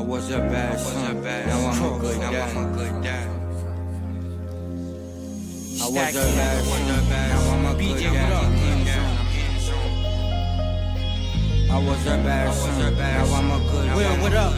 was a bad son, now I'm a good dad. I was a bad son, now I'm a good dad. I was a bad son, now I'm a good dad. What up?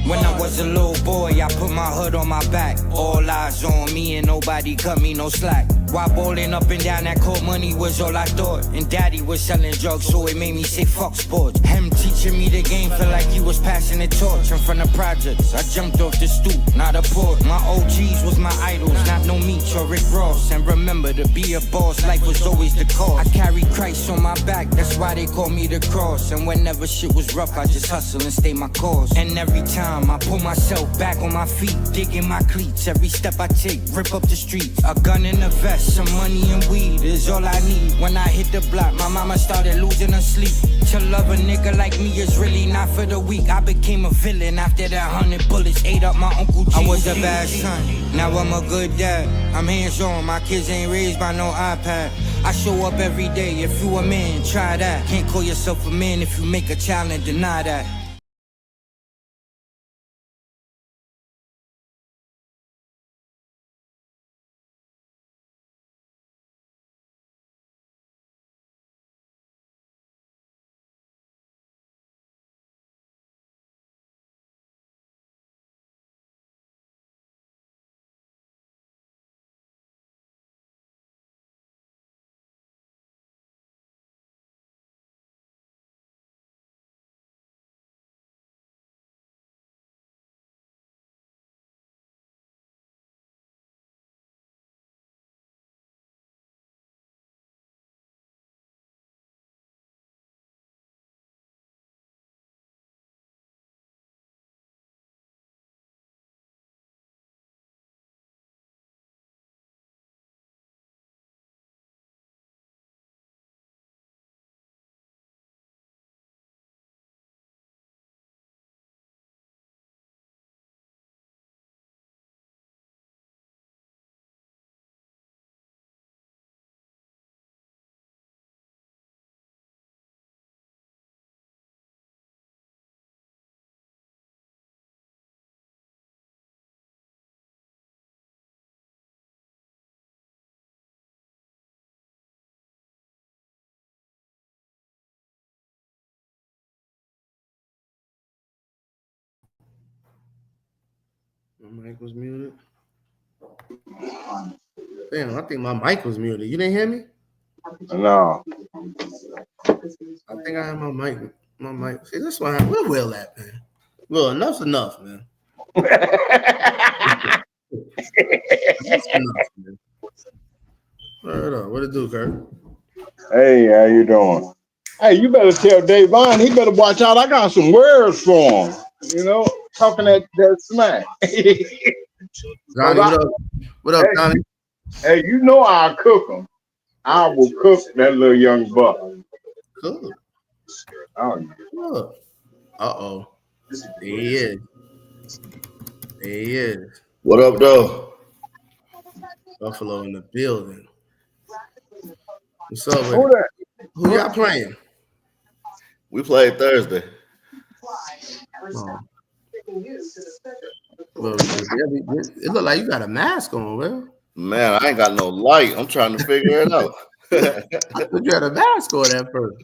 When I was a little boy, I put my hood on my back. All eyes on me and nobody cut me no slack. While bowling up and down, that cold money was all I thought. And daddy was selling drugs, so it made me say fuck sports. Him teaching me the game, felt like he was passing the torch. In front of projects, I jumped off the stoop, not a port. My OGs was my idols, not no Meech or Rick Ross. And remember, to be a boss, life was always the cause. I carry Christ on my back, that's why they call me the cross. And whenever shit was rough, I just hustle and stay my course. And every time I pull myself back on my feet, digging my cleats. Every step I take, rip up the streets. A gun in a vest, some money and weed is all I need. When I hit the block, my mama started losing her sleep. To love a nigga like me is really not for the weak. I became a villain after that 100 bullets ate up my Uncle G. I was a bad son, now I'm a good dad. I'm hands-on, my kids ain't raised by no iPad. I show up every day, if you a man, try that. Can't call yourself a man if you make a child and deny that. My mic was muted. Damn, I think my mic was muted. You didn't hear me? No. I think I had my mic. My mic. See, this one. Where Will at, man? Well, enough's enough, man. That's enough, man. Word up. What it do, Kirk? Hey, how you doing? Hey, you better tell Davon he better watch out. I got some words for him. You know, talking that smack. Johnny, what up? What up, Johnny? Hey, you know I'll cook him. I will cook that little young buck. Cool. Oh, Look. Uh-oh. There he is. There he is. What up, though? Buffalo in the building. What's up with who it? that? Who y'all playing? We played Thursday. Oh. Well, it look like you got a mask on, Will. Man, I ain't got no light. I'm trying to figure it out. I thought you had a mask on at first.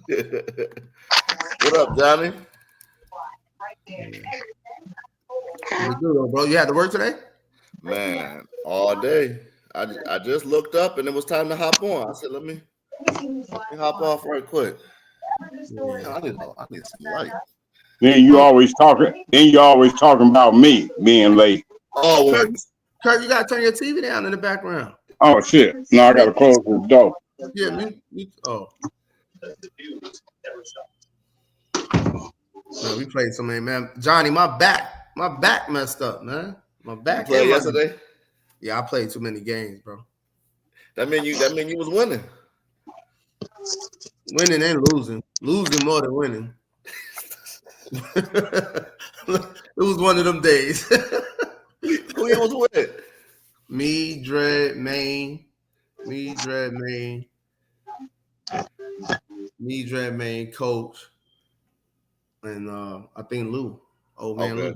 What up, Johnny? What you do, bro? You had to work today? Man, all day. I just looked up and it was time to hop on. I said, let me hop off right quick. Man, I need some light. Then you always talking about me being late. Oh, Kirk, you gotta turn your TV down in the background. Oh shit! No, I gotta close the door. Yeah, oh. Man, we played so many, man. Johnny, my back messed up, man. My back. You played yesterday? Yeah, I played too many games, bro. That mean you was winning. Winning and losing. Losing more than winning. It was one of them days. Who you was with? Me, Dread, Maine. Coach. and I think Lou, old man Lou.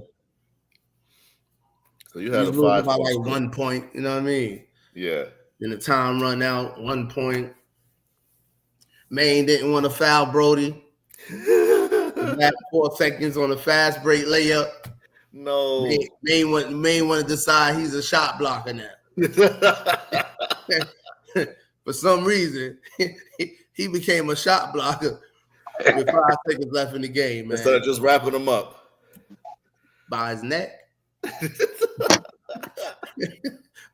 So you had a losing 5 by like 1 point. You know what I mean? Yeah. Then the time run out, 1 point. Maine didn't want to foul Brody. Last 4 seconds on a fast break layup. No. Maine want to decide he's a shot blocker now. For some reason, he became a shot blocker with 5 seconds left in the game, man. Instead of just wrapping him up by his neck.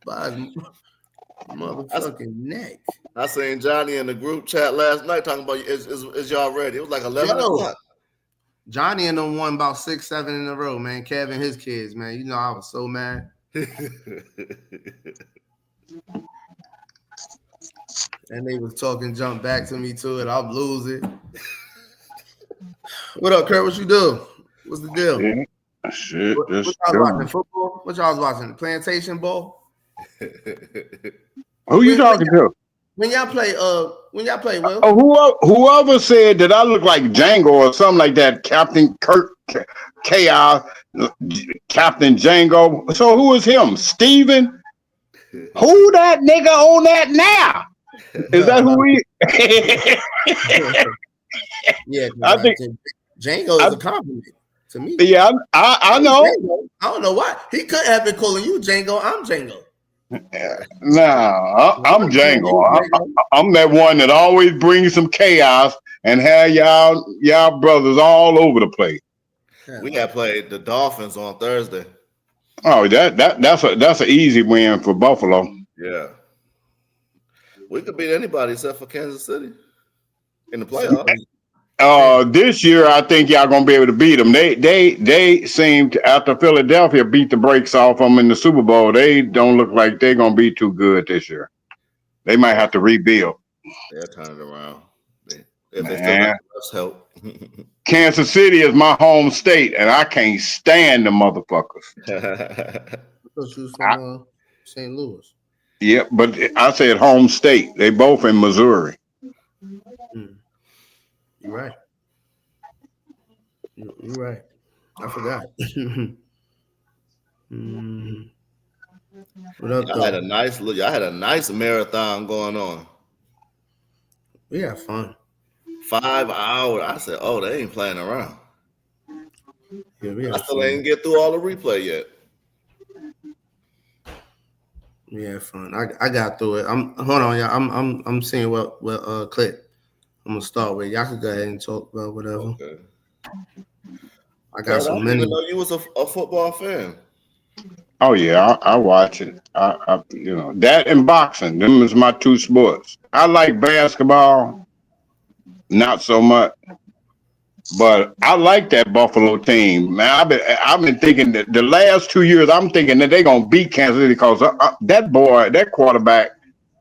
By his motherfucking neck. I seen Johnny in the group chat last night talking about is y'all ready? It was like 11 o'clock. Johnny and them won about 6-7 in a row, man. Kevin, his kids, man. You know, I was so mad. And they was talking jump back to me to it. I'm losing. What up, Kurt? What you do? What's the deal? Yeah. Shit, what y'all watching? Football? What y'all was watching? Plantation Ball? Who you talking to? When y'all play, Will? Whoever said that I look like Django or something like that, Captain Kirk, Chaos, Captain Django. So who is him? Steven? Who that nigga on that now? Is that who he? Yeah, I think Django is a compliment to me. Yeah, I know. Django, I don't know why he couldn't have been calling you Django. I'm Django. Nah, I'm Django. I'm that one that always brings some chaos and have y'all brothers all over the place. We got played the Dolphins on Thursday. Oh, that's an easy win for Buffalo. Yeah, we could beat anybody except for Kansas City in the playoffs. This year I think y'all gonna be able to beat them. They seem to, after Philadelphia beat the brakes off them in the Super Bowl, they don't look like they're gonna be too good this year. They might have to rebuild. They're turning around. If they still got us help. Kansas City is my home state, and I can't stand the motherfuckers. I thought you was from St. Louis. Yeah, but I said home state. They both in Missouri. You're right. You're right. I forgot. What up, I had a nice look. I had a nice marathon going on. We had fun. 5 hours. I said, "Oh, they ain't playing around." Yeah, I still ain't get through all the replay yet. We had fun. I got through it. Hold on, y'all. I'm seeing what clip. I'm gonna start with. Y'all can go ahead and talk about whatever. Okay. I got so many. I didn't even know you was a football fan. Oh yeah, I watch it. I that and boxing. Them is my two sports. I like basketball, not so much, but I like that Buffalo team. Man, I've been thinking that the last 2 years. I'm thinking that they're gonna beat Kansas City because that quarterback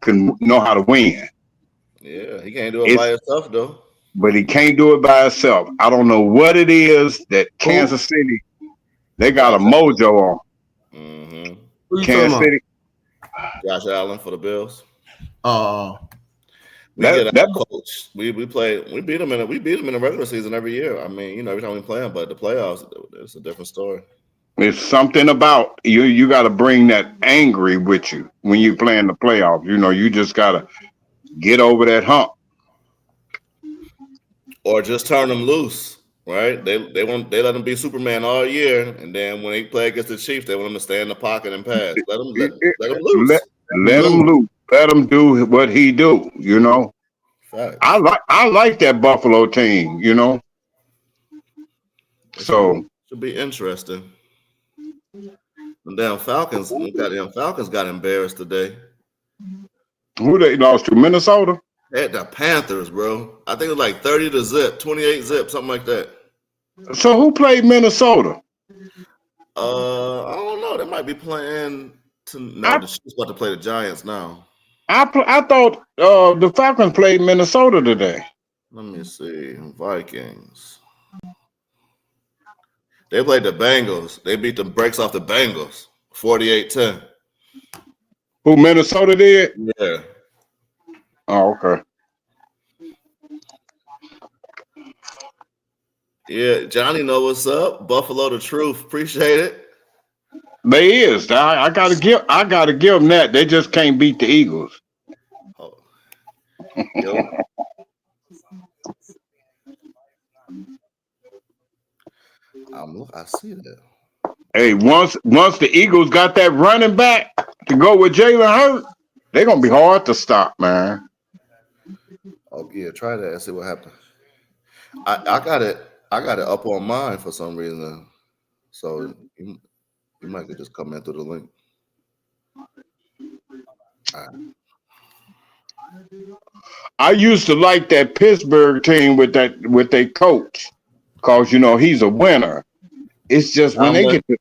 can know how to win. Yeah, he can't do it by himself though. But he can't do it by himself. I don't know what it is that Kansas City, they got a mojo on. Mm-hmm. Kansas City. Josh Allen for the Bills. We get our coach. We beat him in the regular season every year. I mean, every time we play him, but the playoffs, it's a different story. It's something about you. You got to bring that angry with you when you play in the playoffs. You just got to get over that hump. Or just turn them loose, right? They let them be Superman all year, and then when they play against the Chiefs, they want them to stay in the pocket and pass. Let them loose. Let him loose. Let him do what he do. Facts. I like that Buffalo team. So should be interesting. The damn Falcons. Falcons got embarrassed today. Who they lost to? Minnesota. At the Panthers, bro. I think it was like 30-0, 28-0, something like that. So who played Minnesota? I don't know. They might be playing the Chiefs about to play the Giants now. I thought the Falcons played Minnesota today. Let me see. Vikings. They played the Bengals. They beat the brakes off the Bengals. 48-10. Who, Minnesota did? Yeah. Oh, okay. Yeah, Johnny know what's up. Buffalo the truth. Appreciate it. They is. I gotta give them that. They just can't beat the Eagles. Oh. Yo. I see that. Hey, once the Eagles got that running back to go with Jalen Hurts, they're gonna be hard to stop, man. Oh yeah, try that and see what happens. I got it up on mine for some reason. So you might could just come in through the link. All right. I used to like that Pittsburgh team with their coach, cause he's a winner. It's just when they get to,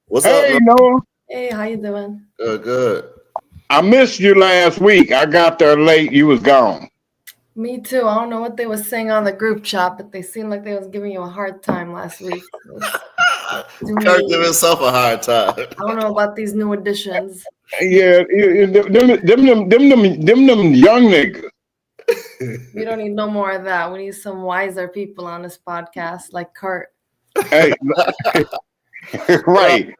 What's hey, up? Noah. Hey, how you doing? Good. I missed you last week. I got there late. You was gone. Me too. I don't know what they were saying on the group chat, but they seemed like they was giving you a hard time last week. Kirk give himself a hard time. I don't know about these new additions. Yeah, them young niggas. We don't need no more of that. We need some wiser people on this podcast, like Kurt. Hey, right.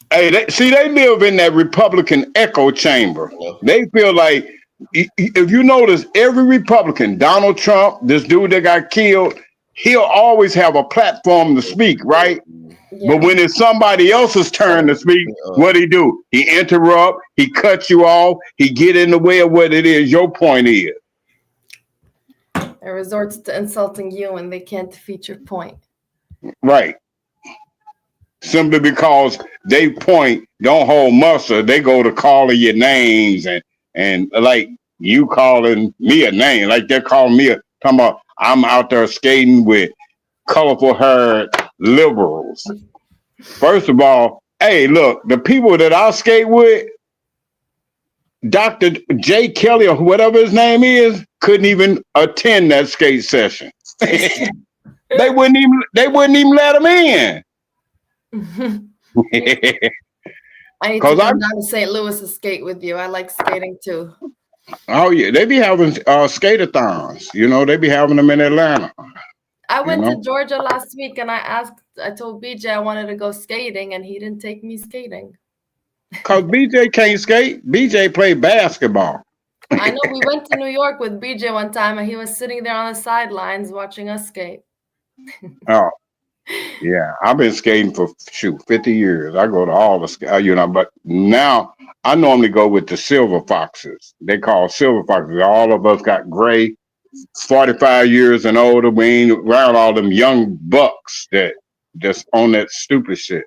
Hey, they live in that Republican echo chamber. They feel like, if you notice, every Republican, Donald Trump, this dude that got killed, he'll always have a platform to speak, right? Yeah. But when it's somebody else's turn to speak, what he do? He interrupt, he cut you off, he get in the way of what it is your point is. It resorts to insulting you when they can't defeat your point. Right. Simply because they point, don't hold muscle, they go to calling your names and like you calling me a name, like they're calling me talking about I'm out there skating with colorful haired liberals. First of all, hey, look, the people that I skate with, Dr. J. Kelly or whatever his name is, couldn't even attend that skate session. They wouldn't even let him in. I need to come down to St. Louis to skate with you. I like skating too. Oh yeah, they be having skate-a-thons. They be having them in Atlanta. I went to Georgia last week and I told BJ I wanted to go skating and he didn't take me skating. Cause BJ can't skate. BJ played basketball. I know, we went to New York with BJ one time and he was sitting there on the sidelines watching us skate. Oh. Yeah, I've been skating for 50 years. I go to all the but now I normally go with the silver foxes. They call silver foxes. All of us got gray, 45 years and older. We ain't around all them young bucks that just on that stupid shit.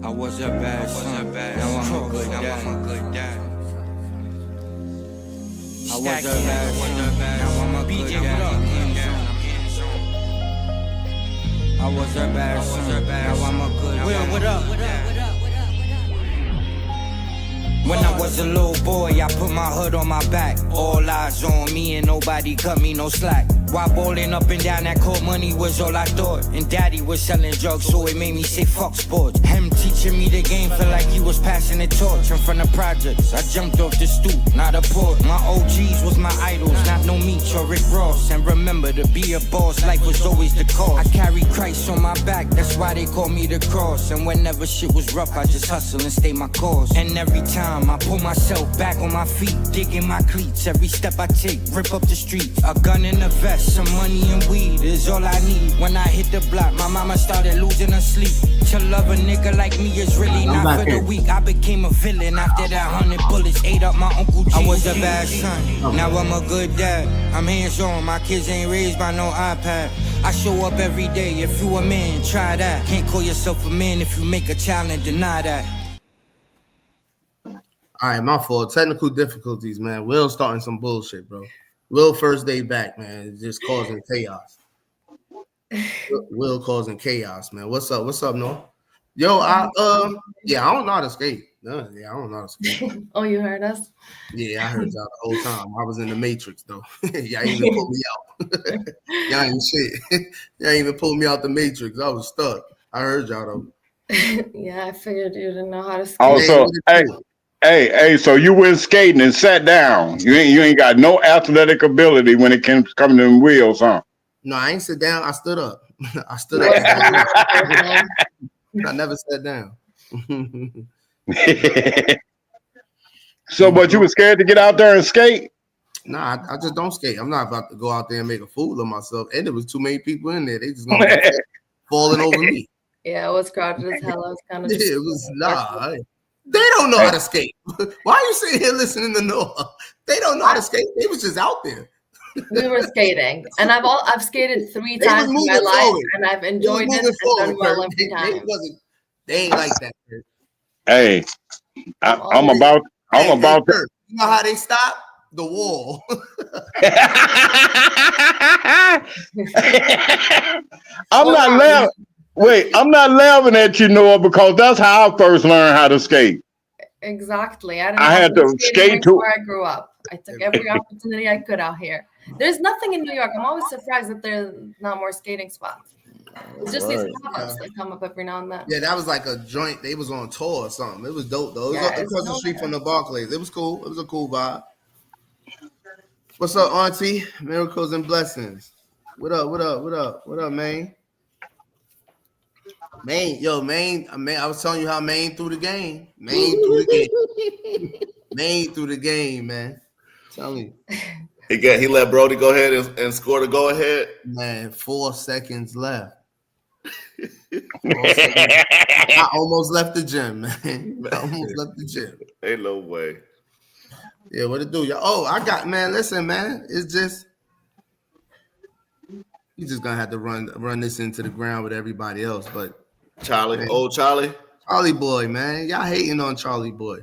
I was a bad son, now I'm a good dad. I was a bad son, now I'm a good dad. I was a bad son, now I'm a good dad. What up? When I was a little boy, I put my hood on my back. All eyes on me and nobody cut me no slack. While bowling up and down, that cold money was all I thought. And daddy was selling drugs, so it made me say fuck sports. Him teaching me the game felt like he was passing the torch. In front of projects, I jumped off the stoop, not a port. My OGs was my idols, not no Meech or Rick Ross. And remember, to be a boss, life was always the cause. I carry Christ on my back, that's why they call me the cross. And whenever shit was rough, I just hustle and stay my course. And every time I pull myself back on my feet, digging my cleats. Every step I take, rip up the streets. A gun in a vest, some money and weed is all I need. When I hit the block, my mama started losing her sleep. To love a nigga like me is really not for the weak. I became a villain after that 100 bullets ate up my Uncle G. I was a bad son, now I'm a good dad. I'm hands-on, my kids ain't raised by no iPad. I show up every day, if you a man, try that. Can't call yourself a man if you make a child and deny that. All right, my fault. Technical difficulties, man. Will starting some bullshit, bro. Will first day back, man. It's just causing chaos. Will causing chaos, man. What's up? What's up, Noah? Yo, I don't know how to skate. No, I don't know how to skate. Oh, you heard us? Yeah, I heard y'all the whole time. I was in the Matrix, though. Y'all even pulled me out. Y'all ain't shit. Y'all ain't even pulled me out the Matrix. I was stuck. I heard y'all, though. Yeah, I figured you didn't know how to skate. Also, hey, Hey, so you went skating and sat down. You ain't got no athletic ability when it comes to them wheels, huh? No, I ain't sit down. I stood up. I stood up. I never sat down. So, but you were scared to get out there and skate? Nah, I just don't skate. I'm not about to go out there and make a fool of myself. And there was too many people in there. They just gonna be falling over me. Yeah, it was crowded as hell. I was kind of. Yeah, it was They don't know how to skate. Why are you sitting here listening to Noah? They don't know how to skate. They was just out there. We were skating, and I've skated 3 times in my life, and I've enjoyed it and done well every time. They ain't like that. Hey, I'm about. You know how they stop? The wall. I'm not laughing. Wait, I'm not laughing at you, Noah, because that's how I first learned how to skate. Exactly. I had to skate to where I grew up. I took every opportunity I could out here. There's nothing in New York. I'm always surprised that there's not more skating spots. It's just these pop-ups that come up every now and then. Yeah, that was like a joint. They was on tour or something. It was dope though. It was across the street from the Barclays. It was cool. It was a cool vibe. What's up, Auntie? Miracles and blessings. What up? What up? What up? What up, man? Maine. I was telling you how Maine threw the game. Maine threw the game, man. Tell me. He let Brody go ahead and score the go ahead. Man, 4 seconds left. 4 seconds. I almost left the gym, man. I almost left the gym. Ain't no way. Yeah, what it do, y'all? Oh, I got, man. Listen, man. It's just you just gonna have to run this into the ground with everybody else. But Charlie, man, old Charlie boy, man. Y'all hating on Charlie boy.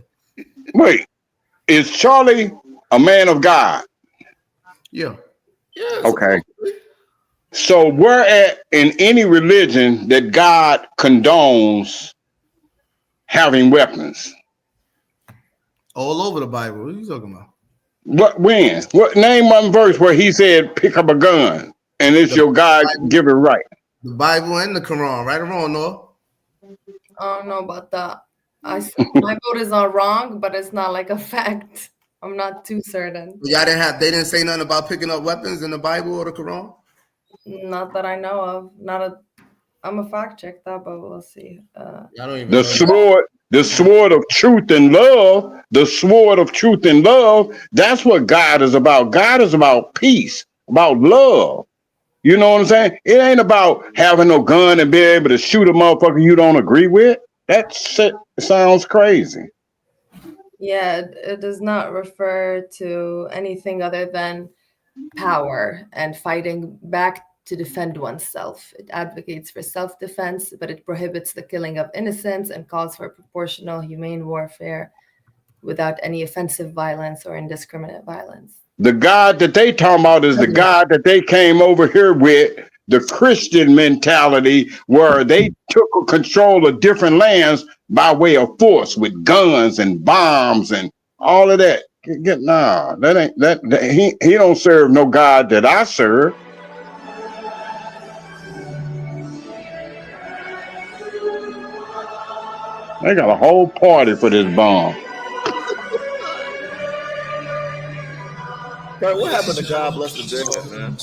Wait, is Charlie a man of God? Yeah. Okay. So where at in any religion that God condones having weapons? All over the Bible. What are you talking about? When? What name one verse where he said pick up a gun and it's your God given right? The Bible and the Quran, right or wrong, Noah? I don't know about that. My vote is not wrong, but it's not like a fact. I'm not too certain. Y'all they didn't say nothing about picking up weapons in the Bible or the Quran? Not that I know of. I'm a fact check that, but we'll see. The sword of truth and love, that's what God is about. God is about peace, about love. You know what I'm saying? It ain't about having no gun and being able to shoot a motherfucker you don't agree with. That shit sounds crazy. Yeah, it does not refer to anything other than power and fighting back to defend oneself. It advocates for self-defense, but it prohibits the killing of innocents and calls for proportional, humane warfare without any offensive violence or indiscriminate violence. The God that they talking about is the God that they came over here with, the Christian mentality, where they took control of different lands by way of force with guns and bombs and all of that. Nah, that ain't that. He don't serve no God that I serve. They got a whole party for this bomb. What happened to God bless the dead, man?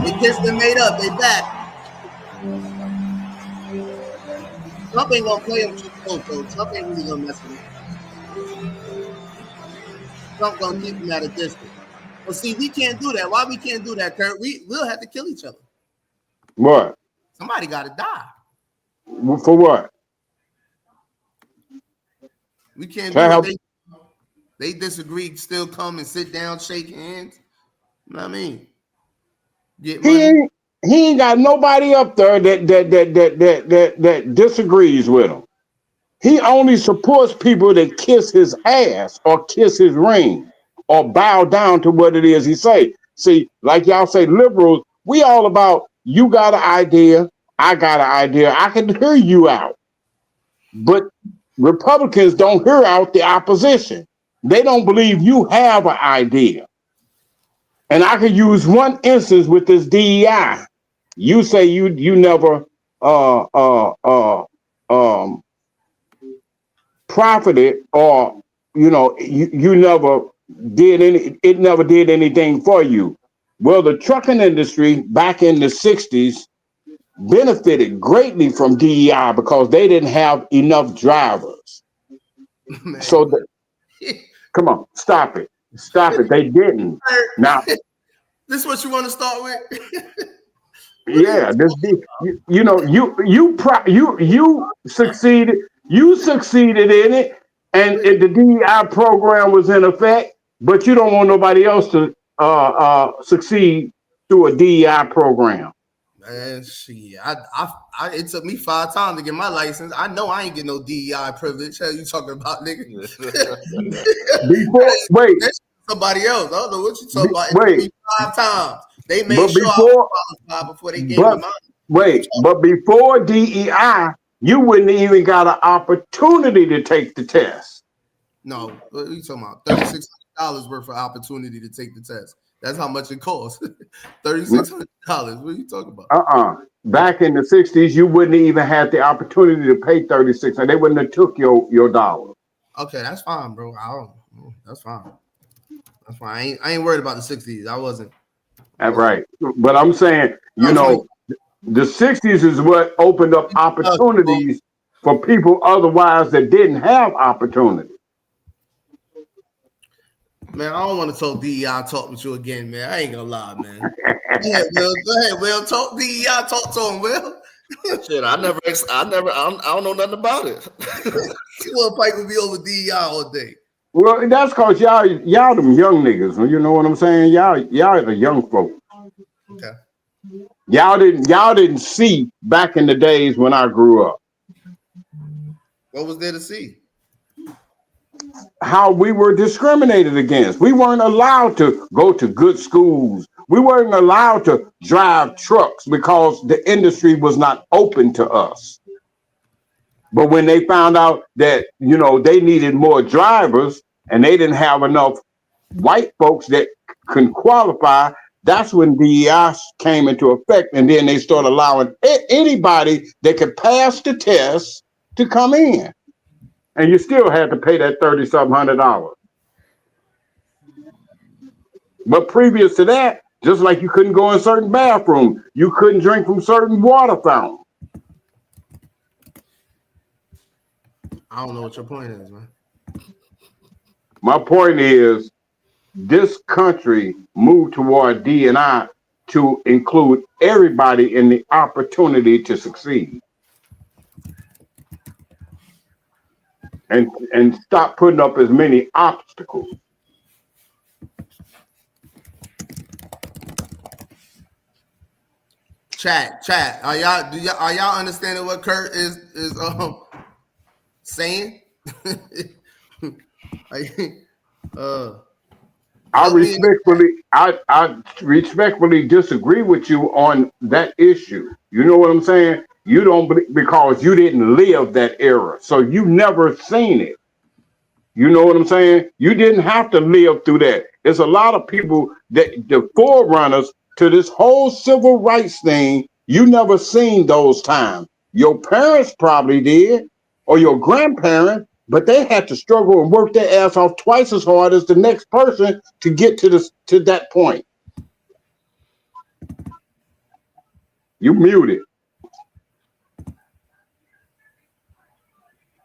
They kissed and made up. They back. Trump ain't gonna play him too close, though. Trump ain't really gonna mess with him. Trump gonna keep him at a distance. But see, we can't do that. Why we can't do that, Kurt? We'll have to kill each other. What? Somebody got to die. For what? We can't do it. They disagree, still come and sit down, shake hands. You know what I mean? Get money. He ain't got nobody up there that disagrees with him. He only supports people that kiss his ass or kiss his ring or bow down to what it is he say. See, like y'all say, liberals, we all about you got an idea, I got an idea, I can hear you out. But Republicans don't hear out the opposition. They don't believe you have an idea. And I could use one instance with this DEI. You say profited, or you never did it never did anything for you. Well, the trucking industry back in the 60s benefited greatly from DEI because they didn't have enough drivers. Man. So come on, stop it. They didn't. Now, this is what you want to start with? yeah, you succeeded. You succeeded in it, and the DEI program was in effect. But you don't want nobody else to succeed through a DEI program. Man, shit, it took me 5 times to get my license. I know I ain't get no DEI privilege. Hell, you talking about, nigga? Wait. That's somebody else. I don't know what you talking about. It took me 5 times. They made sure I was qualified before they gave me mine. Wait, but before DEI, you wouldn't even got an opportunity to take the test. No, what are you talking about? $3,600 worth of opportunity to take the test. That's how much it costs. $3,600. What are you talking about? Back in the 60s, you wouldn't even have the opportunity to pay $36, and they wouldn't have took your dollar. Okay, that's fine, bro. That's fine. That's fine. I ain't worried about the 60s. I wasn't. That's right. But I'm saying, the 60s is what opened up opportunities for people otherwise that didn't have opportunity. Man, I don't want to talk DEI talk with you again, man. I ain't gonna lie, man. Go ahead, Will. Talk DEI talk to him, Will. Shit, I don't know nothing about it. You want Pike would be over DEI all day. Well, that's because y'all them young niggas. You know what I'm saying? Y'all the young folk. Okay. Y'all didn't see back in the days when I grew up. What was there to see? How we were discriminated against. We weren't allowed to go to good schools. We weren't allowed to drive trucks because the industry was not open to us. But when they found out that, they needed more drivers and they didn't have enough white folks that can qualify, that's when DEI came into effect. And then they started allowing anybody that could pass the test to come in. And you still had to pay that $3,700. But previous to that, just like you couldn't go in certain bathrooms, you couldn't drink from certain water fountains. I don't know what your point is, man. My point is, this country moved toward D&I to include everybody in the opportunity to succeed. And stop putting up as many obstacles. Chat. Are y'all understanding what Kurt is saying? I respectfully disagree with you on that issue. You know what I'm saying? You don't believe because you didn't live that era, so you never seen it. You know what I'm saying? You didn't have to live through that. There's a lot of people that the forerunners to this whole civil rights thing. You never seen those times. Your parents probably did, or your grandparents, but they had to struggle and work their ass off twice as hard as the next person to get to that point. You muted.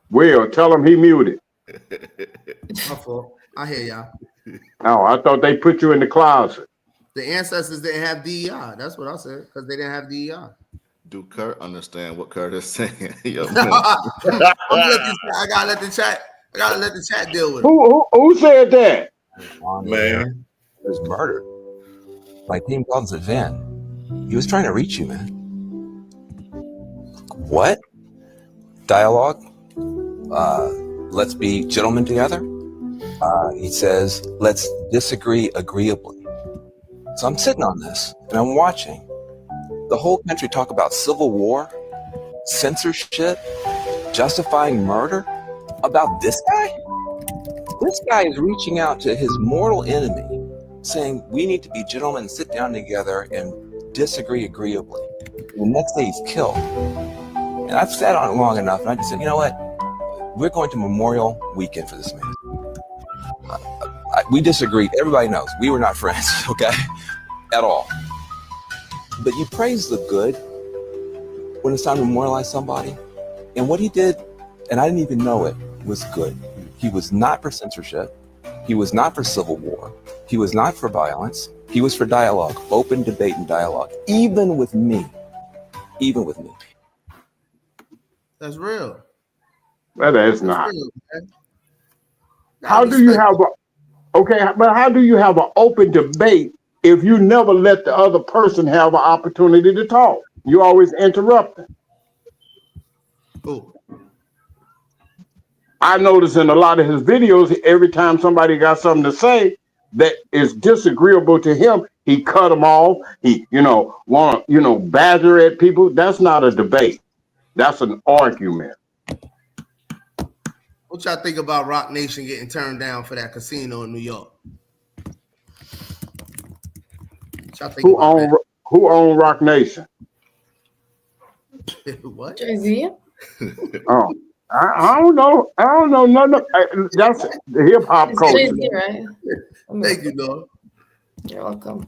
Will, tell him he muted. My fault. I hear y'all. Oh, I thought they put you in the closet. The ancestors didn't have DEI. That's what I said, because they didn't have DEI. Do Kurt understand what Kurt is saying? Yo, I gotta let the chat deal with it. Who said that? Man, He was murdered. My team calls it Van. He was trying to reach you, man. What? Dialogue? Let's be gentlemen together? He says, let's disagree agreeably. So I'm sitting on this and I'm watching the whole country talk about civil war, censorship, justifying murder about this guy. This guy is reaching out to his mortal enemy saying we need to be gentlemen, sit down together and disagree agreeably. And the next day he's killed. And I've sat on it long enough and I just said, you know what? We're going to Memorial Weekend for this man. We disagreed. Everybody knows we were not friends, okay, at all. But you praise the good when it's time to memorialize somebody. And what he did, and I didn't even know it, was good. He was not for censorship. He was not for civil war. He was not for violence. He was for dialogue, open debate and dialogue, even with me. Even with me. That's real. That is That's not. real, man. How do you have but how do you have an open debate if you never let the other person have an opportunity to talk? You always interrupt them. Cool. I notice in a lot of his videos, every time somebody got something to say that is disagreeable to him, he cut them off. He, want to, badger at people. That's not a debate. That's an argument. What y'all think about Rock Nation getting turned down for that casino in New York? What y'all think Who owned Rock Nation? What? Jay-Z? Oh, I don't know. I don't know nothing. That's the hip hop It's culture. Jay-Z, right? Thank you, Lord. You're welcome.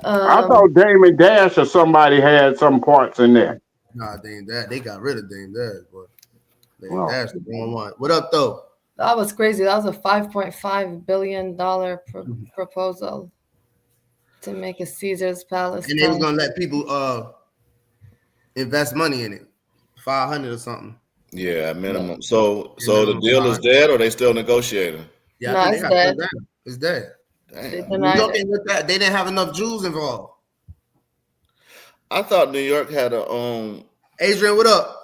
I thought Damon Dash or somebody had some parts in there. Nah, Dame Dash. They got rid of Dame Dash, but Dame Wow. Dash the wrong one. What up, though? That was crazy. That was a $5.5 billion proposal to make a Caesar's Palace. And they was gonna let people invest money in it, 500 or something. Yeah, at minimum. So the deal is dead, or they still negotiating? Yeah, No, I think it's they got dead. shut down. It's dead. They Damn. New denied York it. ain't with that. They didn't have enough Jews involved. I thought New York had a Adrian, what up?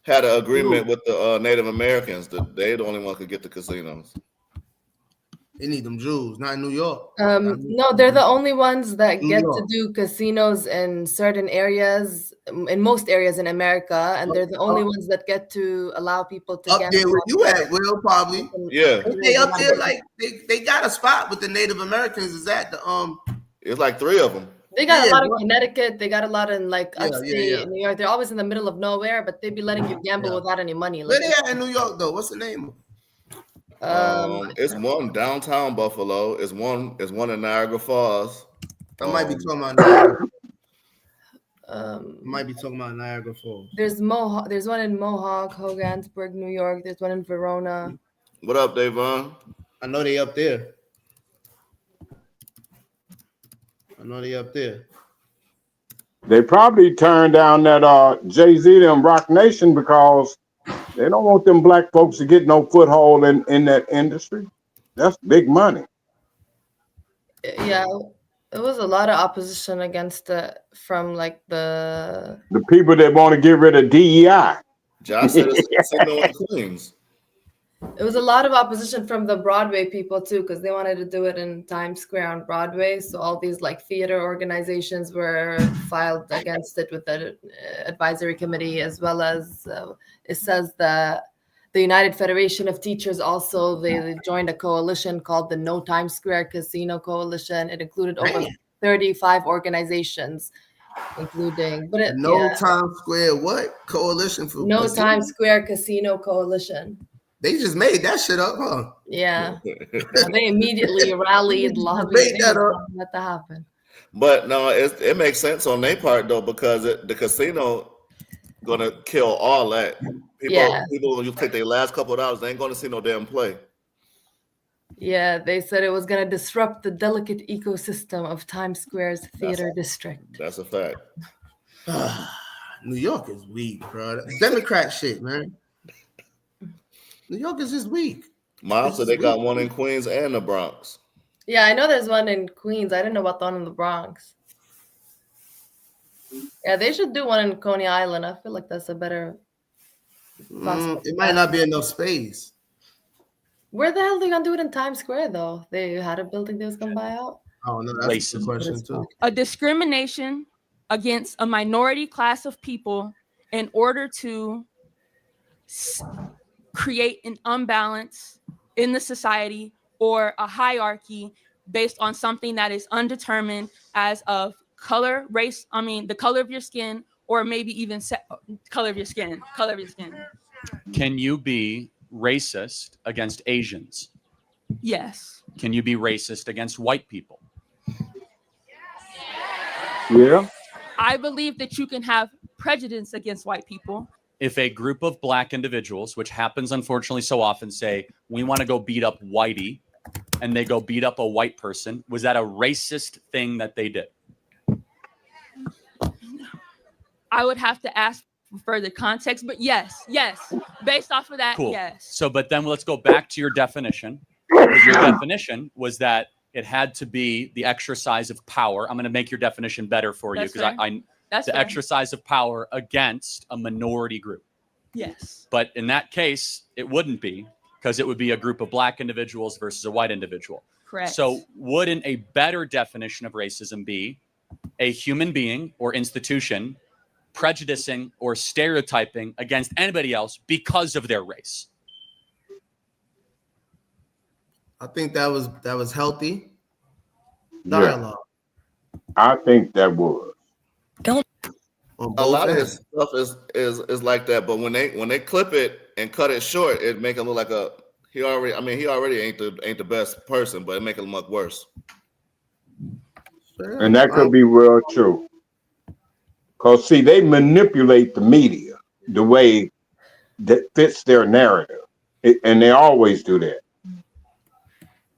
had an agreement with the Native Americans that they the only one could get the casinos. They need them Jews, not in New York. No, they're the only ones that New get York. to do casinos in certain areas, in most areas in America, and they're the only ones that get to allow people to Up gamble. there where you at, Will, probably. Yeah, Ain't they up there like they got a spot with the Native Americans. Is that the it's like 3 of them. They got a Yeah, lot of bro. Connecticut. They got a lot in like Yeah, upstate New York. They're always in the middle of nowhere, but they be letting you gamble without any money. where Like, they at in New York though? What's the name? It's one downtown Buffalo. It's one in Niagara Falls. I might be talking about Niagara. um, Niagara Falls. there's There's one in Mohawk, Hogansburg, New York. There's one in Verona. What up, Davon? I know they up there. They probably turned down that Jay-Z and Rock Nation because they don't want them black folks to get no foothold in that industry. That's big money. Yeah, it was a lot of opposition against it from like the people that want to get rid of DEI. Josh said it's a casino in Queens. It was a lot of opposition from the Broadway people too, because they wanted to do it in Times Square on Broadway. So all these like theater organizations were filed against it with the advisory committee, as well as it says that the United Federation of Teachers also they joined a coalition called the No Times Square Casino Coalition. It included over 35 organizations, including Times Square what coalition for No casino? Times Square Casino Coalition. They just made that shit up, huh? Yeah. They immediately rallied, lobbied, let that happen. But no, it makes sense on their part though, because the casino gonna kill all that. People when you take their last couple of dollars, they ain't gonna see no damn play. Yeah, they said it was gonna disrupt the delicate ecosystem of Times Square's theater district. That's a fact. New York is weak, bro. Democrat shit, man. New York is just weak. Miles said they got one in Queens and the Bronx. Yeah, I know there's one in Queens. I didn't know about the one in the Bronx. Yeah, they should do one in Coney Island. I feel like that's a better. It might not be enough space. Where the hell are they gonna do it in Times Square though? They had a building they was gonna buy out. Oh no, that's a good question too. A discrimination against a minority class of people in order to create an unbalance in the society or a hierarchy based on something that is undetermined as of color, race, the color of your skin, or maybe even color of your skin. Can you be racist against Asians? Yes. Can you be racist against white people? Yeah. I believe that you can have prejudice against white people. If a group of black individuals, which happens unfortunately so often, say, we want to go beat up whitey, and they go beat up a white person, was that a racist thing that they did? I would have to ask for further context, but yes. Based off of that, Cool. yes. So, but then let's go back to your definition. Because your definition was that it had to be the exercise of power. I'm going to make your definition better for you, because That's the fair. exercise of power against a minority group. Yes. But in that case, it wouldn't be, because it would be a group of black individuals versus a white individual. Correct. So wouldn't a better definition of racism be a human being or institution prejudicing or stereotyping against anybody else because of their race? I think that was healthy Yeah, dialogue. I think that was. On A both lot of ends. his stuff is like that, but when they clip it and cut it short, it make him look like he already ain't the best person, but it make him look worse. And that could be real true. Because, see, they manipulate the media the way that fits their narrative. And they always do that.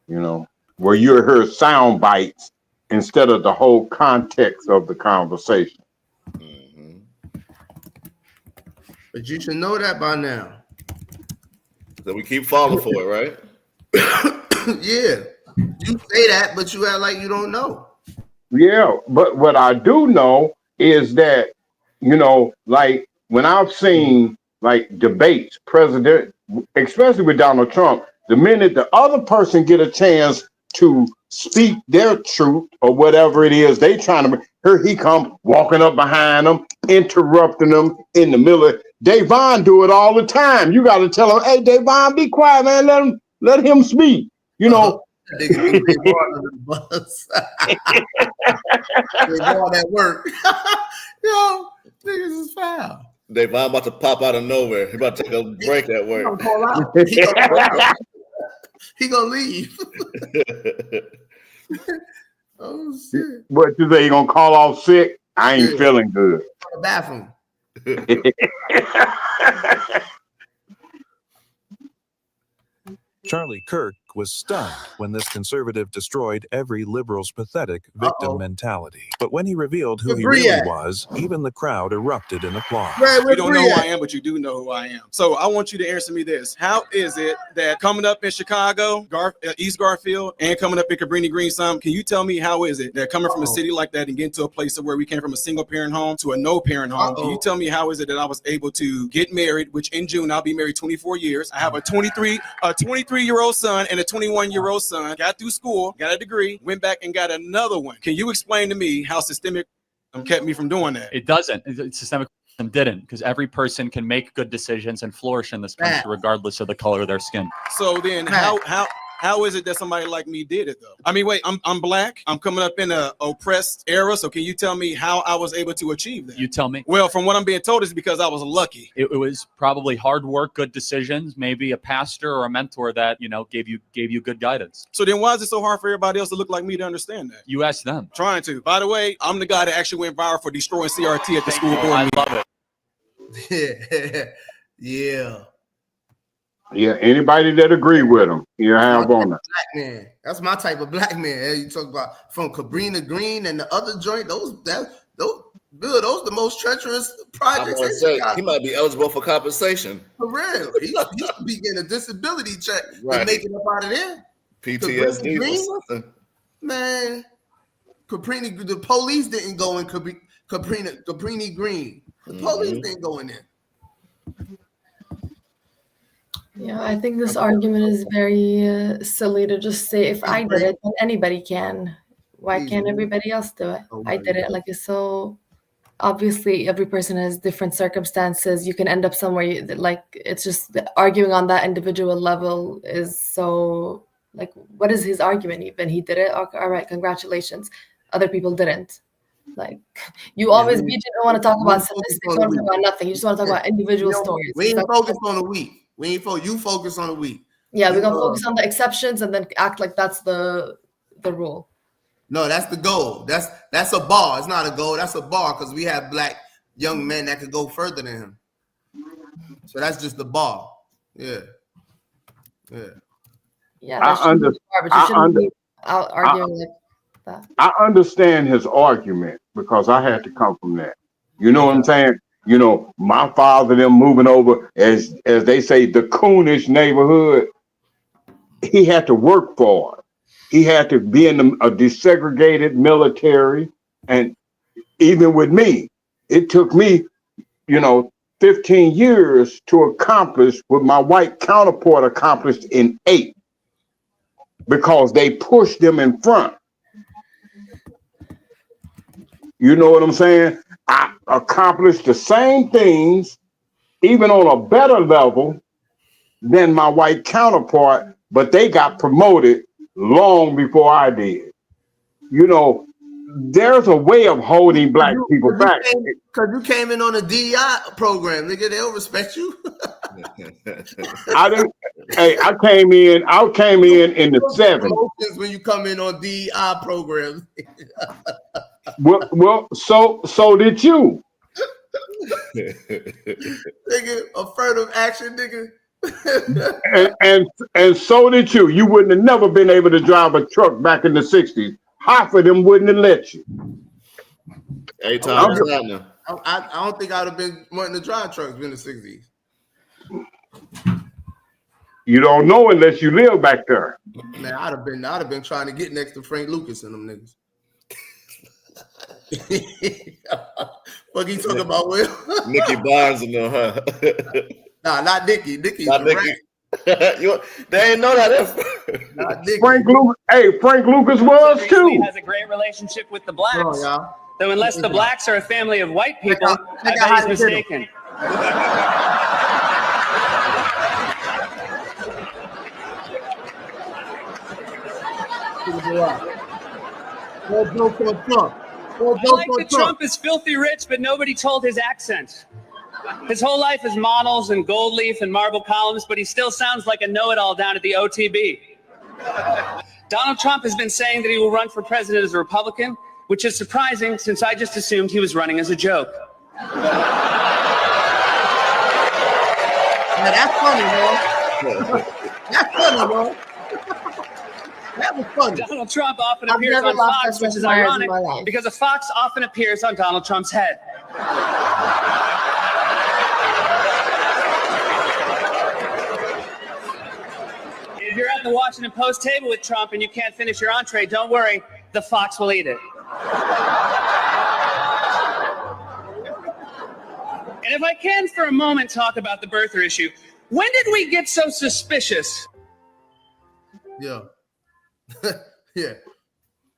You know, where you hear sound bites instead of the whole context of the conversation. Mm-hmm. But you should know that by now. So we keep falling for it, right? Yeah. You say that, but you act like you don't know. Yeah, but what I do know is that, you know, like when I've seen like debates, president, especially with Donald Trump, the minute the other person get a chance to speak their truth or whatever it is they trying to, here he come walking up behind them, interrupting them in the middle of, Davon do it all the time. You got to tell him, hey, Davon, be quiet, man. Let him speak. You know, Nigga think they brought under the bus. They brought that work. Yo, niggas is foul. Davon about to pop out of nowhere. He about to take a break at work. He gonna leave. Oh shit. what you say, you gonna call off sick? I ain't feeling good. The bathroom. Charlie Kirk was stunned when this conservative destroyed every liberal's pathetic victim mentality. But when he revealed who he really was, even the crowd erupted in applause. You don't know who I am, but you do know who I am. So I want you to answer me this. How is it that coming up in Chicago, East Garfield, and coming up in Cabrini Green, can you tell me how is it that coming from a city like that and getting to a place where we came from a single parent home to a no parent home, can you tell me how is it that I was able to get married, which in June I'll be married 24 years. I have a 23-year-old son and a 21-year-old son, got through school, got a degree, went back and got another one. Can you explain to me how systemic kept me from doing that? It doesn't. Systemic racism didn't, because every person can make good decisions and flourish in this country regardless of the color of their skin. So then how is it that somebody like me did it though? I mean, wait, I'm black. I'm coming up in a oppressed era. So can you tell me how I was able to achieve that? You tell me. Well, from what I'm being told is because I was lucky. It was probably hard work, good decisions, maybe a pastor or a mentor that, you know, gave you good guidance. So then why is it so hard for everybody else to look like me to understand that? You ask them. Trying to. By the way, I'm the guy that actually went viral for destroying CRT at the school board. I love it. Yeah. Yeah, anybody that agree with him, you have on it. Black man. That's my type of black man. You talk about from Cabrini Green and the other joint, those the most treacherous projects. He might be eligible for compensation. For real. He should be getting a disability check to make it up out of there. PTSD. Man, Cabrini, the police didn't go in Cabrini Green. The police didn't go in there. Yeah, I think this argument is very silly to just say if I did it, then anybody can. Why can't everybody else do it? I did it. Like, it's so obviously every person has different circumstances. You can end up somewhere it's just arguing on that individual level is so like, what is his argument even? He did it. Okay, all right, congratulations. Other people didn't. Like, you always don't want to talk about statistics, you don't want to talk about nothing. You just want to talk about individual stories. We ain't focused on the week. We ain't you focus on the week. Yeah, we're gonna focus on the exceptions and then act like that's the rule. No, that's the goal. That's a bar. It's not a goal. That's a bar because we have black young men that could go further than him. So that's just the bar. Yeah. Yeah, that shouldn't be bar, but you shouldn't be out arguing like that. I understand his argument because I had to come from that. You know what I'm saying? You know, my father, them moving over, as they say, the coonish neighborhood, he had to work for it. He had to be in a desegregated military. And even with me, it took me, 15 years to accomplish what my white counterpart accomplished in 8 because they pushed them in front. You know what I'm saying? I accomplished the same things, even on a better level than my white counterpart, but they got promoted long before I did. There's a way of holding black people back. Because you came in on a DEI program, nigga. They'll respect you. I came in in the 70s. When you come in on DEI programs. Well, so did you. Nigga, affirmative action, nigga. and so did you. You wouldn't have never been able to drive a truck back in the 60s. Half of them wouldn't have let you. Hey, Tom, I don't think I'd have been wanting to drive trucks in the 60s. You don't know unless you live back there. Man, I'd have been trying to get next to Frank Lucas and them niggas. Fuck you talking about, Will? Nicky Barnes and them, huh? Nah, not Nicky. Nicky's not Nicky. They ain't know that. Frank Lucas was too. Has a great relationship with the blacks. So unless the blacks are a family of white people, I bet he's mistaken. I like that Trump is filthy rich, but nobody told his accent. His whole life is models and gold leaf and marble columns, but he still sounds like a know-it-all down at the OTB. Donald Trump has been saying that he will run for president as a Republican, which is surprising since I just assumed he was running as a joke. Now that's funny, man. That's funny, bro. That was funny. Donald Trump often appears on Fox, which is ironic because a fox often appears on Donald Trump's head. If you're at the Washington Post table with Trump and you can't finish your entree, don't worry, the fox will eat it. And if I can for a moment talk about the birther issue, when did we get so suspicious? Yeah. Yeah.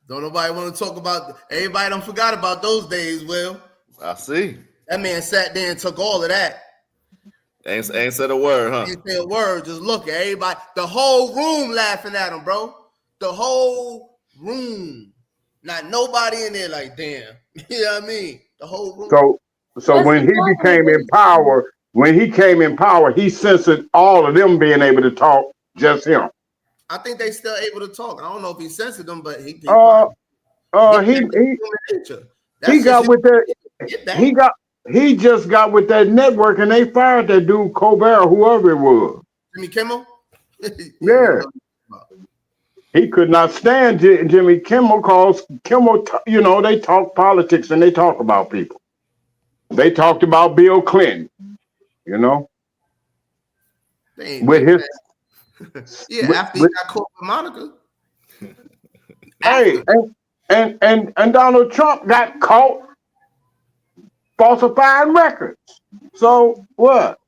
Don't nobody want to talk about, everybody don't forgot about those days, Will. I see. That man sat there and took all of that. Ain't said a word, huh? Ain't said a word. Just look at everybody. The whole room laughing at him, bro. The whole room. Not nobody in there like, damn. You know what I mean? The whole room. So when he became in power, he censored all of them being able to talk, just him. I think they still able to talk. I don't know if he censored them, but he got with that. He just got with that network and they fired that dude Colbert, whoever it was. Jimmy Kimmel? Yeah. He could not stand Jimmy Kimmel because Kimmel, they talk politics and they talk about people. They talked about Bill Clinton, with his. After he got caught with Monica. Hey, and Donald Trump got caught falsifying records. So what?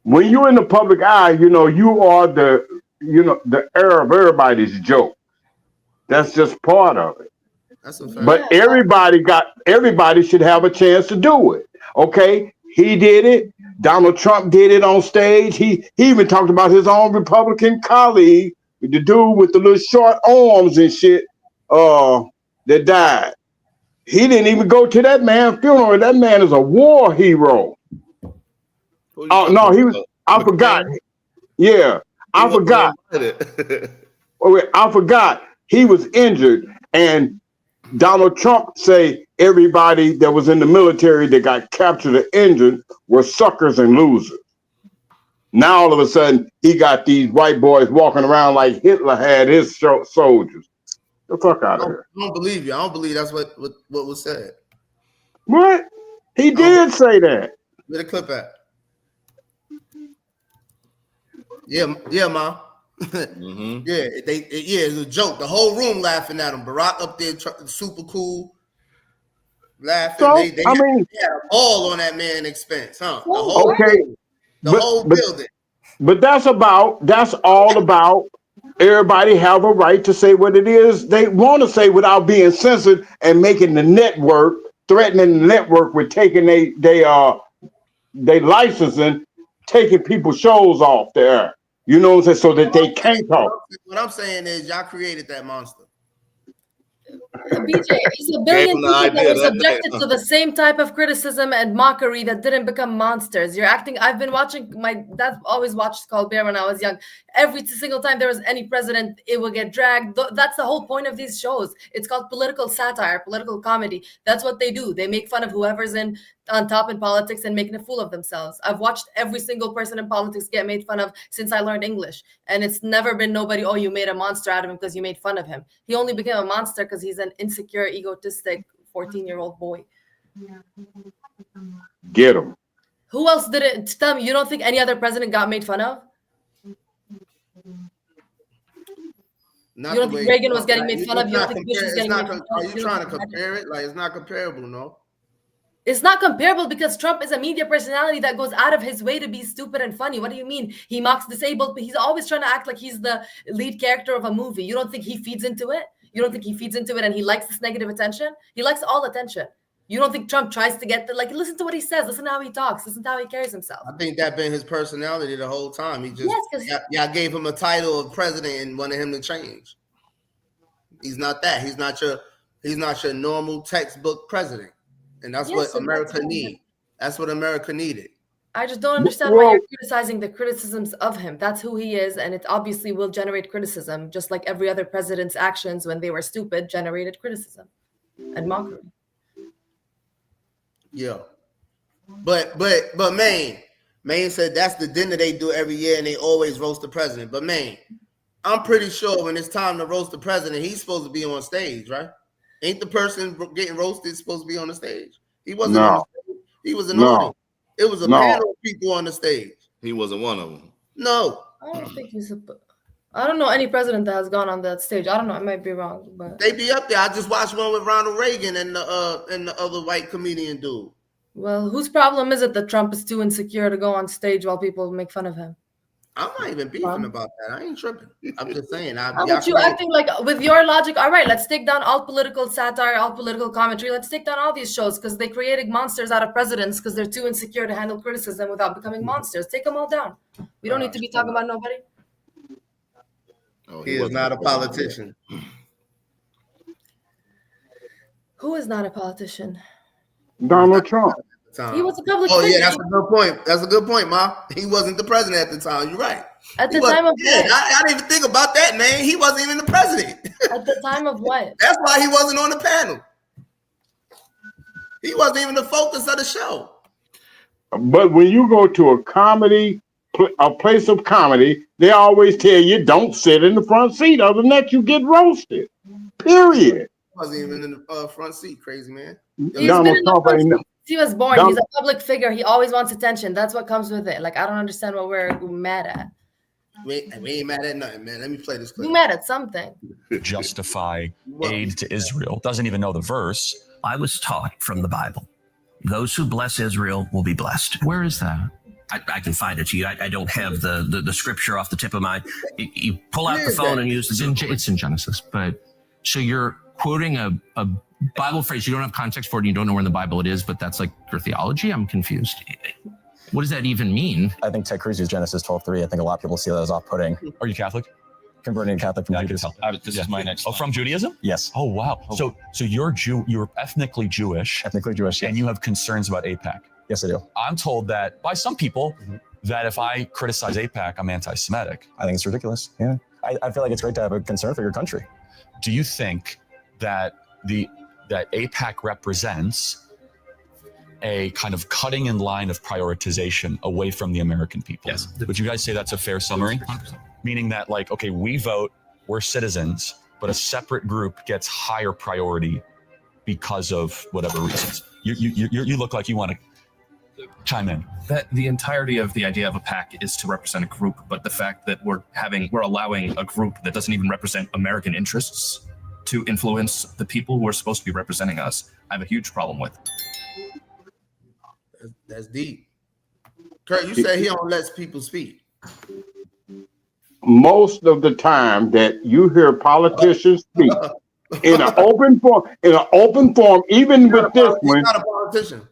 When you're in the public eye, you are the air of everybody's joke. That's just part of it. That's a fact. But everybody should have a chance to do it. Okay, he did it. Donald Trump did it on stage. He even talked about his own Republican colleague, the dude with the little short arms and shit, that died. He didn't even go to that man's funeral. That man is a war hero. Oh no, I forgot. Yeah, I forgot. I forgot he was injured, and Donald Trump say everybody that was in the military that got captured or injured were suckers and losers. Now all of a sudden he got these white boys walking around like Hitler had his soldiers. The fuck out of here! I don't believe you. I don't believe that's what was said. What? He did say that. Where the clip at? Yeah, ma. Mm-hmm. Yeah, it's a joke. The whole room laughing at him. Barack up there, super cool, laughing. So, they had a ball on that man's expense, huh? The whole building. But that's all about everybody have a right to say what it is they want to say without being censored and making the network, threatening the network with taking they licensing, taking people's shows off there. You know what I'm saying? So that they can't talk. What I'm saying is y'all created that monster. BJ, it's a billion people that were subjected to the same type of criticism and mockery that didn't become monsters. You're acting. I've been watching. My dad always watched Colbert when I was young. Every single time there was any president, it would get dragged. That's the whole point of these shows. It's called political satire, political comedy. That's what they do. They make fun of whoever's on top in politics and making a fool of themselves. I've watched every single person in politics get made fun of since I learned English. And it's never been nobody, oh, you made a monster out of him because you made fun of him. He only became a monster because he's an insecure, egotistic 14-year-old boy. Get him. Who else did it? Tell me, you don't think any other president got made fun of? You don't think Reagan was getting made fun of? You don't think Bush was getting made fun of? Are you trying to compare it? Like, it's not comparable, no? It's not comparable because Trump is a media personality that goes out of his way to be stupid and funny. What do you mean? He mocks disabled, but he's always trying to act like he's the lead character of a movie. You don't think he feeds into it? You don't think he feeds into it and he likes this negative attention? He likes all attention. You don't think Trump tries to get listen to what he says. Listen to how he talks. Listen to how he carries himself. I think that been his personality the whole time. He just, y'all gave him a title of president and wanted him to change. He's not that. He's not your normal textbook president. And that's what America needs. That's what America needed. I just don't understand why you're criticizing the criticisms of him. That's who he is, and it obviously will generate criticism, just like every other president's actions when they were stupid generated criticism and mockery. Yeah. But Maine said that's the dinner they do every year and they always roast the president. But Maine, I'm pretty sure when it's time to roast the president, he's supposed to be on stage, right? Ain't the person getting roasted supposed to be on the stage? He wasn't on the stage. He was an audience. It was a panel of people on the stage. He wasn't one of them. No. I don't think I don't know any president that has gone on that stage. I don't know. I might be wrong, but they be up there. I just watched one with Ronald Reagan and the other white comedian dude. Well, whose problem is it that Trump is too insecure to go on stage while people make fun of him? I'm not even beefing about that. I ain't tripping. I'm just saying. How about you acting like, with your logic, all right, let's take down all political satire, all political commentary. Let's take down all these shows because they created monsters out of presidents because they're too insecure to handle criticism without becoming monsters. Take them all down. We don't need to be talking about nobody. Oh, he is not a politician. Who is not a politician? Donald Trump. He was a public figure. Oh, yeah, that's a good point. That's a good point, Ma. He wasn't the president at the time. You're right. At the time of what? I didn't even think about that, man. He wasn't even the president. At the time of what? That's why he wasn't on the panel. He wasn't even the focus of the show. But when you go to a place of comedy, they always tell you don't sit in the front seat. Other than that, you get roasted. Period. He wasn't even in the front seat, crazy man. Donald Trump ain't. He was born. He's a public figure. He always wants attention. That's what comes with it. Like, I don't understand what we're mad at. We ain't mad at nothing, man. Let me play this clip. We're mad at something. Justify aid to Israel. Doesn't even know the verse. I was taught from the Bible, those who bless Israel will be blessed. Where is that? I can find it to you. I don't have the scripture off the tip of my. You pull out the phone and use the. It's in Genesis, but so you're quoting a Bible phrase you don't have context for it and you don't know where in the Bible it is, but that's like your theology? I'm confused. What does that even mean? I think Ted Cruz used Genesis 12:3. I think a lot of people see that as off-putting. Are you Catholic? Converting Catholic from Judaism. This is my next. Oh, from Judaism? Yes. Oh, wow. So you're you're ethnically Jewish. Ethnically Jewish, yes. And you have concerns about AIPAC. Yes, I do. I'm told that by some people, that if I criticize AIPAC, I'm anti-Semitic. I think it's ridiculous. Yeah. I feel like it's great to have a concern for your country. Do you think that that AIPAC represents a kind of cutting in line of prioritization away from the American people? Yes. Would you guys say that's a fair summary? 100%. Meaning that, like, okay, we vote, we're citizens, but a separate group gets higher priority because of whatever reasons. You look like you want to chime in. That the entirety of the idea of a PAC is to represent a group, but the fact that we're allowing a group that doesn't even represent American interests to influence the people who are supposed to be representing us, I have a huge problem with. That's deep. Kurt, you say he don't let people speak. Most of the time that you hear politicians speak in an open forum, even with this one, he's not a politician.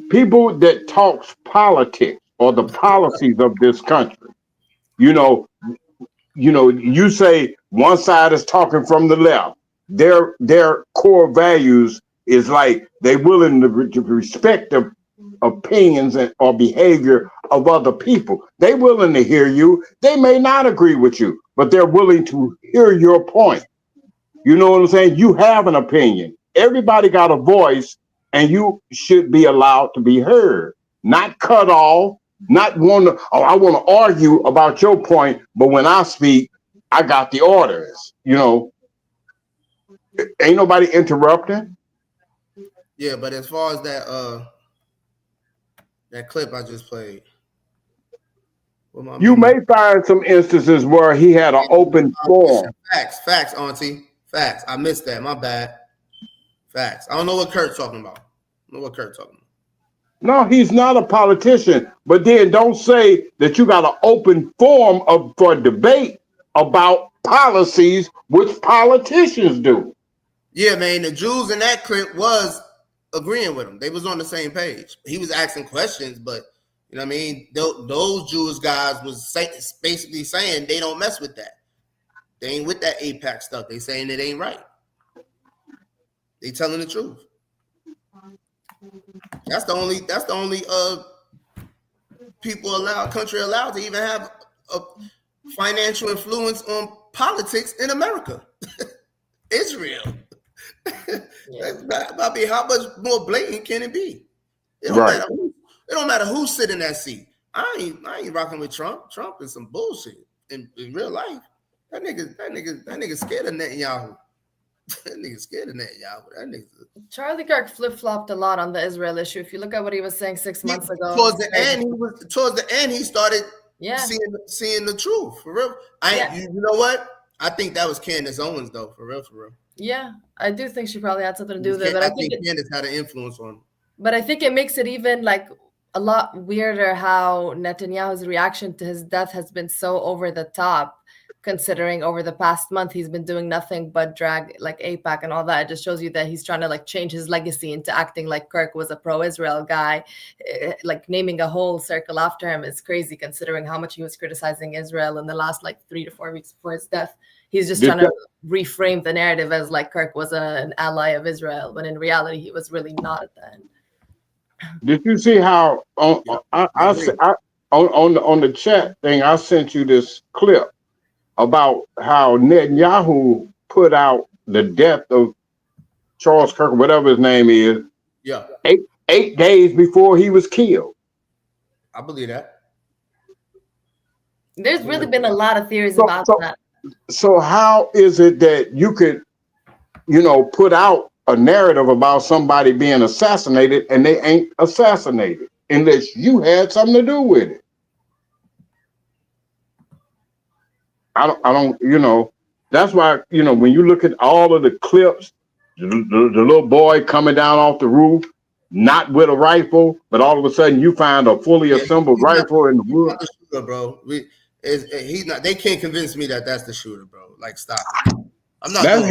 People that talks politics or the policies of this country, you say one side is talking from the left. Their core values is like they willing to respect the opinions or behavior of other people. They willing to hear you. They may not agree with you, but they're willing to hear your point. You know what I'm saying? You have an opinion. Everybody got a voice, and you should be allowed to be heard, not cut off, not want to, I want to argue about your point, but when I speak, I got the orders. Ain't nobody interrupting. Yeah, but as far as that clip I just played, you may find some instances where he had an open forum. Facts, Auntie. Facts. I missed that. My bad. Facts. I don't know what Kurt's talking about. No, he's not a politician. But then don't say that you got an open forum for debate about policies, which politicians do. Yeah, man. The Jews in that clip was agreeing with him. They was on the same page. He was asking questions, but you know what I mean? Those Jewish guys was basically saying they don't mess with that. They ain't with that AIPAC stuff. They saying it ain't right. They telling the truth. That's the only country allowed to even have a financial influence on politics in America. Israel. I mean, how much more blatant can it be? It don't matter who sit in that seat. I ain't rocking with Trump. Trump is some bullshit in real life. That nigga scared of Netanyahu. That nigga scared of Netanyahu. Charlie Kirk flip-flopped a lot on the Israel issue. If you look at what he was saying 6 months ago. Towards the end, he started seeing the truth. For real. You know what? I think that was Candace Owens, though, for real. Yeah, I do think she probably had something to do with it. But I think Candace had an influence on him. But I think it makes it even like a lot weirder how Netanyahu's reaction to his death has been so over the top, considering over the past month he's been doing nothing but drag like AIPAC and all that. It just shows you that he's trying to like change his legacy into acting like Kirk was a pro-Israel guy. Like naming a whole circle after him is crazy, considering how much he was criticizing Israel in the last like 3 to 4 weeks before his death. He's just trying to reframe the narrative as like Kirk was an ally of Israel, when in reality he was really not at the end. Did you see how on the chat thing I sent you this clip about how Netanyahu put out the death of Charles Kirk, whatever his name is, 8 days before he was killed? I believe that. There's really been a lot of theories about that. So how is it that you could, put out a narrative about somebody being assassinated and they ain't assassinated unless you had something to do with it? I don't, that's why, when you look at all of the clips, the little boy coming down off the roof, not with a rifle, but all of a sudden you find a fully assembled rifle in the wood. Bro, he's not. They can't convince me that that's the shooter, bro. Like, stop. I'm not.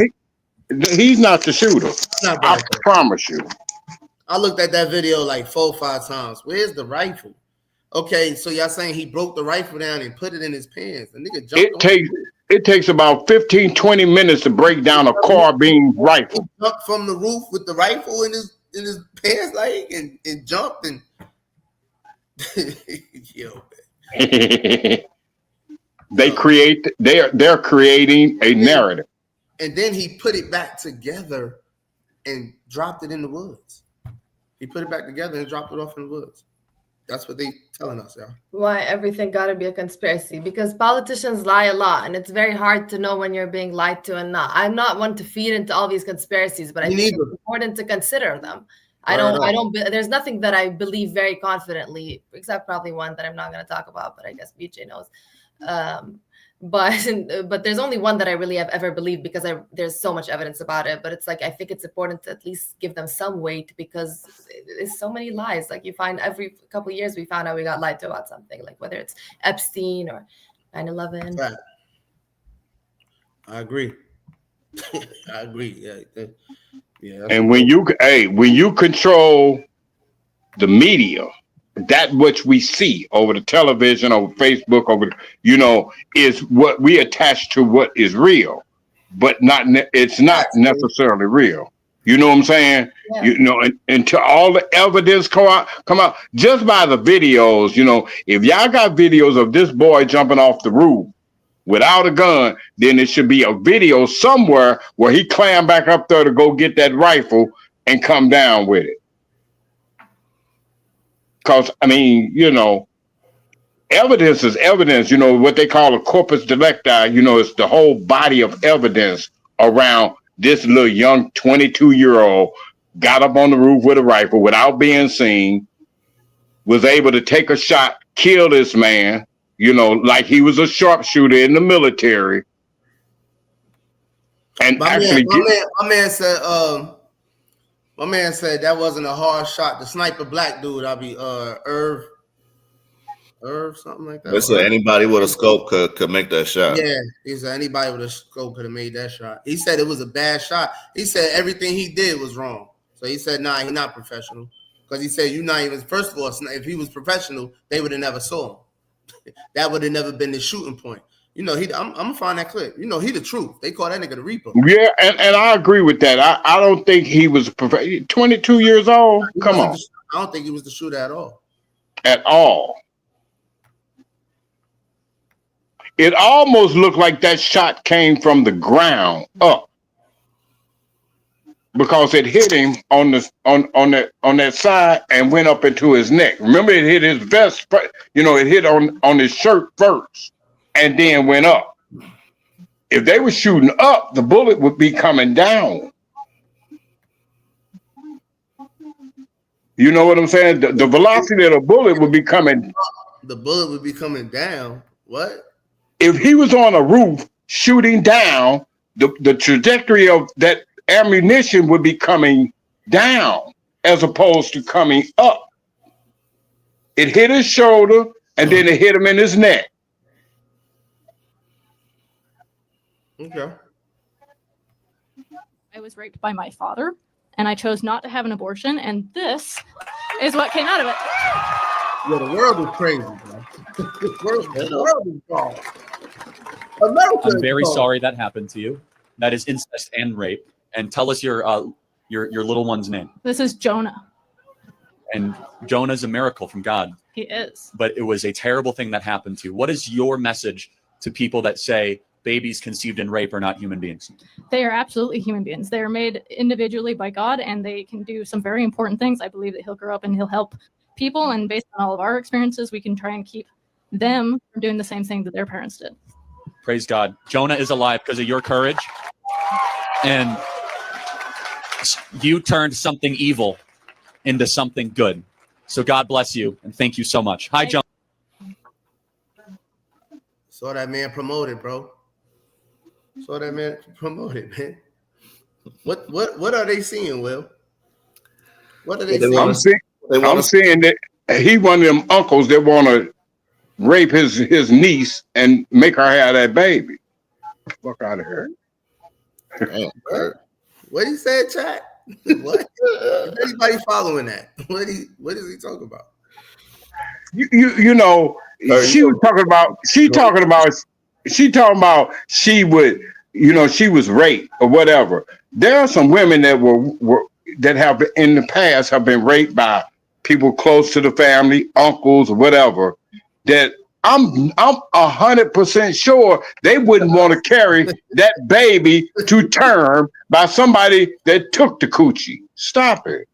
He's not the shooter. I promise you. I looked at that video like 4 or 5 times. Where's the rifle? Okay, so y'all saying he broke the rifle down and put it in his pants. The nigga jumped. It takes about 15-20 minutes to break down a carbine rifle. He jumped from the roof with the rifle in his pants, like, and jumped and. Yo, they're creating a narrative. And then he put it back together and dropped it in the woods. He put it back together and dropped it off in the woods. That's what they telling us, y'all. Why everything got to be a conspiracy? Because politicians lie a lot, and it's very hard to know when you're being lied to and not. I'm not one to feed into all these conspiracies, but I think it's important to consider them. There's nothing that I believe very confidently, except probably one that I'm not going to talk about, but I guess BJ knows. But there's only one that I really have ever believed because there's so much evidence about it. But it's like I think it's important to at least give them some weight because there's so many lies. Like you find every couple of years we found out we got lied to about something, like whether it's Epstein or 9/11. Right. I agree. I agree. Yeah. And when you control the media, that which we see over the television, over Facebook, is what we attach to what is real, but it's not necessarily real. You know what I'm saying? Yeah. And to all the evidence come out just by the videos. If y'all got videos of this boy jumping off the roof without a gun, then it should be a video somewhere where he climbed back up there to go get that rifle and come down with it. Because, evidence is evidence, what they call a corpus delicti, it's the whole body of evidence around this little young 22-year-old got up on the roof with a rifle without being seen, was able to take a shot, kill this man, like he was a sharpshooter in the military. And my man said that wasn't a hard shot. The sniper black dude, Irv, something like that. They said anybody with a scope could make that shot. Yeah, he said anybody with a scope could have made that shot. He said it was a bad shot. He said everything he did was wrong. So he said, nah, he's not professional. Because he said, you're not even, first of all, if he was professional, they would have never saw him. That would have never been the shooting point. I'm gonna find that clip. He the truth. They call that nigga the Reaper. Yeah, and I agree with that. I don't think he was 22 years old. Come on. I don't think he was the shooter at all. At all. It almost looked like that shot came from the ground up. Because it hit him on that side and went up into his neck. Remember, it hit his vest. It hit on his shirt first, and then went up. If they were shooting up, the bullet would be coming down. You know what I'm saying? The velocity of the bullet would be coming. The bullet would be coming down. What? If he was on a roof shooting down, the trajectory of that ammunition would be coming down as opposed to coming up. It hit his shoulder and then it hit him in his neck. Okay. I was raped by my father and I chose not to have an abortion, and this is what came out of it. Yeah, the world is crazy, bro. The world is wrong. America I'm very sorry that happened to you. That is incest and rape. And tell us your little one's name. This is Jonah. And Jonah's a miracle from God. He is. But it was a terrible thing that happened to you. What is your message to people that say babies conceived in rape are not human beings? They are absolutely human beings. They are made individually by God, and they can do some very important things. I believe that he'll grow up and he'll help people. And based on all of our experiences, we can try and keep them from doing the same thing that their parents did. Praise God. Jonah is alive because of your courage. And you turned something evil into something good. So God bless you and thank you so much. Hi, John. Saw that man promoted, bro. Saw that man promoted, man. What are they seeing, Will? What are they seeing? I'm seeing that he one of them uncles that want to rape his niece and make her have that baby. Fuck out of here. What he said, chat? What? Is anybody following that? What is he talking about? She was talking about she would, she was raped or whatever. There are some women that that have in the past have been raped by people close to the family, uncles, whatever, that I'm 100% sure they wouldn't want to carry that baby to term by somebody that took the coochie. Stop it.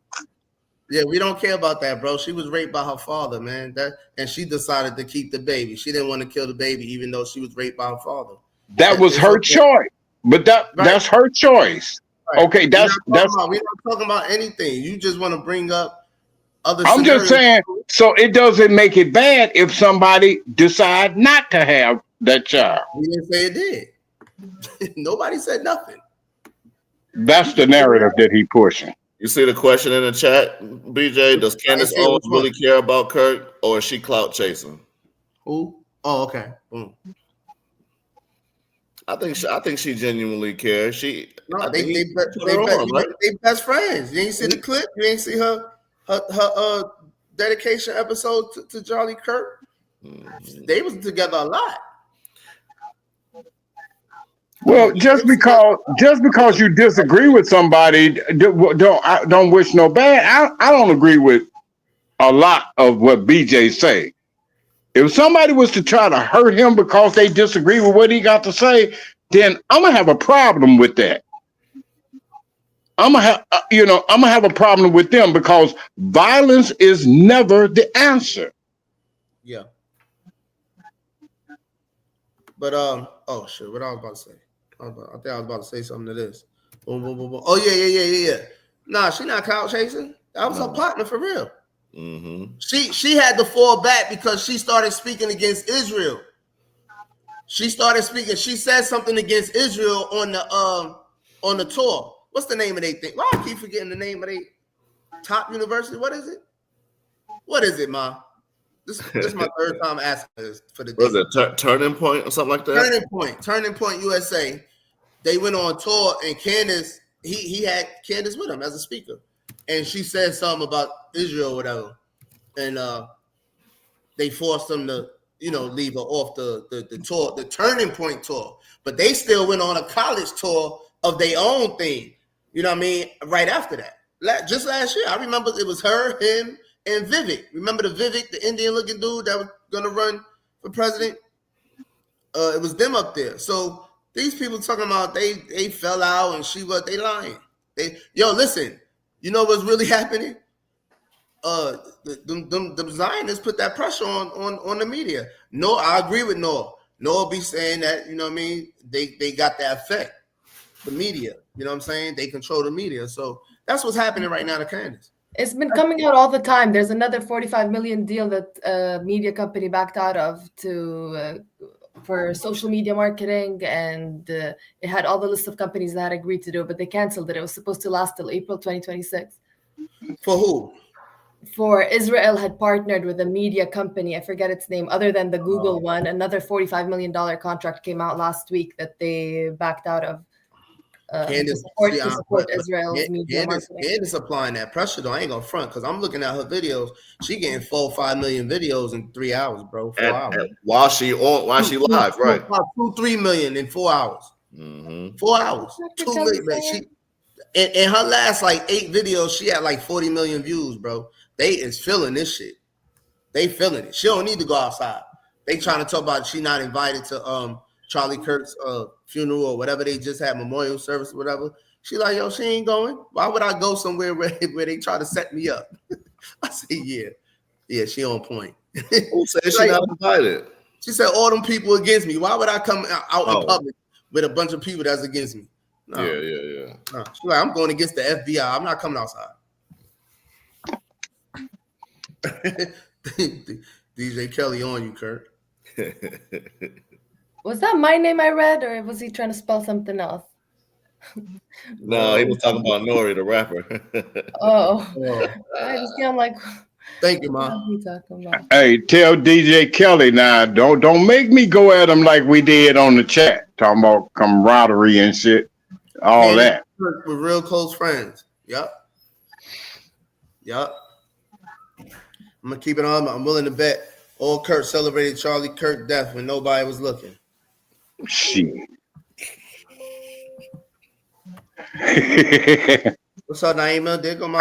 Yeah, we don't care about that, bro. She was raped by her father, man. And she decided to keep the baby. She didn't want to kill the baby, even though she was raped by her father. That was her choice. But that's her choice. Right. Okay, We're not talking about anything. You just want to bring up other I'm scenarios. just saying, so it doesn't make it bad if somebody decide not to have that child. We didn't say it did. Nobody said nothing. That's the narrative that he pushing. You see the question in the chat, BJ? Does Candace Owens really care about Kirk, or is she clout chasing? Who? Oh, okay. Boom. I think she genuinely cares. They best friends. You ain't see the clip? You ain't see her dedication episode to Charlie Kirk? They was together a lot. Well, just because you disagree with somebody, don't wish no bad. I don't agree with a lot of what BJ say. If somebody was to try to hurt him because they disagree with what he got to say, then I'm gonna have a problem with that. I'm gonna have a problem with them because violence is never the answer. Yeah. But oh shit, what I was about to say. I think I was about to say something to this. Boom, boom, boom, boom. Oh yeah. Nah, she not clout chasing. That was her partner for real. Mm-hmm. She had to fall back because she started speaking against Israel. She said something against Israel on the tour. What's the name of their thing? Why I keep forgetting the name of their top university? What is it? What is it, Ma? This is my third time asking this for the day. Was it Turning Point or something like that? Turning Point USA. They went on tour and Candace, he had Candace with him as a speaker. And she said something about Israel or whatever. And they forced them to, leave her off the tour, the Turning Point tour. But they still went on a college tour of their own thing. You know what I mean? Right after that. Just last year. I remember it was her, him, and Vivek. Remember the Vivek, the Indian-looking dude that was going to run for president? It was them up there. So these people talking about they fell out and they lying. Listen, you know what's really happening? The Zionists put that pressure on the media. No, I agree with Noah. Noah be saying that, you know what I mean? They got that effect. The media, you know what I'm saying? They control the media. So that's what's happening right now to Candace. It's been coming out all the time. There's another $45 million deal that a media company backed out of for social media marketing, and it had all the list of companies that had agreed to do it, but they canceled it. It was supposed to last till April 2026. For who? For Israel had partnered with a media company, I forget its name, other than the Google one. Another $45 million contract came out last week that they backed out of. Candace, to support Israel's media marketing. Candace applying that pressure though. I ain't gonna front because I'm looking at her videos. She getting 4-5 million videos in 3 hours, bro. 4 hours. While she live, right? 2-3 million in 4 hours. Mm-hmm. 4 hours. 2 million. Man. She in her last like 8 videos, she had like 40 million views, bro. They is feeling this shit. They feeling it. She don't need to go outside. They trying to talk about she not invited to Charlie Kirk's funeral or whatever they just had, memorial service or whatever. She like, yo, she ain't going. Why would I go somewhere where they try to set me up? I say, yeah, she on point. Who said she not invited? She said all them people against me. Why would I come out in public with a bunch of people that's against me? No. Yeah. No. She's like, I'm going against the FBI. I'm not coming outside. DJ Kelly on you, Kirk. Was that my name I read, or was he trying to spell something else? No, he was talking about Nori, the rapper. I'm like, thank you, Mom. What are you talking about? Hey, tell DJ Kelly now, don't make me go at him like we did on the chat, talking about camaraderie and shit, all that. We're real close friends. Yep. I'm gonna keep it on. I'm willing to bet all Kirk celebrated Charlie Kirk death when nobody was looking. Shit. What's up, Naima? There go my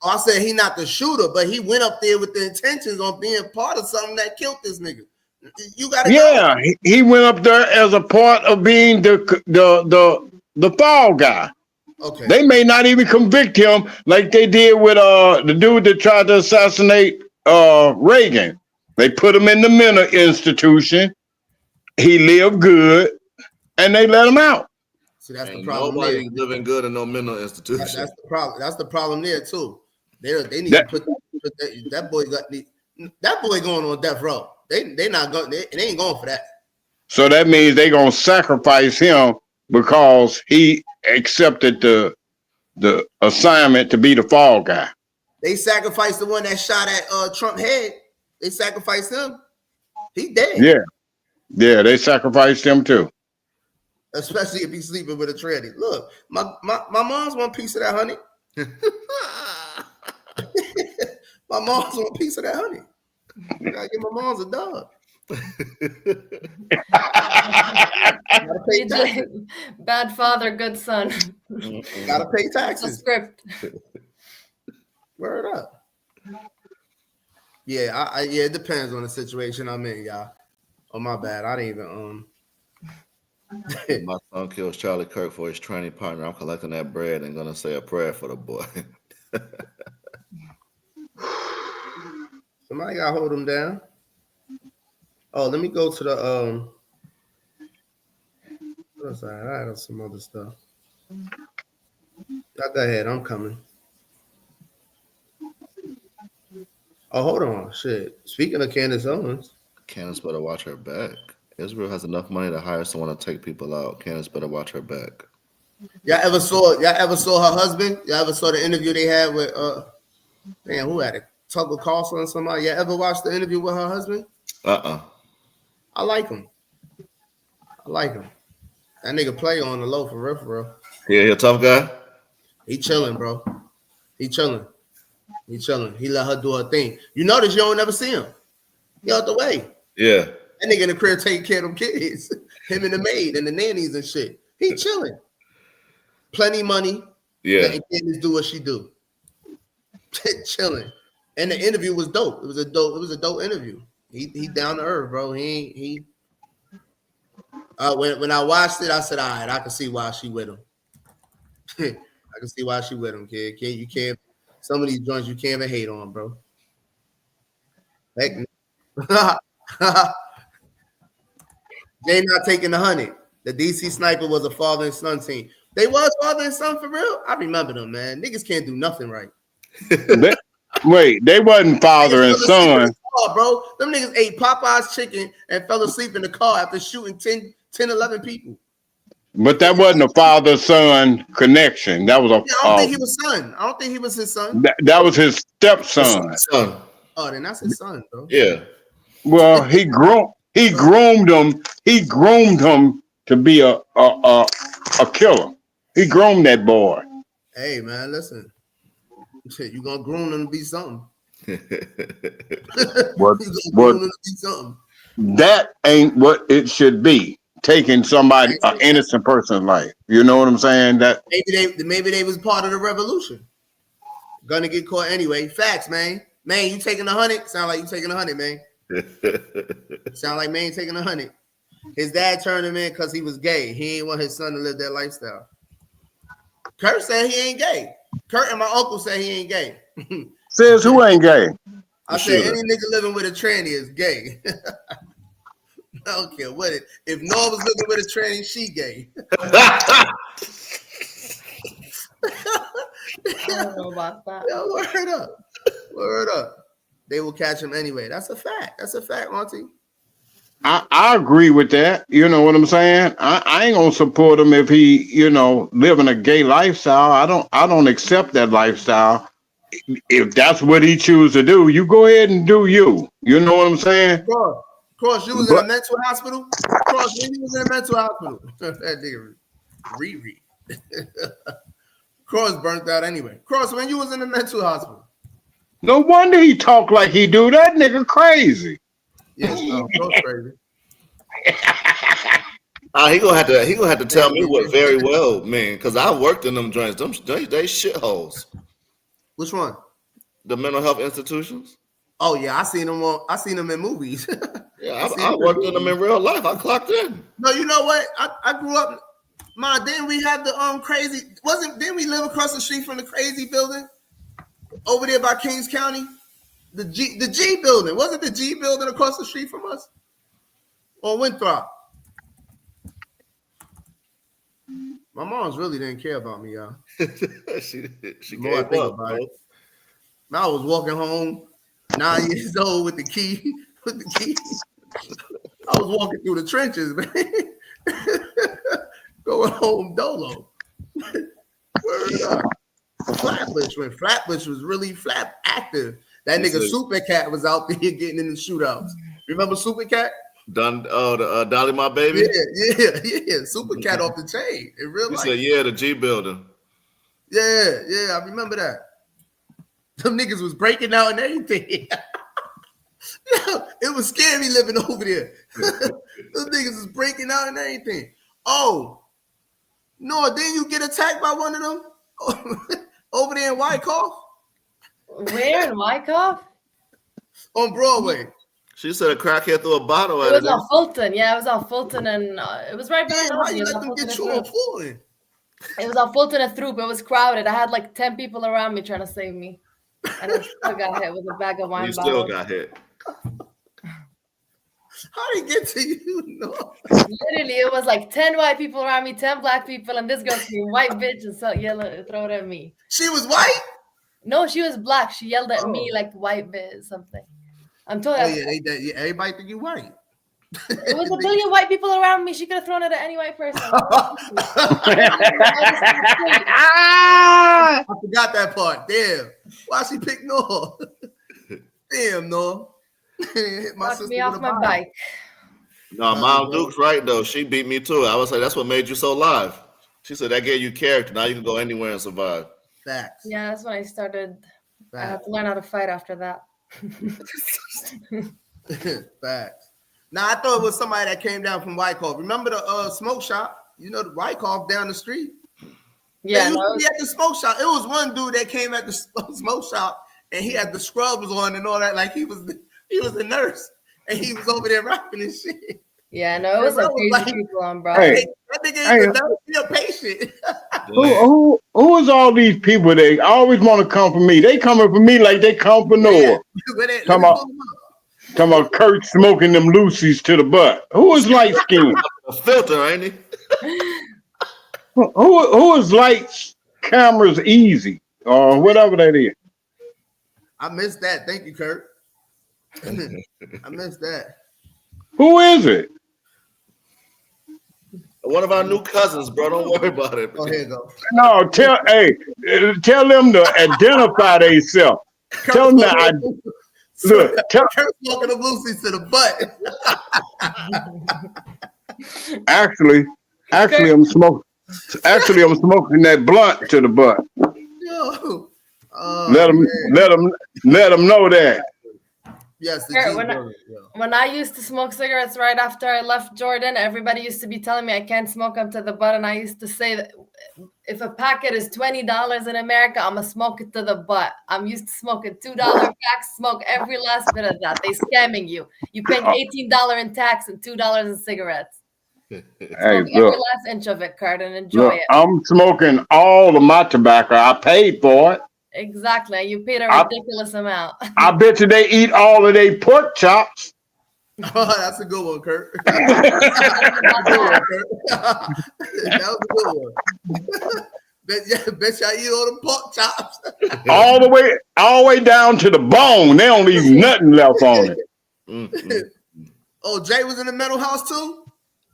I said he not the shooter, but he went up there with the intentions on being part of something that killed this nigga. You gotta Yeah, he went up there as a part of being the fall guy. Okay. They may not even convict him like they did with the dude that tried to assassinate Reagan. They put him in the mental institution. He lived good, and they let him out. See, that's Ain't the problem. Nobody's living good in no mental institution. That's the problem. That's the problem there too. They need to put that boy that boy going on death row. They not going. They ain't going for that. So that means they gonna sacrifice him because he accepted the assignment to be the fall guy. They sacrificed the one that shot at Trump head. They sacrificed him. He dead. Yeah, they sacrificed him too. Especially if he's sleeping with a tranny. Look, my mom's want a piece of that honey. My mom's want a piece of that honey. I gotta give my mom's a dog. Bad father, good son. Gotta pay taxes. Script. Word up. Yeah, yeah, it depends on the situation I'm in, y'all. Oh, my bad. I didn't even My son kills Charlie Kirk for his training partner. I'm collecting that bread and gonna say a prayer for the boy. Somebody gotta hold him down. Oh, let me go to the what's that? I had some other stuff. Go ahead, I'm coming. Oh, hold on. Shit. Speaking of Candace Owens. Candace better watch her back. Israel has enough money to hire someone to take people out. Candace better watch her back. Y'all ever saw her husband? Y'all ever saw the interview they had with man, who had it? Tucker Carlson or somebody? Y'all ever watched the interview with her husband? I like him. That nigga play on the low for real. Yeah, he a tough guy. He chilling, bro. He chilling. He let her do her thing. You notice you don't never see him. He out the way. Yeah. That nigga in the crib taking care of them kids. Him and the maid and the nannies and shit. He chilling. Plenty money. Yeah. Letting Candace do what she do. Chilling. And the interview was dope. It was a dope interview. He down to earth, bro. When I watched it, I said, all right, I can see why she with him. I can see why she with him, kid. You can't. Some of these joints you can't even hate on, bro. Heck, they not taking the 100. The DC Sniper was a father and son team. They was father and son for real. I remember them, man. Niggas can't do nothing right. They wasn't father and son. Car, bro, them niggas ate Popeye's chicken and fell asleep in the car after shooting 10, 11 people. But that wasn't a father-son connection. That was a. I don't think he was son. I don't think he was his son. That was his stepson. Oh, then that's his son, bro. Yeah. Well, he groomed him. He groomed him to be a killer. He groomed that boy. Hey, man, listen. You gonna groom him to be something. That ain't what it should be. Taking somebody, an innocent person's life. You know what I'm saying? That maybe they was part of the revolution. Gonna get caught anyway. Facts, man. Man, you taking 100? Sound like you taking 100, man. Sound like man taking 100. His dad turned him in because he was gay. He ain't want his son to live that lifestyle. Kurt said he ain't gay. Kurt and my uncle say he ain't gay. Says who ain't gay? I said any nigga living with a tranny is gay. I don't care what it. If Noah was living with a tranny, she gay. I don't know about that. Yo, word up. They will catch him anyway. That's a fact, Auntie. I agree with that. You know what I'm saying? I ain't gonna support him if he, living a gay lifestyle. I don't accept that lifestyle. If that's what he chooses to do, you go ahead and do you. You know what I'm saying? Cross, you was in a mental hospital? Cross, when you was in a mental hospital. That nigga Riri. Cross burnt out anyway. Cross, when you was in a mental hospital. No wonder he talk like he do. That nigga crazy. Yes, Cross crazy. He gonna have to tell me what very well mean, because I worked in them joints. They shitholes. Which one? The mental health institutions? Oh yeah, I seen them in movies. Yeah, I worked in them in real life. I clocked in. No, you know what? I grew up. Didn't we have the crazy? Didn't we live across the street from the crazy building over there by Kings County? The G building. Wasn't the G building across the street from us? On Winthrop. My mom's really didn't care about me, y'all. she More I gave think up, about bro. it. I was walking home, 9 years old with the key. I was walking through the trenches, man. Going home dolo. Word up. Flatbush, when Flatbush was really active. That nigga Super Cat was out there getting in the shootouts. Remember Super Cat? Dolly My Baby? Yeah. Super Cat off the chain in real life. You said, yeah, the G building. Yeah, I remember that. Them niggas was breaking out and everything. It was scary living over there. Those niggas was breaking out and everything. Oh, no, didn't you get attacked by one of them over there in Wyckoff? Where in Wyckoff? On Broadway. She said a crackhead threw a bottle at It was her. on Fulton. Yeah, it was on Fulton, and it was right behind Why us. you let them get you on Fulton? It was on Fulton and Throop. It was crowded. I had like 10 people around me trying to save me. And I still got hit with a bag of wine You bottles. still got hit. How did it get to you? No. Literally, it was like 10 white people around me, 10 black people, and this girl screamed, white bitch, and so yelling, throw it at me. She was white? No, she was black. She yelled at me like white bitch, something. I'm telling you. Everybody think you white. It was a billion white people around me. She could have thrown it at any white person. I forgot that part. Damn. Why she picked Noah? Damn, Noah. Hit my sister me off with a my bike. bike. No, Miles Duke's right though. She beat me too. I was like, that's what made you so live. She said that gave you character. Now you can go anywhere and survive. Facts. Yeah, that's when I started. I had to learn how to fight after that. Facts. Now I thought it was somebody that came down from Wyckoff. Remember the smoke shop? You know the Wyckoff down the street. Yeah, They used to be at the smoke shop. It was one dude that came at the smoke shop and he had the scrubs on and all that. Like he was a nurse and he was over there rapping and shit. Yeah, no, it was some crazy like, people on bro. Hey, that nigga hey, ain't a patient. Who is all these people? They always want to come for me. They coming for me like they come for Noah. Talking about Kurt smoking them Lucy's to the butt. Who is light skinned? A filter, ain't he? Who is lights, cameras easy, or whatever that is? I missed that. Thank you, Kurt. I missed that. Who is it? One of our new cousins, bro. Don't worry about it. Oh, here you go. No, tell them to identify themselves. Tell them that Kurt smoking the Lucy's to the butt. Actually, I'm smoking. Actually, I'm smoking that blunt to the butt. Yo. Let them know that. Yes, Kurt, when I used to smoke cigarettes right after I left Jordan, everybody used to be telling me I can't smoke them to the butt, and I used to say that if a packet is $20 in America, I'm gonna smoke it to the butt. I'm used to smoking $2 packs, smoke every last bit of that. They scamming you. You paying $18 in tax and $2 in cigarettes. Hey, Smoke every last inch of it, Kurt, and enjoy it. I'm smoking all of my tobacco. I paid for it. Exactly. You paid a ridiculous amount. I bet you they eat all of their pork chops. Oh, that's a good one, Kurt. That was a good one. Bet y'all eat all the pork chops. all the way down to the bone. They don't leave nothing left on it. Oh, Jay was in the mental house too?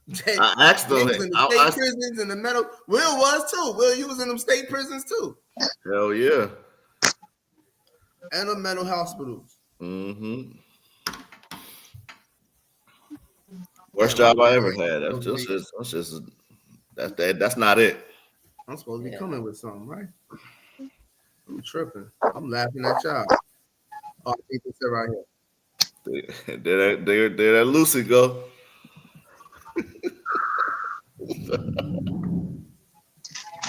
Jay, I asked Jay him. was in the state prisons and the mental. Will was too. Will, you was in them state prisons too. Hell yeah. And the mental hospitals. Mm-hmm. Worst job I ever had. That's not it. I'm supposed to be coming with something, right? I'm tripping. I'm laughing at y'all. Oh, I think this is right here. There that Lucy go.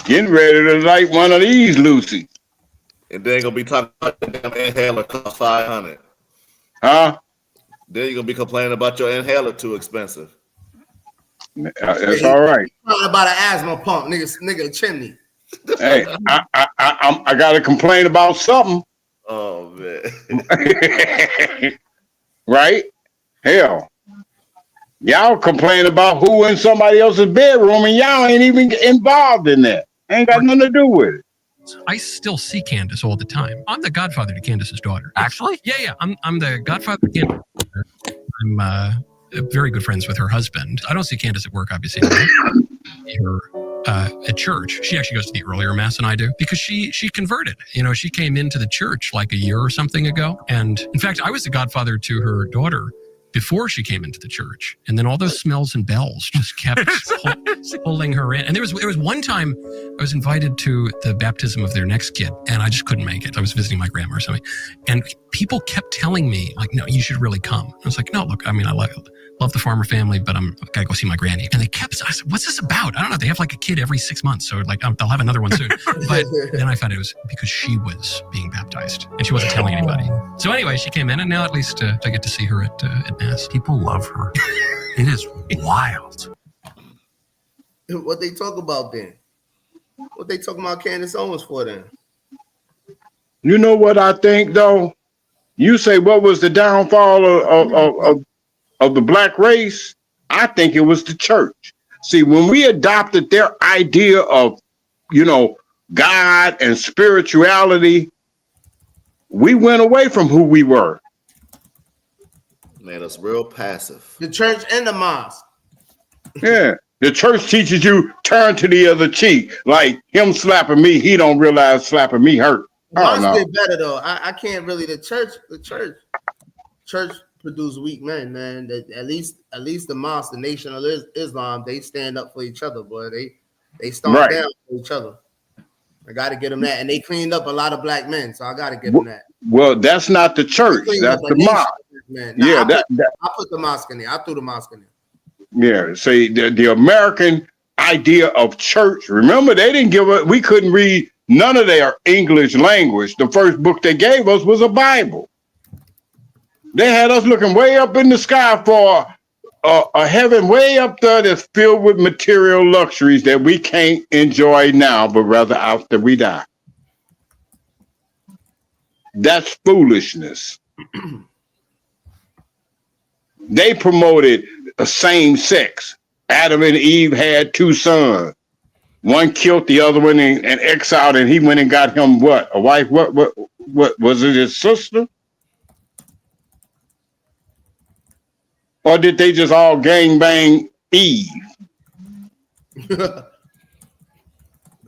Getting ready to light one of these, Lucy. And then gonna be talking about the damn inhaler cost $500. Huh? Then you're gonna be complaining about your inhaler too expensive. That's all right. Talking about an asthma pump, nigga chimney. Hey, I gotta complain about something. Oh man. Right? Hell. Y'all complain about who in somebody else's bedroom and y'all ain't even involved in that. Ain't got nothing to do with it. I still see Candace all the time. I'm the godfather to Candace's daughter. Actually? Yeah. I'm the godfather to Candace's daughter. I'm very good friends with her husband. I don't see Candace at work, obviously. I see her at church. She actually goes to the earlier mass than I do because she converted. You know, she came into the church like a year or something ago. And in fact, I was the godfather to her daughter before she came into the church. And then all those smells and bells just kept pulling her in. And there was one time I was invited to the baptism of their next kid and I just couldn't make it. I was visiting my grandma or something. And people kept telling me like, no, you should really come. I was like, no, look, I mean, I love the Farmer family, but I've got to go see my granny. And I said, what's this about? I don't know. They have like a kid every 6 months. So like they'll have another one soon. But then I found it was because she was being baptized and she wasn't telling anybody. So anyway, she came in and now at least I get to see her at mass. People love her. It is wild. What they talk about then? What they talking about Candace Owens for then? You know what I think though? You say what was the downfall of the black race? I think it was the church. See, when we adopted their idea of, you know, God and spirituality, we went away from who we were. Man, that's real passive. The church and the mosque. Yeah. The church teaches you turn to the other cheek. Like him slapping me, he don't realize slapping me hurt. Mosque did better though. I can't really. The church produce weak men, man. At least the mosque, the Nation of Islam, they stand up for each other, boy. They stomp down for each other. I got to get them that, and they cleaned up a lot of black men, so I got to get them that. Well, that's not the church. That's the mosque. Man. Yeah, I put the mosque in there. I threw the mosque in there. Yeah, see, the American idea of church. Remember, they didn't give us. We couldn't read none of their English language. The first book they gave us was a Bible. They had us looking way up in the sky for a heaven way up there that's filled with material luxuries that we can't enjoy now, but rather after we die. That's foolishness. They promoted a same sex. Adam and Eve had 2 sons. One killed the other one and exiled, and he went and got him what? A wife? What was it? His sister? Or did they just all gangbang Eve? That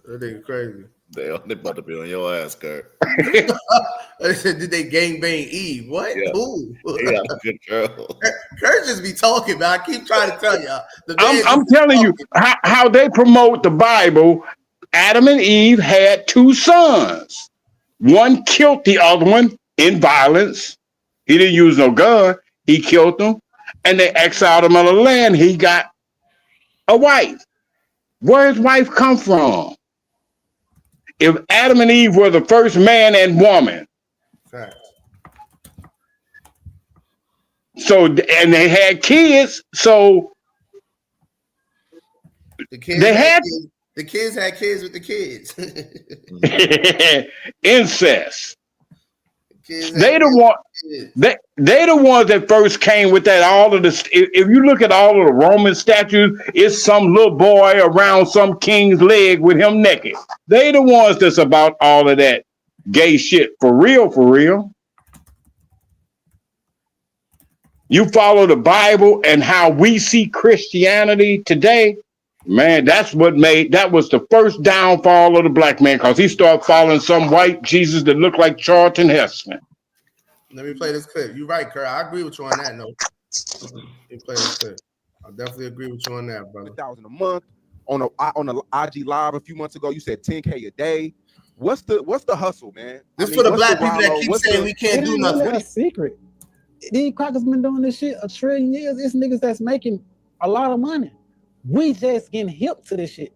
nigga crazy. They about to be on your ass, Kurt. I said, did they gangbang Eve? What? Yeah. Ooh. Yeah, good girl. Kurt just be talking, man. I keep trying to tell y'all. I'm telling you how they promote the Bible. Adam and Eve had 2 sons. One killed the other one in violence. He didn't use no gun. He killed them. And they exiled him on the land. He got a wife. Where his wife come from? If Adam and Eve were the first man and woman. Fact. So, and they had kids. So the kids had kids with the kids. Incest. They the ones that first came with that. All of this. If you look at all of the Roman statues, it's some little boy around some king's leg with him naked. They the ones that's about all of that gay shit for real, for real. You follow the Bible and how we see Christianity today, man, that was the first downfall of the black man, because he started following some white Jesus that looked like Charlton Heston. Let me play this clip. You're right, Kurt. I agree with you on that note. Let me play this clip. I definitely agree with you on that, brother. $1,000 a month on the IG live a few months ago. You said $10K a day. What's the hustle, man? This for the black people that keep saying we can't do nothing. What a secret. These crackers been doing this shit a trillion years. It's niggas that's making a lot of money. We just getting hip to this shit.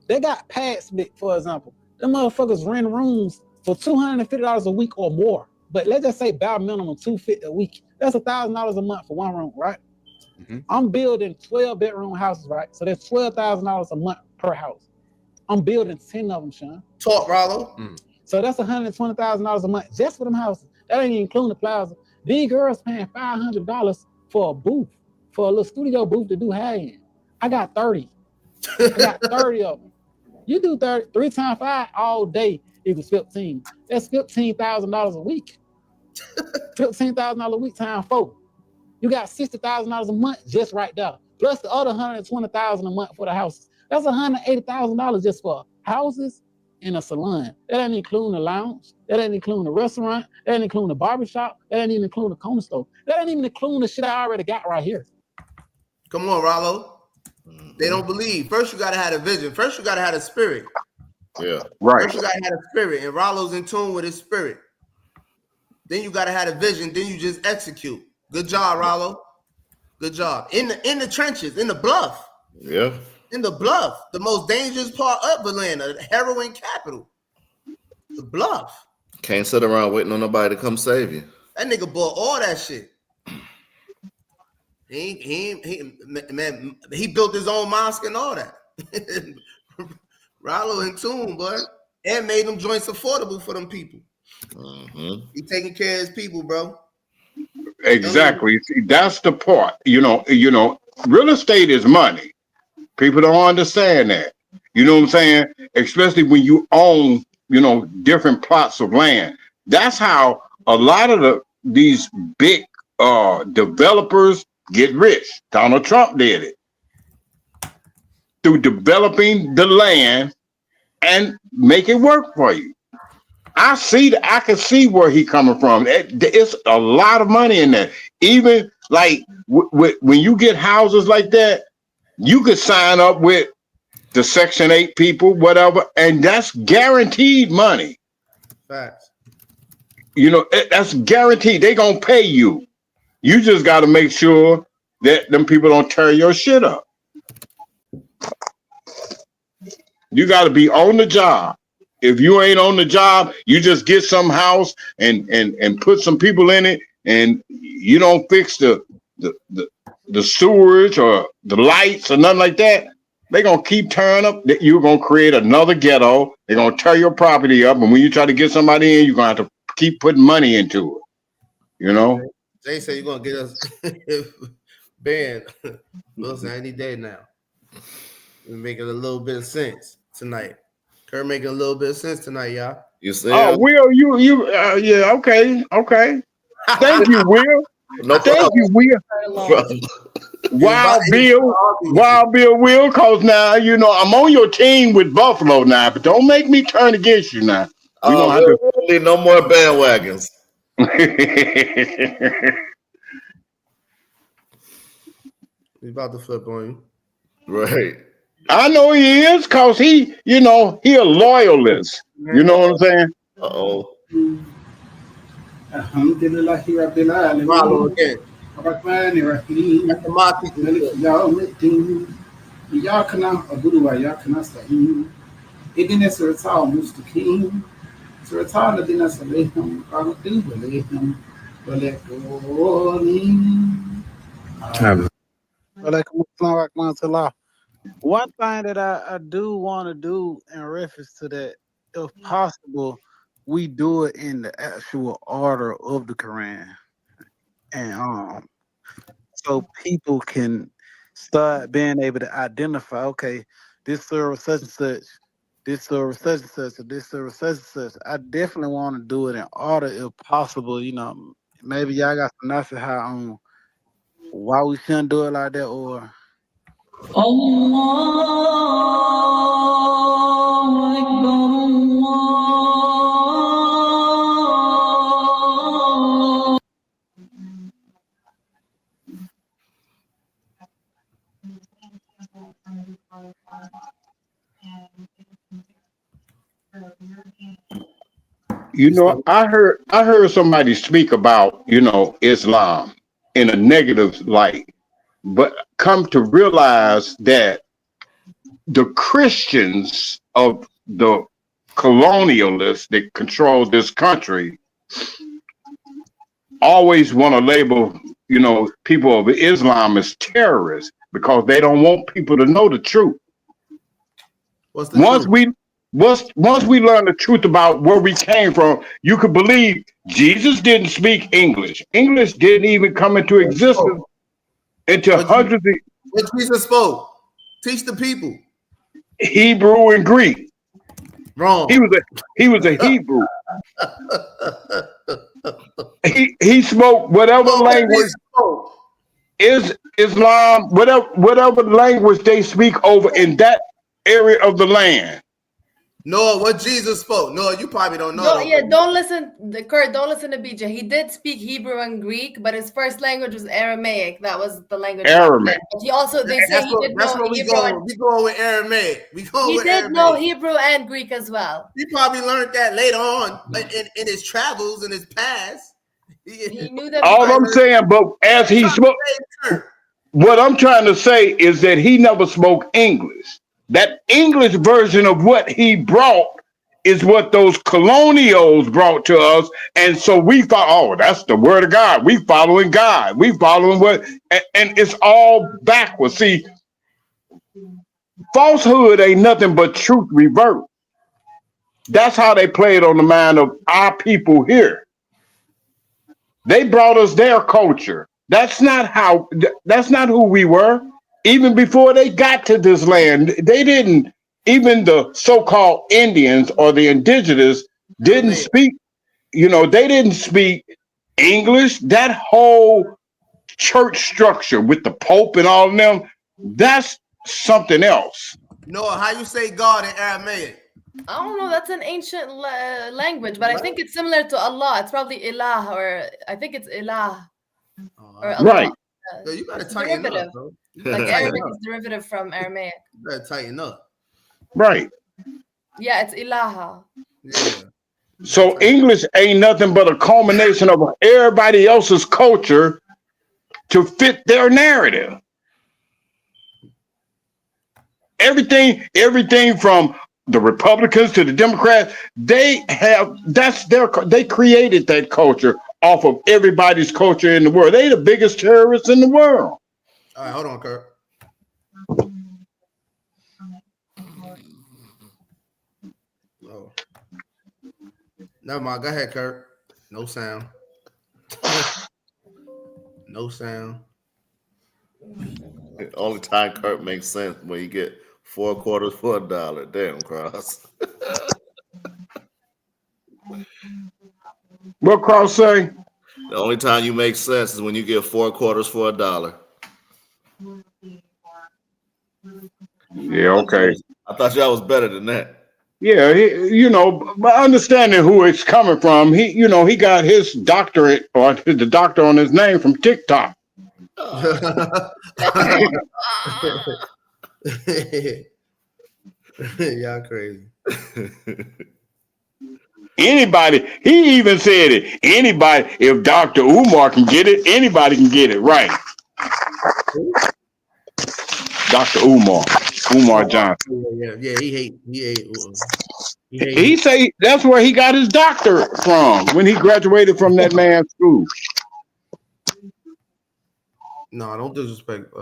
They got pads, for example. Them motherfuckers rent rooms for $250 a week or more. But let's just say bare minimum $250 a week. That's $1,000 a month for one room, right? I'm building 12-bedroom houses, right? So that's $12,000 a month per house. I'm building 10 of them, Sean. Talk, Rollo. So that's $120,000 a month just for them houses. That ain't even including the plaza. These girls paying $500 for a booth, for a little studio booth to do high-end. I got 30. I got 30 of them. You do 30, 3 times 5 all day equals 15. That's $15,000 a week. $15,000 a week times 4. You got $60,000 a month just right there. Plus the other $120,000 a month for the houses. That's $180,000 just for houses and a salon. That ain't including the lounge. That ain't including the restaurant. That ain't including the barbershop. That ain't even including the corner store. That ain't even including the shit I already got right here. Come on, Rollo. They don't believe. First, you gotta have a vision. First, you gotta have a spirit. Yeah, right. First, you gotta have a spirit, and Rollo's in tune with his spirit. Then you gotta have a vision. Then you just execute. Good job, Rollo. Good job. In the trenches, in the bluff. Yeah. In the bluff, the most dangerous part of Atlanta, the heroin capital. The bluff. Can't sit around waiting on nobody to come save you. That nigga bought all that shit. He built his own mosque and all that. Rollo in tune, boy, and made them joints affordable for them people. He taking care of his people, bro. Exactly. See, that's the part. You know, real estate is money. People don't understand that. You know what I'm saying? Especially when you own, different plots of land. That's how a lot of these big developers get rich. Donald Trump did it through developing the land and make it work for you. I can see where he coming from. It's a lot of money in there. Even like when you get houses like that, you could sign up with the Section 8 people, whatever, and that's guaranteed money. Facts. That's guaranteed. They gonna pay you. You just got to make sure that them people don't tear your shit up. You got to be on the job. If you ain't on the job, you just get some house and put some people in it, and you don't fix the sewage or the lights or nothing like that. They're gonna keep tearing up. You're gonna create another ghetto. They're gonna tear your property up, and when you try to get somebody in, you're gonna have to keep putting money into it. They say you're gonna get us banned. Wilson any day now. We're making a little bit of sense tonight. Kirk making a little bit of sense tonight, y'all. You see? Oh, Will, yeah, okay. Thank you, Will. No Thank you, Will. Wild Bill Will, cause now I'm on your team with Buffalo now, but don't make me turn against you now. We don't need no more bandwagons. He's about to flip on you. Right. I know he is, cause he a loyalist. You know what I'm saying? Uh-oh. Alhamdulillahi Rabbil Alamin. Rollo again. Ar-Rahmani Rahim. That's the Maki. Malik Yawmiddin. Iyyaka na'budu wa iyyaka nasta'in. Ihdina as-siratal mustaqim. Siratal ladzina an'amta alaihim ghayril maghdubi alaihim. One thing that I do want to do in reference to that, if possible, we do it in the actual order of the Quran, and so people can start being able to identify, okay, this surah such and such, this surah such and such, and this surah such and such. I definitely want to do it in order if possible. Maybe y'all got some nasiha on why we shouldn't do it like that, or Allahu I heard somebody speak about, Islam in a negative light, but come to realize that the Christians of the colonialists that control this country always want to label, people of Islam as terrorists because they don't want people to know the truth. What's the truth? Once we learn the truth about where we came from, you could believe Jesus didn't speak English. English didn't even come into existence until hundreds of What Jesus spoke? Teach the people. Hebrew and Greek. Wrong. He was a Hebrew. he spoke whatever language is Islam, whatever language they speak over in that area of the land. No, what Jesus spoke. No, you probably don't know. Don't listen, Kurt. Don't listen to BJ. He did speak Hebrew and Greek, but his first language was Aramaic. That was the language. Aramaic. But he also they say he did know Hebrew. We going with Aramaic. He did know Hebrew and Greek as well. He probably learned that later on in his travels in his past. He knew that. All I'm saying, but as he spoke, what I'm trying to say is that he never spoke English. That English version of what he brought is what those colonials brought to us. And so we thought, that's the word of God. We following God. We following and it's all backwards. See, falsehood ain't nothing but truth revert. That's how they played on the mind of our people here. They brought us their culture. That's not who we were. Even before they got to this land, they didn't, even the so-called Indians or the indigenous didn't speak, they didn't speak English. That whole church structure with the Pope and all of them, that's something else. Noah, how you say God in Aramaic? I don't know. That's an ancient language, but I think it's similar to Allah. It's probably Ilah, or I think it's Ilah. Or Allah. Right. So you gotta tighten up, bro. Like Arabic is derivative from Aramaic. You better tighten up. Right. Yeah, it's ilaha. Yeah. So English ain't nothing but a culmination of everybody else's culture to fit their narrative. Everything from the Republicans to the Democrats, they created that culture off of everybody's culture in the world. They the biggest terrorists in the world. All right, hold on, Kurt. Oh. Never mind. Go ahead, Kurt. No sound. No sound. The only time Kurt makes sense when you get 4 quarters for $1. Damn, Cross. What Cross say? The only time you make sense is when you get 4 quarters for $1. Yeah, okay. I thought y'all was better than that. Yeah, by understanding who it's coming from, he got his doctorate or the doctor on his name from TikTok. Y'all crazy. Anybody, he even said it. Anybody, if Dr. Umar can get it, anybody can get it, right? Dr. Umar Johnson. Yeah, he hate. He say that's where he got his doctorate from when he graduated from that man's school. No, don't disrespect.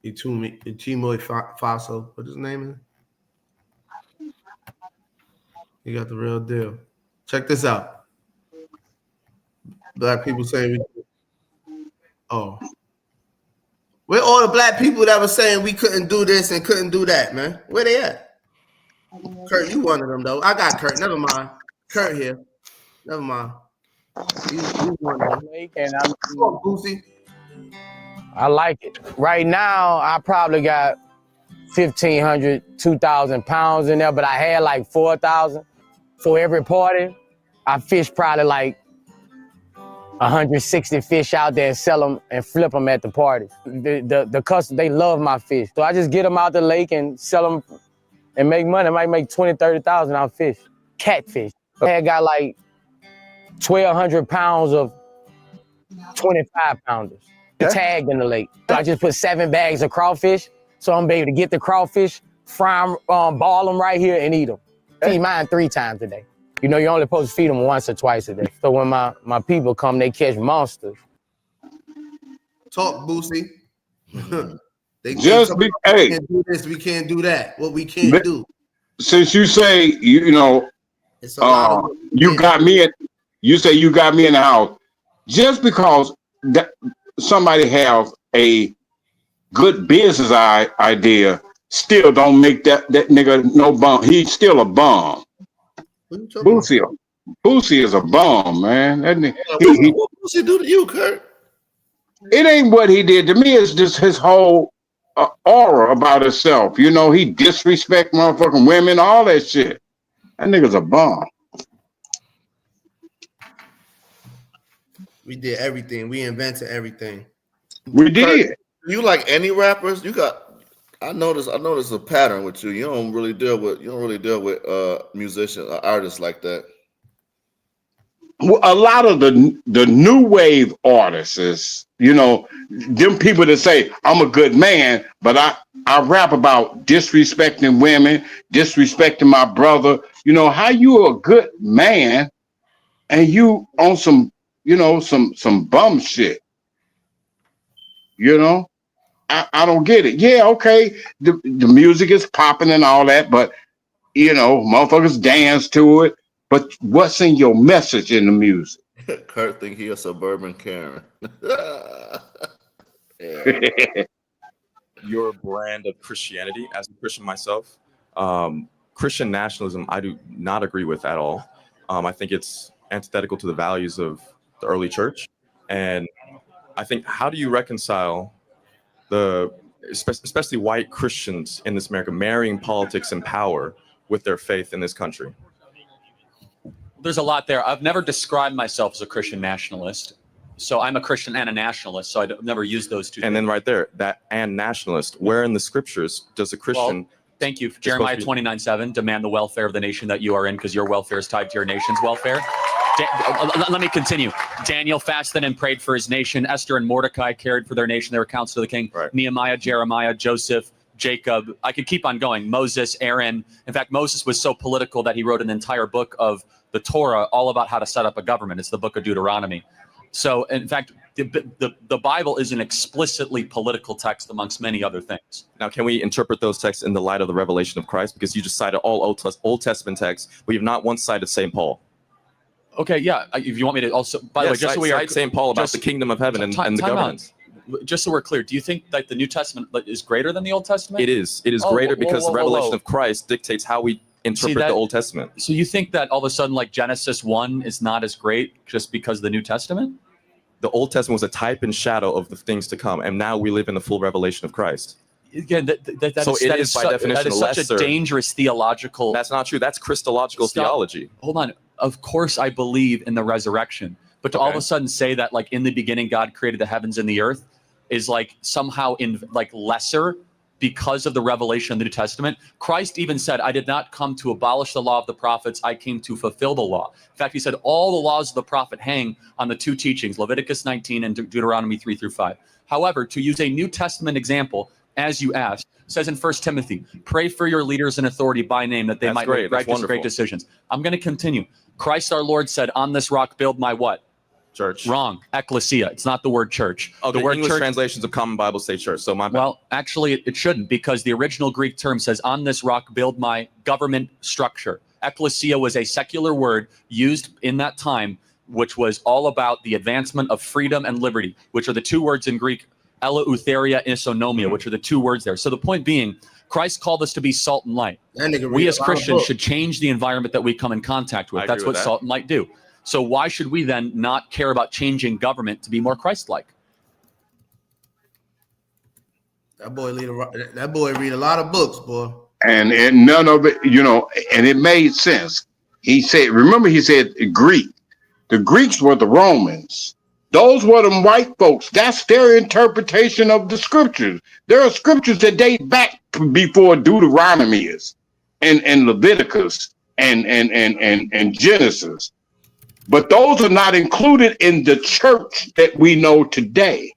Ichimoy Faso. What his name is? He got the real deal. Check this out. Black people saying where all the black people that were saying we couldn't do this and couldn't do that, man? Where they at? Kurt, you one of them though. I got Kurt. Never mind. Kurt here. Never mind. You one of them. And Come on, Boosie. I like it. Right now, I probably got 1,500, 2,000 pounds in there, but I had like 4,000. For every party, I fish probably like 160 fish out there and sell them and flip them at the party. The customers, they love my fish. So I just get them out the lake and sell them and make money. I might make 20, 30,000 out of fish. Catfish. I had got like 1,200 pounds of 25 pounders tagged in the lake. So I just put 7 bags of crawfish. So I'm able to get the crawfish, fry them, ball them right here and eat them. Feed mine 3 times a day. You know, you're only supposed to feed them once or twice a day. So when my people come, they catch monsters. Talk, Boosie. They Just be, we can't do this, we can't do that. What we can't do. Since you say, you got me you say you got me in the house, just because that somebody have a good business idea, still don't make that nigga no bum. He's still a bum. Boosie is a bum, man. What Boosie do to you, Kirk? It ain't what he did to me. It's just his whole aura about himself. You know, he disrespect motherfucking women, all that shit. That nigga's a bum. We did everything. We invented everything. We did. You like any rappers? I notice a pattern with you. You don't really deal with musicians or artists like that. Well, a lot of the new wave artists is, them people that say I'm a good man, but I rap about disrespecting women, disrespecting my brother. You know, how you a good man and you on some bum shit. I don't get it. Yeah, okay, the music is popping and all that, but motherfuckers dance to it. But what's in your message in the music? Kurt think he a suburban Karen. Your brand of Christianity, as a Christian myself, Christian nationalism, I do not agree with at all. I think it's antithetical to the values of the early church. And I think, how do you reconcile especially white Christians in this America, marrying politics and power with their faith in this country? There's a lot there. I've never described myself as a Christian nationalist. So I'm a Christian and a nationalist. So I've never used those two. And then right there, that and nationalist, where in the scriptures does a Christian... Well, thank you. Jeremiah 29:7, demand the welfare of the nation that you are in, because your welfare is tied to your nation's welfare. Let me continue. Daniel fasted and prayed for his nation. Esther and Mordecai cared for their nation. They were counsel to the king. Right. Nehemiah, Jeremiah, Joseph, Jacob. I could keep on going. Moses, Aaron. In fact, Moses was so political that he wrote an entire book of the Torah all about how to set up a government. It's the book of Deuteronomy. So, in fact, the Bible is an explicitly political text amongst many other things. Now, can we interpret those texts in the light of the revelation of Christ? Because you just cited all Old Testament texts, but you've not once cited St. Paul. Okay, yeah. If you want me to also, by the way, just so we are St. Paul about the kingdom of heaven and the governance. Just so we're clear, do you think that the New Testament is greater than the Old Testament? It is. It is greater because the revelation of Christ dictates how we interpret the Old Testament. So you think that all of a sudden, like Genesis 1 is not as great just because of the New Testament? The Old Testament was a type and shadow of the things to come, and now we live in the full revelation of Christ. Again, that is by definition such a dangerous theological. That's not true. That's Christological theology. Hold on. Of course, I believe in the resurrection, but to all of a sudden say that, like, in the beginning God created the heavens and the earth, is like somehow lesser because of the revelation of the New Testament. Christ even said, I did not come to abolish the law of the prophets, I came to fulfill the law. In fact, he said all the laws of the prophet hang on the two teachings, Leviticus 19 and Deuteronomy 3-5. However, to use a New Testament example, as you asked, says in 1 Timothy, pray for your leaders in authority by name that they might make righteous, great decisions. I'm going to continue. Christ our Lord said, on this rock build my what? Church. Wrong. Ecclesia. It's not the word church. Oh, the word English church, translations of Common Bible say church. So my bad. Well, actually, it shouldn't, because the original Greek term says, on this rock build my government structure. Ecclesia was a secular word used in that time, which was all about the advancement of freedom and liberty, which are the two words in Greek, eleutheria, isonomia, which are the two words there. So the point being, Christ called us to be salt and light. We as Christians should change the environment that we come in contact with. That's what salt and light do. So why should we then not care about changing government to be more Christ-like? That boy read a lot of books, boy. And none of it, and it made sense. He said Greek. The Greeks were the Romans. Those were them white folks. That's their interpretation of the scriptures. There are scriptures that date back before Deuteronomy is, and Leviticus and Genesis. But those are not included in the church that we know today.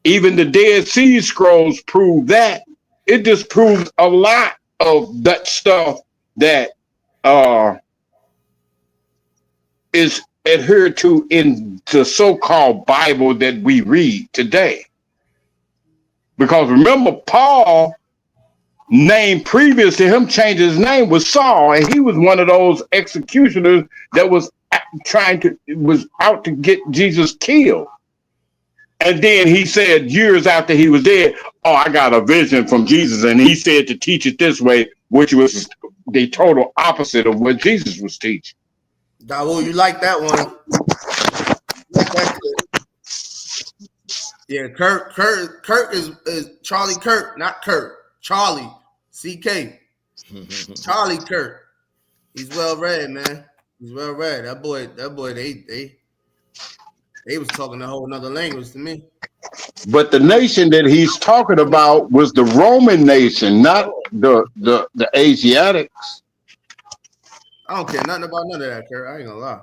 Even the Dead Sea Scrolls prove that. It disproves a lot of that stuff that is adhered to in the so-called Bible that we read today. Because remember, Paul, name previous to him changing his name was Saul, and he was one of those executioners that was out to get Jesus killed. And then he said years after he was dead, oh, I got a vision from Jesus, and he said to teach it this way, which was the total opposite of what Jesus was teaching. Dawo, you like that one? Yeah, Kirk is Charlie Kirk, not Kirk. Charlie, CK. Charlie Kirk. He's well read, man. He's well read. That boy, they was talking a whole nother language to me. But the nation that he's talking about was the Roman nation, not the Asiatics. I don't care nothing about none of that, Kirk. I ain't gonna lie.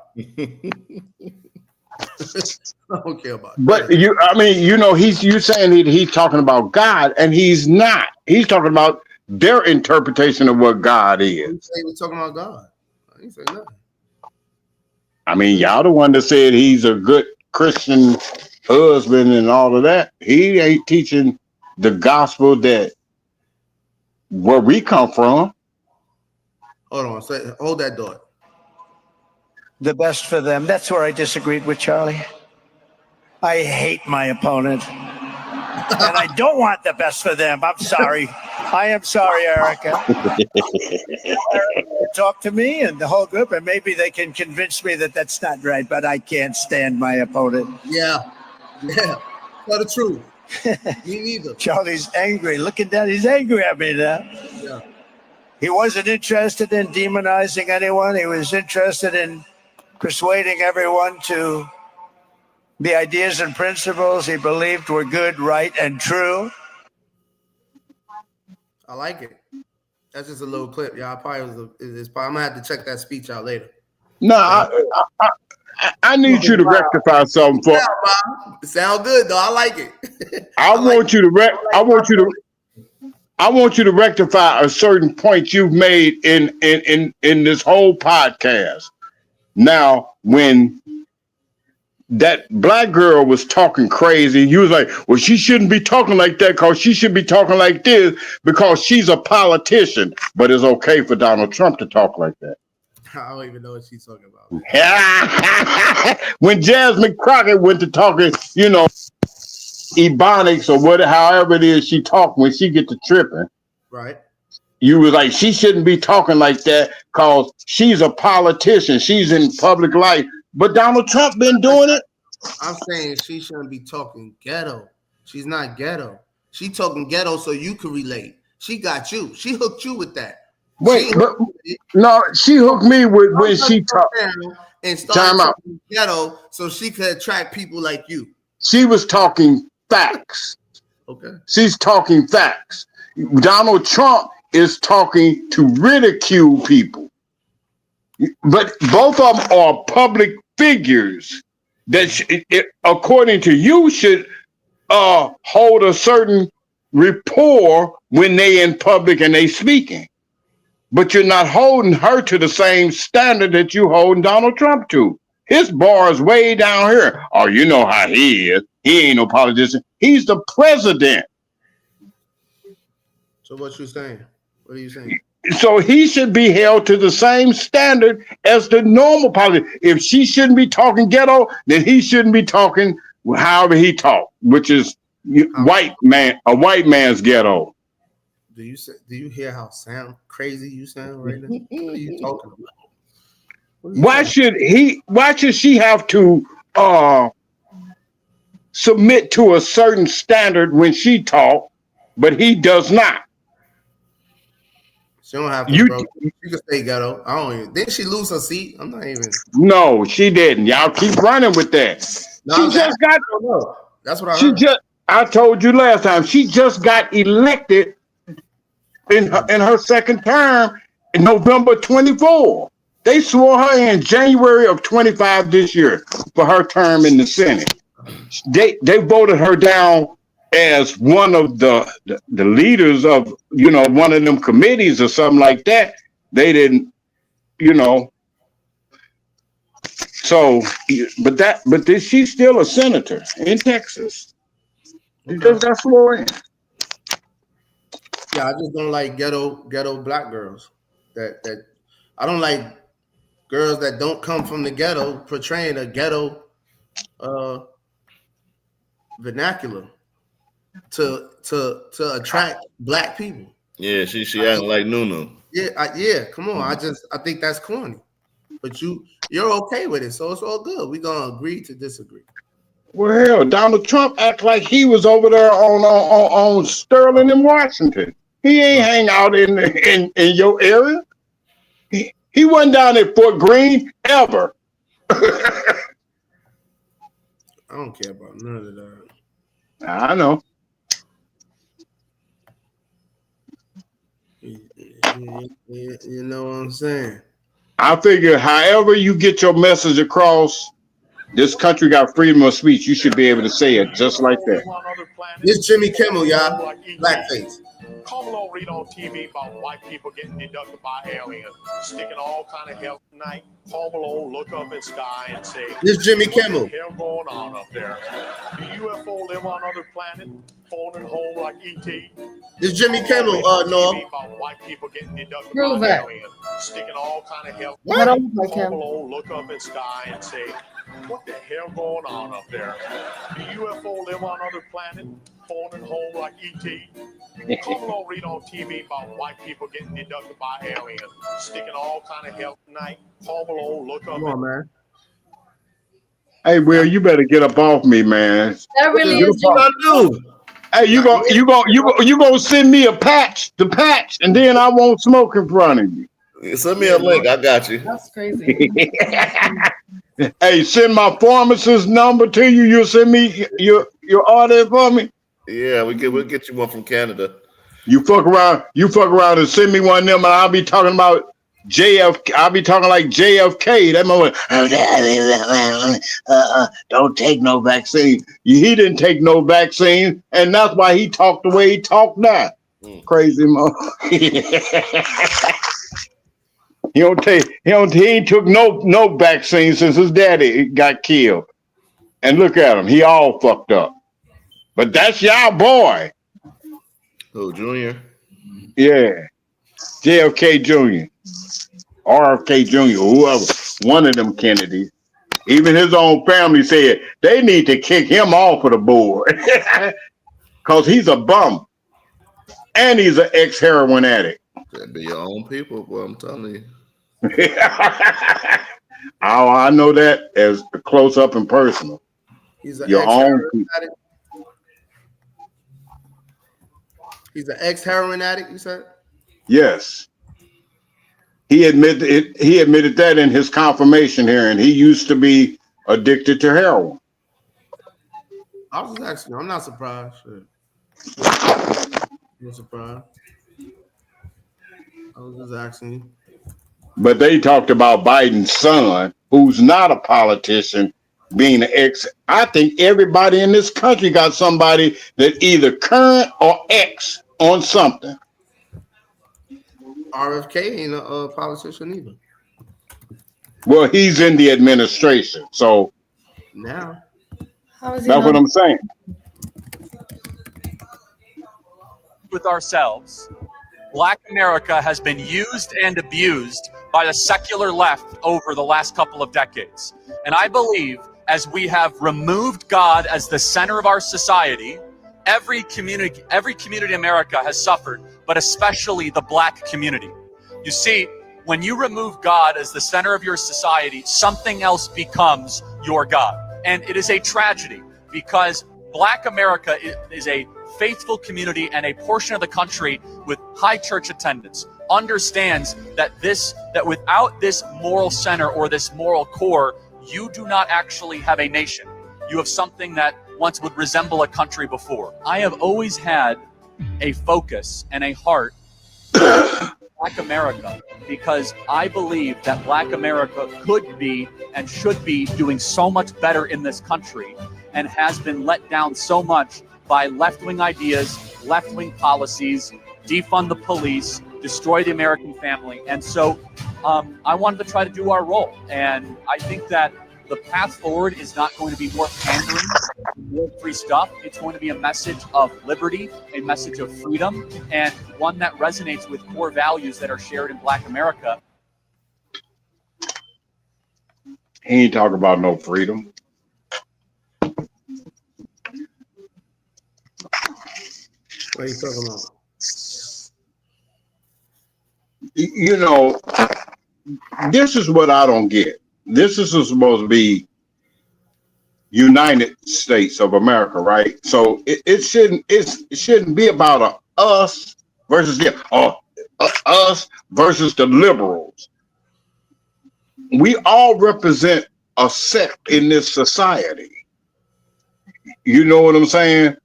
I don't care about it. But you're saying he's talking about God, and he's not. He's talking about their interpretation of what God is. He was talking about God. I didn't say nothing. I mean, y'all the one that said he's a good Christian husband and all of that. He ain't teaching the gospel that where we come from. Hold on, hold that door. The best for them. That's where I disagreed with Charlie. I hate my opponent. And I don't want the best for them. I'm sorry. I am sorry, Erica. Talk to me and the whole group, and maybe they can convince me that that's not right, but I can't stand my opponent. Yeah. Tell the truth. Me neither. Charlie's angry. Look at that. He's angry at me now. Yeah. He wasn't interested in demonizing anyone. He was interested in persuading everyone to the ideas and principles he believed were good, right, and true. I like it. That's just a little clip, y'all. I'm gonna have to check that speech out later. No, I need you to rectify something for. It sounds good though. I like it. I want you to rectify a certain point you've made in this whole podcast. Now, when that black girl was talking crazy, you was like, well, she shouldn't be talking like that because she should be talking like this because she's a politician. But it's okay for Donald Trump to talk like that. I don't even know what she's talking about. When Jasmine Crockett went to talking, Ebonics or however it is she talked when she get to tripping. Right. You was like, she shouldn't be talking like that because she's a politician. She's in public life. But Donald Trump been doing it. I'm saying she shouldn't be talking ghetto. She's not ghetto. She talking ghetto so you can relate. She got you. She hooked you with that. Wait, she hooked me with when she talked and started talking ghetto so she could attract people like you. She was talking facts. Okay. She's talking facts. Donald Trump is talking to ridicule people. But both of them are public figures that, according to you, should hold a certain rapport when they in public and they speaking. But you're not holding her to the same standard that you holding Donald Trump to. His bar is way down here. Oh, you know how he is. He ain't no politician. He's the president. So what you saying? What are you saying? So he should be held to the same standard as the normal politician. If she shouldn't be talking ghetto, then he shouldn't be talking however he talk, which is a white man's ghetto. Do you hear how crazy you sound right now? What are you talking about? Why should she have to submit to a certain standard when she talk, but he does not? She don't have to, bro. She can stay ghetto. I don't even. Didn't she lose her seat? I'm not even. No, she didn't. Y'all keep running with that. No, she just got. That's what I heard. I told you last time. She just got elected in her second term in November 24. They swore her in January of 25 this year for her term in the Senate. They voted her down as one of the leaders of one of them committees or something like that. They didn't you know. So, but she's still a senator in Texas. She just got sworn in. Yeah, I just don't like ghetto black girls. That I don't like girls that don't come from the ghetto portraying a ghetto vernacular to attract black people. Yeah, she acting like Nunu. Yeah, come on. I think that's corny. But you're okay with it, so it's all good. We're gonna agree to disagree. Well, hell, Donald Trump act like he was over there on Sterling in Washington. He ain't hang out in your area. He wasn't down at Fort Greene ever. I don't care about none of that. I know. You know what I'm saying? I figure however you get your message across, this country got freedom of speech. You should be able to say it just like that. This Jimmy Kimmel, y'all. Blackface. Carmelo read on TV about white people getting abducted by aliens, sticking all kind of hell tonight. Carmelo look up in sky and say, "This Jimmy Kimmel. What the hell going on up there? Do UFO live on other planets, phoning home like ET?" This Jimmy Kimmel, no. About white people getting abducted Prove by it. aliens, sticking all kind of hell. What? I don't like him. Carmelo look up in sky and say, "What the hell going on up there? Do UFO live on other planets, phoning home like ET?" Carmelo read on TV about white people getting abducted by aliens, sticking all kind of hell tonight. Carmelo look up. Come on, man. Hey, Will, you better get up off me, man. That really Get is. up off. Hey, you gonna send me the patch, and then I won't smoke in front of you. Send me a link. I got you. That's crazy. Hey, send my pharmacist number to you. You'll send me your order for me. Yeah, we'll get you one from Canada. You fuck around and send me one of them, and I'll be talking about JFK. I'll be talking like JFK. That moment, don't take no vaccine. He didn't take no vaccine, and that's why he talked the way he talked now. Crazy mo. He ain't took no vaccine since his daddy got killed. And look at him, he all fucked up. But that's y'all boy. Oh, Junior. Yeah. JFK Jr. RFK Jr. Whoever. One of them Kennedys. Even his own family said they need to kick him off of the board. Because he's a bum. And he's an ex-heroin addict. That be your own people, boy, I'm telling you. I know that as close up and personal. He's an your own people. addict. He's an ex-heroin addict, you said? Yes. He admitted that in his confirmation hearing. He used to be addicted to heroin. I was just asking. I'm not surprised. Shit. I'm surprised. I was just asking you. But they talked about Biden's son, who's not a politician, being an ex. I think everybody in this country got somebody that either current or ex on something. RFK ain't a politician either. Well, he's in the administration, so Now. How is he that's not- what I'm saying. With ourselves, Black America has been used and abused by the secular left over the last couple of decades. And I believe as we have removed God as the center of our society, every community in America has suffered, but especially the Black community. You see, when you remove God as the center of your society, something else becomes your God. And it is a tragedy because Black America is a faithful community, and a portion of the country with high church attendance understands that without this moral center or this moral core, you do not actually have a nation. You have something that once would resemble a country before. I have always had a focus and a heart for Black America because I believe that Black America could be and should be doing so much better in this country and has been let down so much by left-wing ideas, left-wing policies, defund the police, destroy the American family. And so I wanted to try to do our role. And I think that the path forward is not going to be more pandering, more free stuff. It's going to be a message of liberty, a message of freedom, and one that resonates with core values that are shared in Black America. He ain't talking about no freedom. What are you talking about? You know, this is what I don't get. This is supposed to be United States of America, right? So it shouldn't be about a us versus them, or us versus the liberals. We all represent a sect in this society. You know what I'm saying?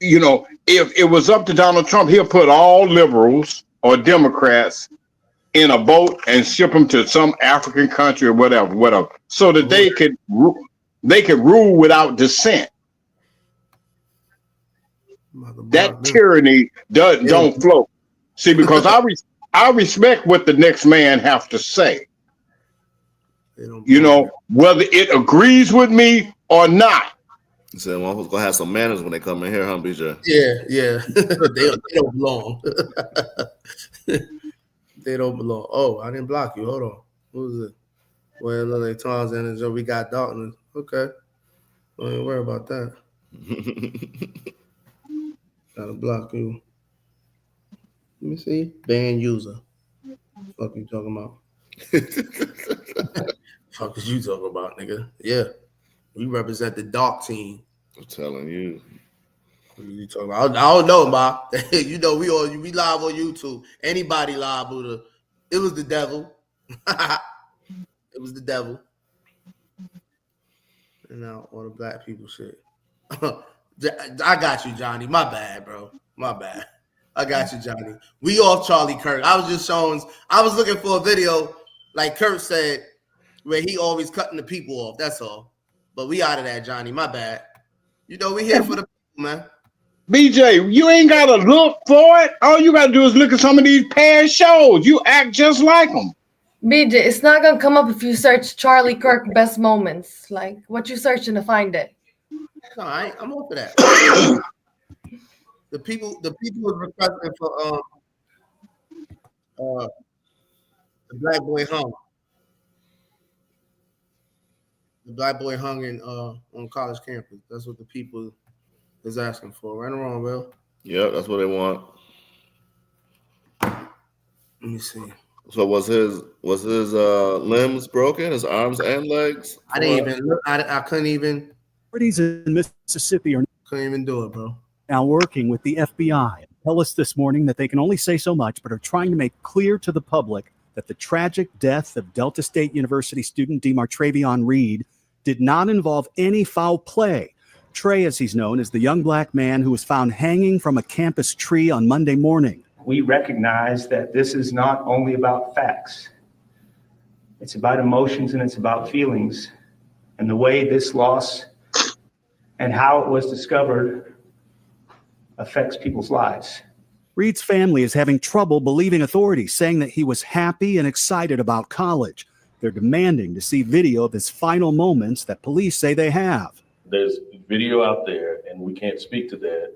You know, if it was up to Donald Trump, he'll put all liberals or Democrats in a boat and ship them to some African country or whatever, so that they could rule without dissent. That tyranny don't float. See, because I respect what the next man have to say. You know, whether it agrees with me or not. He said, well, who's gonna have some manners when they come in here, huh, BJ? Yeah. they don't belong. They don't belong. Oh, I didn't block you. Hold on. Who is it? Well, LA Times and we got Dalton. Okay. Don't even worry about that. Gotta block you. Let me see. Ban user. Fuck you talking about? Fuck is you talking about, nigga? Yeah. We represent the dark team. I'm telling you. What are you talking about? I don't know, Ma. You know, we live on YouTube. Anybody liable it was the devil. It was the devil. And now all the black people shit. I got you, Johnny. My bad, bro. My bad. I got you, Johnny. We off Charlie Kirk. I was looking for a video, like Kirk said, where he always cutting the people off. That's all. But we out of that, Johnny. My bad. You know, we here for the people, man. BJ, you ain't got to look for it. All you got to do is look at some of these past shows. You act just like them. BJ, it's not gonna come up if you search Charlie Kirk best moments. Like, what you searching to find it? No, I'm off of that. The people was requesting for the black boy hung. The black boy hung in on college campus. That's what the people is asking for. Right or wrong, Will? Yeah, that's what they want. Let me see. So was his limbs broken, his arms and legs? I didn't even look. I couldn't even. Authorities in Mississippi are couldn't even do it, bro. Now working with the FBI. Tell us this morning that they can only say so much, but are trying to make clear to the public that the tragic death of Delta State University student DeMartravion Reed did not involve any foul play. Trey, as he's known, is the young black man who was found hanging from a campus tree on Monday morning. We recognize that this is not only about facts. It's about emotions and it's about feelings. And the way this loss and how it was discovered affects people's lives. Reed's family is having trouble believing authorities, saying that he was happy and excited about college. They're demanding to see video of his final moments that police say they have. There's video out there, and we can't speak to that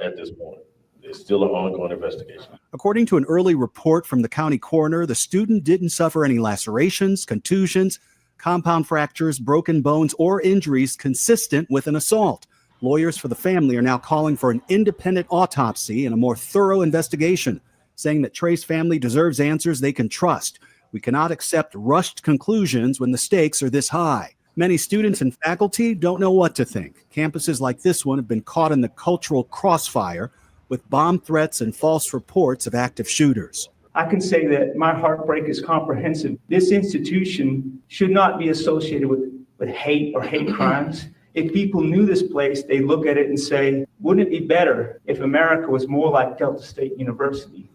at this point. It's still an ongoing investigation. According to an early report from the county coroner, the student didn't suffer any lacerations, contusions, compound fractures, broken bones, or injuries consistent with an assault. Lawyers for the family are now calling for an independent autopsy and a more thorough investigation, saying that Trey's family deserves answers they can trust. We cannot accept rushed conclusions when the stakes are this high. Many students and faculty don't know what to think. Campuses like this one have been caught in the cultural crossfire with bomb threats and false reports of active shooters. I can say that my heartbreak is comprehensive. This institution should not be associated with hate or hate crimes. If people knew this place, they look at it and say, wouldn't it be better if America was more like Delta State University?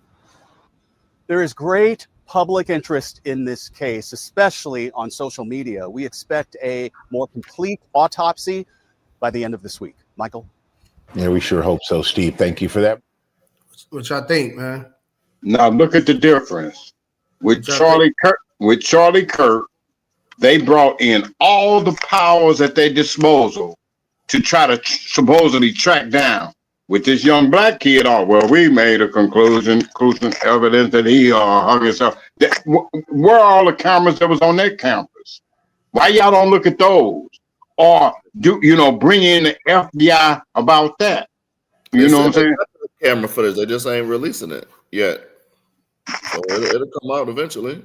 There is great public interest in this case, especially on social media. We expect a more complete autopsy by the end of this week. Michael? Yeah, we sure hope so, Steve. Thank you for that. What y'all think, man? Now look at the difference with Charlie Kirk. With Charlie Kirk, they brought in all the powers at their disposal to try to supposedly track down. With this young black kid, we made a conclusion evidence that he hung himself. Where are all the cameras that was on that campus? Why y'all don't look at those? Or bring in the FBI about that? You know what I'm saying? Camera footage, they just ain't releasing it yet. So it'll come out eventually.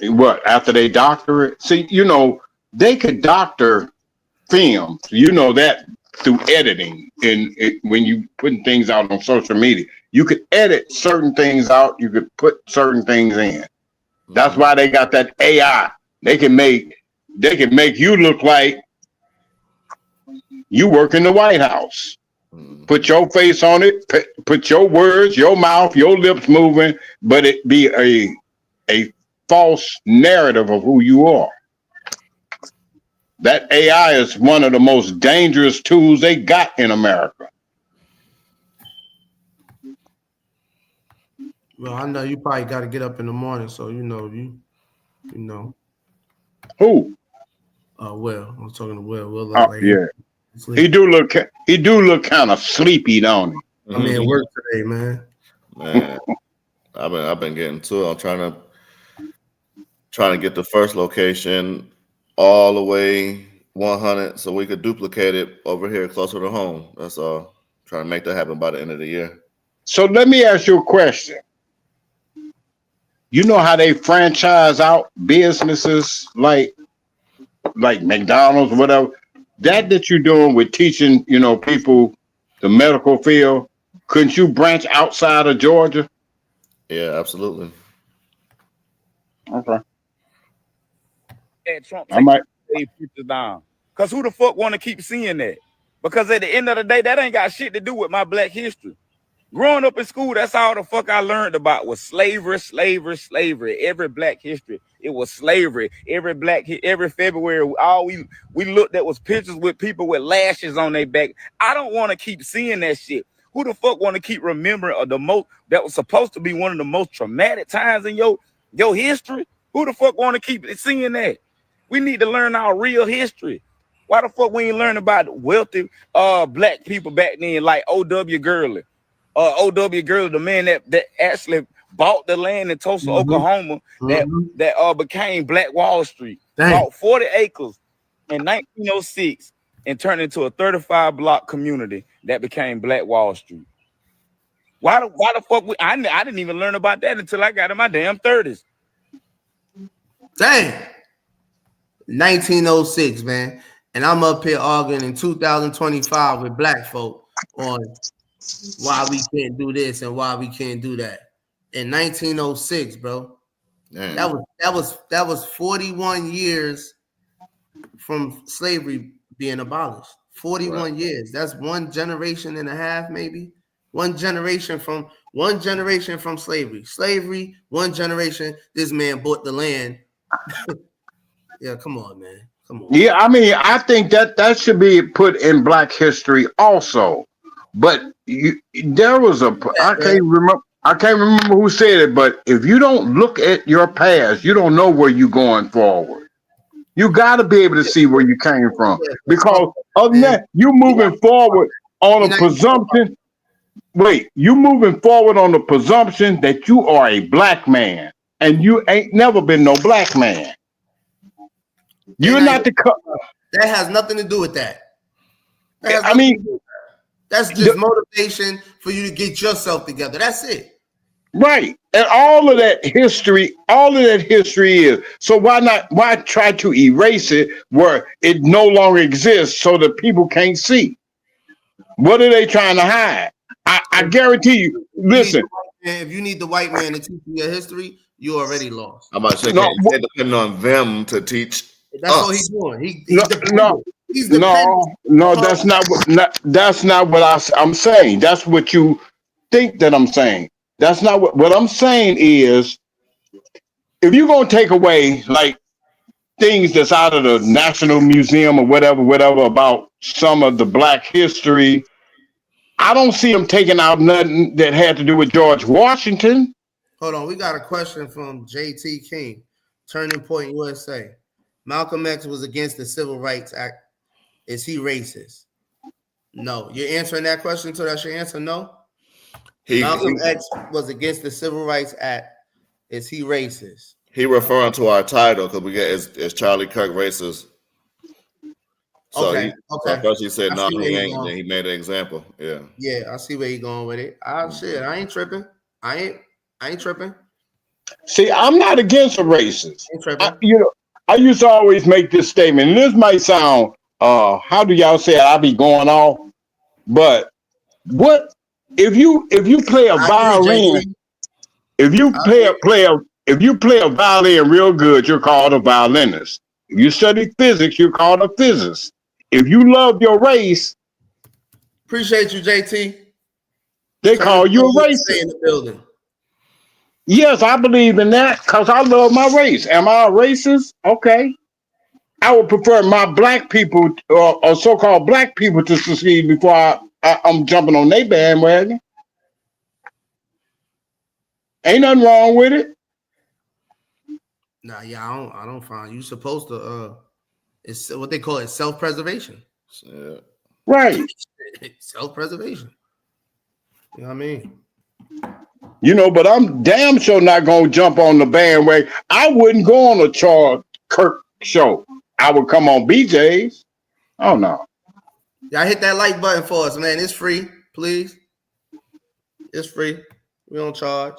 What, after they doctor it? See, they could doctor film, that through editing. And when you putting things out on social media, you could edit certain things out, you could put certain things in. That's why they got that AI. They can make you look like you work in the White House. Put your face on it, put your words, your mouth, your lips moving, but it be a false narrative of who you are. That AI is one of the most dangerous tools they got in America. Well, I know you probably got to get up in the morning, so you know. Who? Will. I'm talking to Will. Will Oh, yeah. He do look kind of sleepy, don't he? I mean, at work today, man. Man, I've been getting to it. I'm trying to get the first location all the way 100 so we could duplicate it over here closer to home. That's all. Trying to make that happen by the end of the year. So let me ask you a question. You know how they franchise out businesses like McDonald's, whatever? That you're doing with teaching, people the medical field, couldn't you branch outside of Georgia? Yeah, absolutely. Okay. And Trump I might take pictures down. Because who the fuck want to keep seeing that? Because at the end of the day, that ain't got shit to do with my black history. Growing up in school, that's all the fuck I learned about was slavery. Every black history, it was slavery. Every February, all we looked at was pictures with people with lashes on their back. I don't want to keep seeing that shit. Who the fuck want to keep remembering that was supposed to be one of the most traumatic times in your history? Who the fuck want to keep seeing that? We need to learn our real history. Why the fuck we ain't learn about wealthy black people back then, like O.W. Gurley? O.W. Gurley, the man that actually bought the land in Tulsa, Oklahoma, that became Black Wall Street. Bought 40 acres in 1906 and turned into a 35-block community that became Black Wall Street. Why the fuck I didn't even learn about that until I got in my damn 30s. Dang. 1906, man. And I'm up here arguing in 2025 with black folk on why we can't do this and why we can't do that. In 1906, bro. Damn. That was 41 years from slavery being abolished. 41 years. That's one generation and a half, maybe. One generation from slavery. Slavery, one generation. This man bought the land. Yeah, come on, man. Come on. Yeah, I mean, I think that should be put in Black history also. But there was I can't remember who said it, but if you don't look at your past, you don't know where you're going forward. You got to be able to see where you came from, because other than that, you moving forward on a presumption. Wait, you moving forward on the presumption that you are a black man, and you ain't never been no black man. You're not the. That has nothing to do with that. I mean, that's just motivation for you to get yourself together. That's it. Right. And all of that history is. So why try to erase it where it no longer exists so that people can't see? What are they trying to hide? I guarantee you, listen. If you need the white man to teach you your history, you already lost. I'm about to say, they're depending on them to teach. That's all he's doing. He's no, that's not what I'm saying. That's what you think that I'm saying. That's not what I'm saying is, if you're gonna take away like things that's out of the National Museum or whatever about some of the black history, I don't see them taking out nothing that had to do with George Washington. Hold on, we got a question from JT King, Turning Point USA. Malcolm X was against the Civil Rights Act. Is he racist? No. You're answering that question, so that's your answer, no? Malcolm X was against the Civil Rights Act. Is he racist? He referring to our title because we get is Charlie Kirk racist? So okay. So first he said no, he ain't. Then Then he made an example. Yeah. Yeah, I see where you're going with it. Shit, I ain't tripping. I ain't tripping. See, I'm not against a racist. Ain't tripping. I used to always make this statement, and this might sound, how do y'all say it? I be going off, but what if you play a violin? If you play a violin real good, you're called a violinist. If you study physics, you're called a physicist. If you love your race, appreciate you, JT. They call you a racist. In the building. Yes, I believe in that because I love my race. Am I a racist? Okay. I would prefer my black people or so-called black people to succeed before I'm jumping on their bandwagon. Ain't nothing wrong with it. Nah, yeah, I don't find you supposed to. It's what they call it, self-preservation. Right. Self-preservation. You know what I mean? But I'm damn sure not gonna jump on the bandwagon. I wouldn't go on a Charlie Kirk show. I would come on BJ's. Oh no. Y'all hit that like button for us, man. It's free, please. It's free. We don't charge.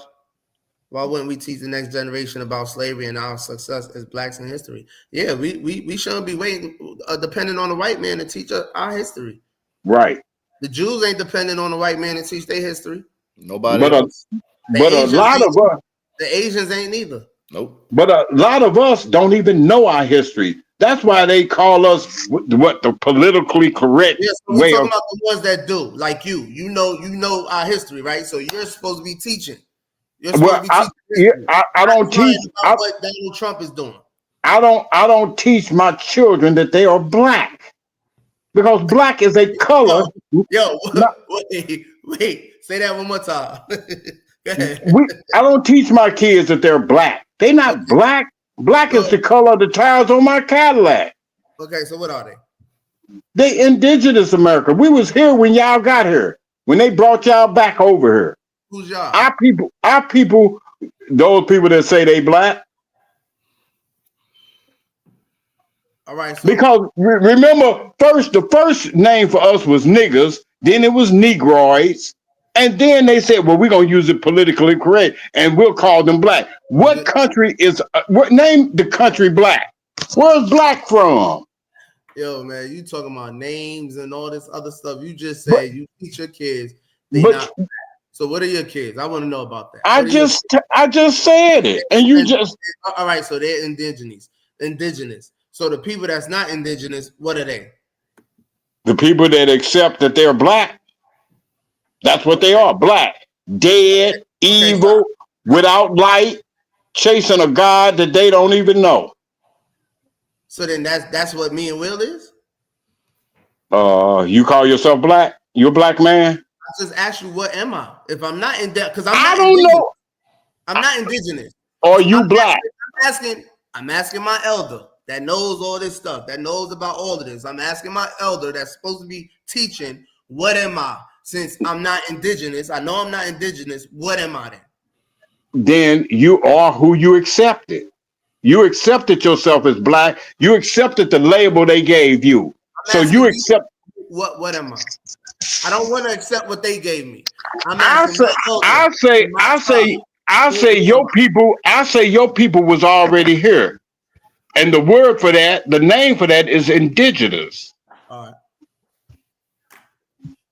Why wouldn't we teach the next generation about slavery and our success as blacks in history? Yeah, we shouldn't be waiting, depending on the white man to teach our history. Right. The Jews ain't dependent on the white man to teach their history. Nobody. But a lot of us. The Asians ain't either. Nope. But a lot of us don't even know our history. That's why they call us what the politically correct so way we're talking of. about the ones that do, like you. You know our history, right? So you're supposed to be teaching. You're supposed to be teaching. I don't teach. What Donald Trump is doing. I don't teach my children that they are black because black is a color. Wait. Say that one more time. Go ahead. I don't teach my kids that they're black. They're not black. Black is the color of the tires on my Cadillac. Okay, so what are they? They indigenous America. We was here when y'all got here. When they brought y'all back over here. Who's y'all? Our people, those people that say they black. All right. So because remember, the first name for us was niggers, then it was negroids, and then they said, well, we're gonna use it politically correct, and we'll call them black. What country is? What name the country black? Where's black from? Yo, man, you talking about names and all this other stuff. You just said you teach your kids. Not. So what are your kids? I want to know about that. I just said it, and you just. All right, so they're indigenous. So the people that's not indigenous, what are they? The people that accept that they're black. That's what they are. Black, dead, evil, without light, chasing a God that they don't even know. So then that's what me and Will is? You call yourself black? You're a black man? I just asked you, what am I? If I'm not in that, because I don't know. I'm not indigenous. Are you black? I'm asking my elder that knows all this stuff, that knows about all of this. I'm asking my elder that's supposed to be teaching, what am I? Since I'm not indigenous, I know I'm not indigenous, what am I then? Then you are who you accepted. You accepted yourself as black. You accepted the label they gave you. So you accept. What am I? I don't want to accept what they gave me. I say your people was already here. And the word for that, the name for that is indigenous. All right.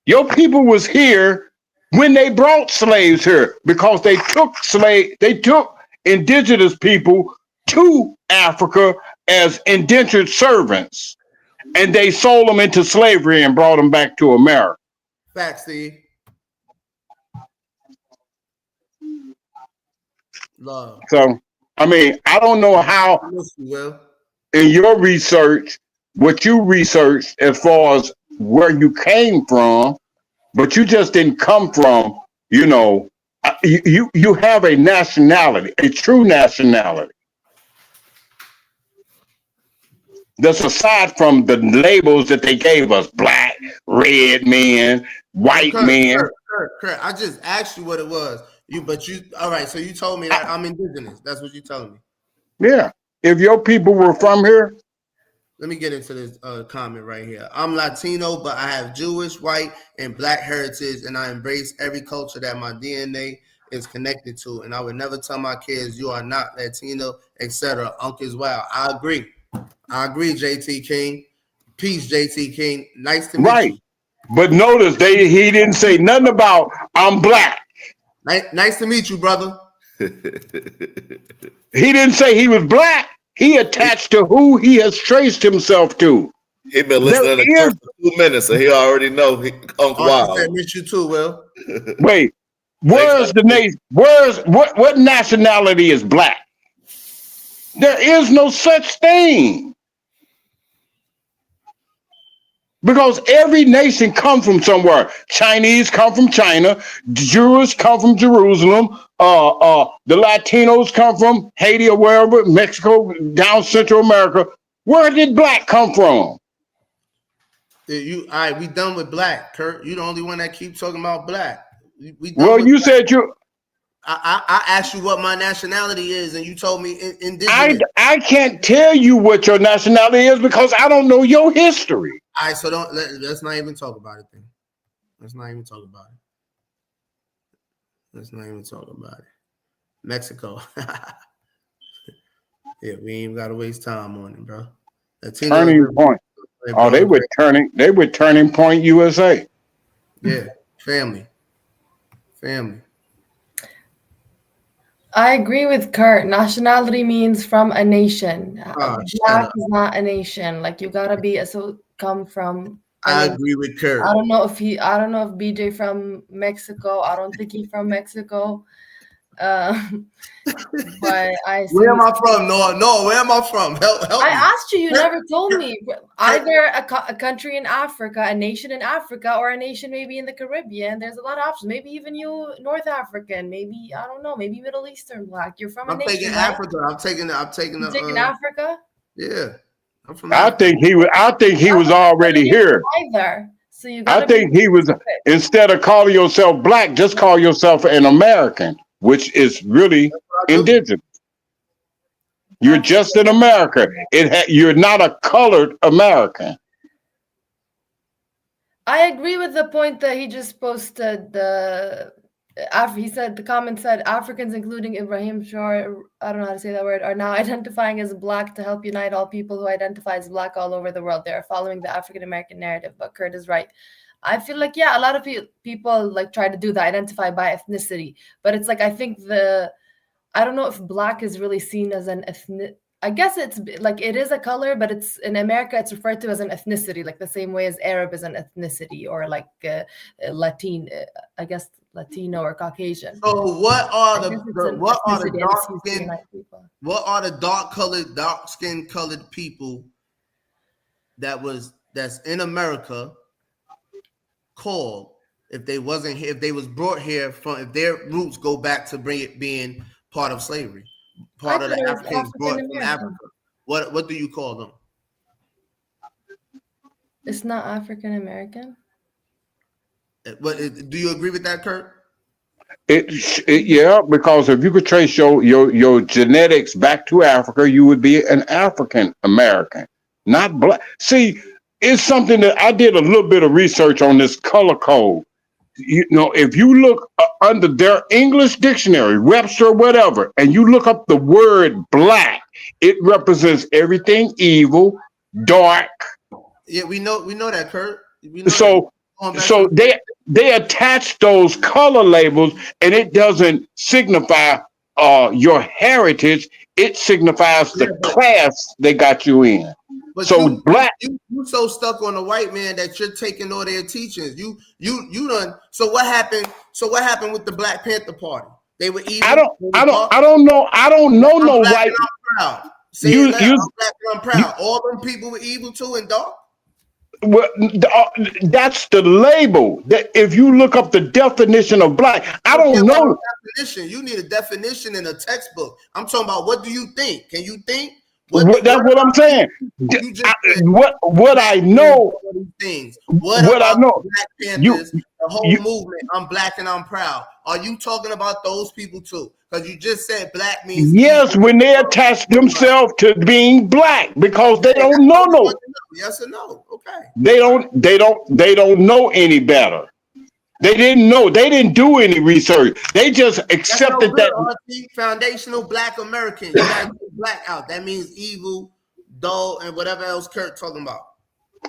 Your people was here when they brought slaves here because they took indigenous people to Africa as indentured servants, and they sold them into slavery and brought them back to America. Facts, Steve. Love. So, I mean, I don't know how in your research, what you researched as far as where you came from, but you just didn't come from, you have a nationality, a true nationality. That's aside from the labels that they gave us: black, red men, white men. Kurt, I just asked you what it was. All right, so you told me that I'm indigenous. That's what you're telling me. Yeah. If your people were from here. Let me get into this comment right here. I'm Latino, but I have Jewish, white, and black heritage, and I embrace every culture that my DNA is connected to. And I would never tell my kids you are not Latino, etc. Uncle's wild. I agree, JT King. Peace, JT King. Nice to meet you. But notice he didn't say nothing about I'm black. Nice to meet you, brother. He didn't say he was black. He attached to who he has traced himself to. He been listening to for 2 minutes, so he already know Uncle Wild. I miss you too, Will. Wait, where's the nation? What nationality is black? There is no such thing. Because every nation comes from somewhere. Chinese come from China. Jews come from Jerusalem. The Latinos come from Haiti or wherever, Mexico, down Central America. Where did black come from? All right, we done with black, Kurt. You the only one that keeps talking about black. You said you. I asked you what my nationality is, and you told me indigenous. I can't tell you what your nationality is because I don't know your history. All right, so let's not even talk about it then. Let's not even talk about it. Mexico. Yeah, we ain't got to waste time on it, bro. Turning Point. Oh, they were Turning Point USA. Yeah, family. I agree with Kurt. Nationality means from a nation. Black is not a nation. Like you gotta come from. I agree with Kurt. I don't know if BJ from Mexico. I don't think he's from Mexico. But where am I from? No, where am I from? Help I me. asked you. You never told me. Either a country in Africa, a nation in Africa, or a nation maybe in the Caribbean. There's a lot of options. Maybe even you, North African. Maybe I don't know. Maybe Middle Eastern black. You're from a nation. Taking Africa. I'm taking Africa. Yeah, I'm from. I think he was already here. Either. So you. I think he was. Instead of calling yourself black, just call yourself an American, which is really indigenous. You're just an American. You're not a colored American. I agree with the point that he just posted. He said the comment said Africans, including Ibrahim Shor, I don't know how to say that word, are now identifying as black to help unite all people who identify as black all over the world. They are following the African American narrative. But Kurt is right. I feel like, a lot of people like try to do that, identify by ethnicity. But it's like, I think I don't know if black is really seen as an ethnic. I guess it's like it is a color, but it's in America, it's referred to as an ethnicity, like the same way as Arab is an ethnicity, or like Latino or Caucasian. So what are the dark skin colored people that's in America called if they wasn't here, if they was brought here if their roots go back to being part of slavery, part of the Africans brought from Africa? What do you call them? It's not African American. Do you agree with that, Kurt? Yeah, because if you could trace your genetics back to Africa, you would be an African American, not black. See, it's something that I did a little bit of research on this color code. If you look under their English dictionary, Webster, whatever, and you look up the word black, it represents everything evil, dark. Yeah, we know that, Kurt. So they attach those color labels, and it doesn't signify your heritage. It signifies the class they got you in. But so black, you so stuck on the white man that you're taking all their teachings. You done. So what happened? So what happened with the Black Panther Party? They were evil. I don't know no white. I'm proud. I'm black and I'm proud. All them people were evil too and dark. Well, that's the label. That if you look up the definition of black, I don't know. Definition. You need a definition in a textbook. I'm talking about what do you think? Can you think? That's what I'm saying. What I know. Things. What I know. Black Panthers, the whole movement. I'm black and I'm proud. Are you talking about those people too? Because you just said black means. Yes, when they attach themselves to being black because they don't know no. Yes or no? Okay. They don't know any better. They didn't know. They didn't do any research. They just accepted that. Foundational Black American. You gotta get black out. That means evil, dull, and whatever else Kirk talking about.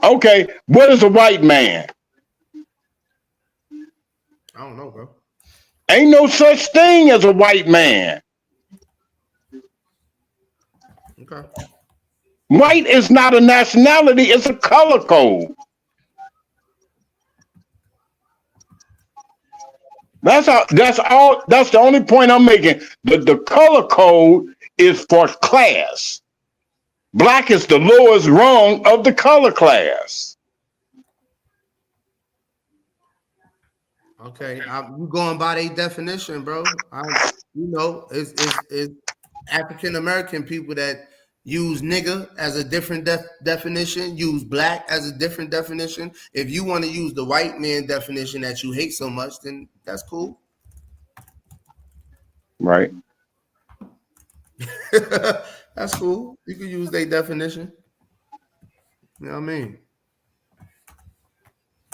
Okay, what is a white man? I don't know, bro. Ain't no such thing as a white man. Okay. White is not a nationality, it's a color code. That's the only point I'm making. The color code is for class. Black is the lowest rung of the color class. Okay, you going by their definition, bro. It's African American people that use nigga as a different definition, use black as a different definition. If you want to use the white man definition that you hate so much, then that's cool. Right. That's cool. You can use their definition. You know what I mean?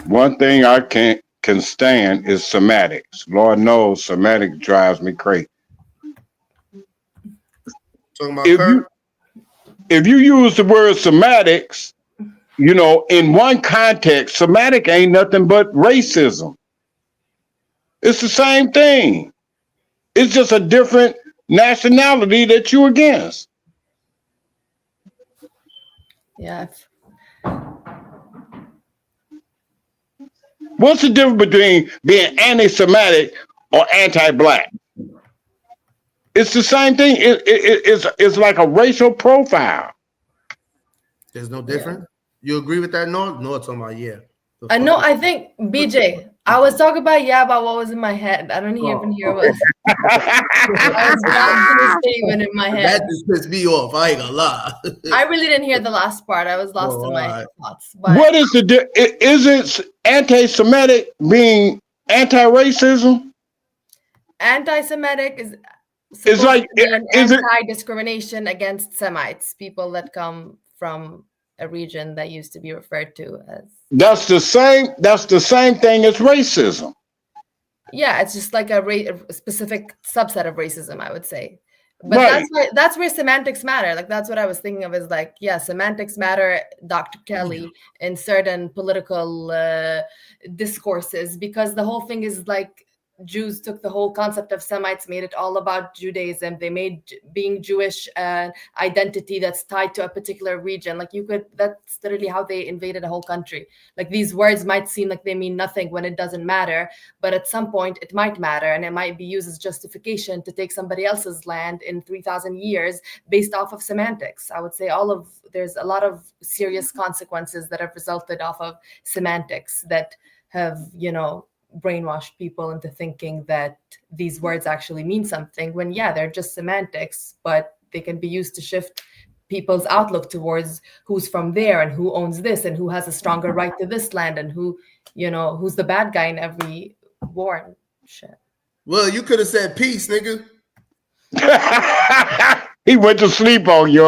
One thing I can stand is semantics. Lord knows semantics drives me crazy. Talking about if you use the word semantics, in one context, semantic ain't nothing but racism. It's the same thing. It's just a different nationality that you're against. Yeah. What's the difference between being anti-Semitic or anti-black? It's the same thing. It's like a racial profile. There's no difference. You agree with that, Noah? Noah talking about I know. I think BJ. I was talking about what was in my head. I don't even hear what. I was not statement in my head. That just pissed me off. I ain't gonna lie. I really didn't hear the last part. I was lost in my thoughts. What is is it anti-Semitic being anti-racism? Anti-Semitic is anti-discrimination against Semites, people that come from a region that used to be referred to as. That's the same thing as racism. Yeah, it's just like a specific subset of racism, I would say. But that's where semantics matter. Like that's what I was thinking of is like, yeah, semantics matter, Dr. Kelly, in certain political discourses, because the whole thing is like Jews took the whole concept of Semites, made it all about Judaism. They made being Jewish an identity that's tied to a particular region. Like that's literally how they invaded a whole country. Like these words might seem like they mean nothing when it doesn't matter, but at some point it might matter, and it might be used as justification to take somebody else's land in 3,000 years based off of semantics. I would say there's a lot of serious consequences that have resulted off of semantics that have, brainwashed people into thinking that these words actually mean something when they're just semantics, but they can be used to shift people's outlook towards who's from there and who owns this and who has a stronger right to this land and who's the bad guy in every war and shit. Well, you could have said peace, nigga. He went to sleep on you.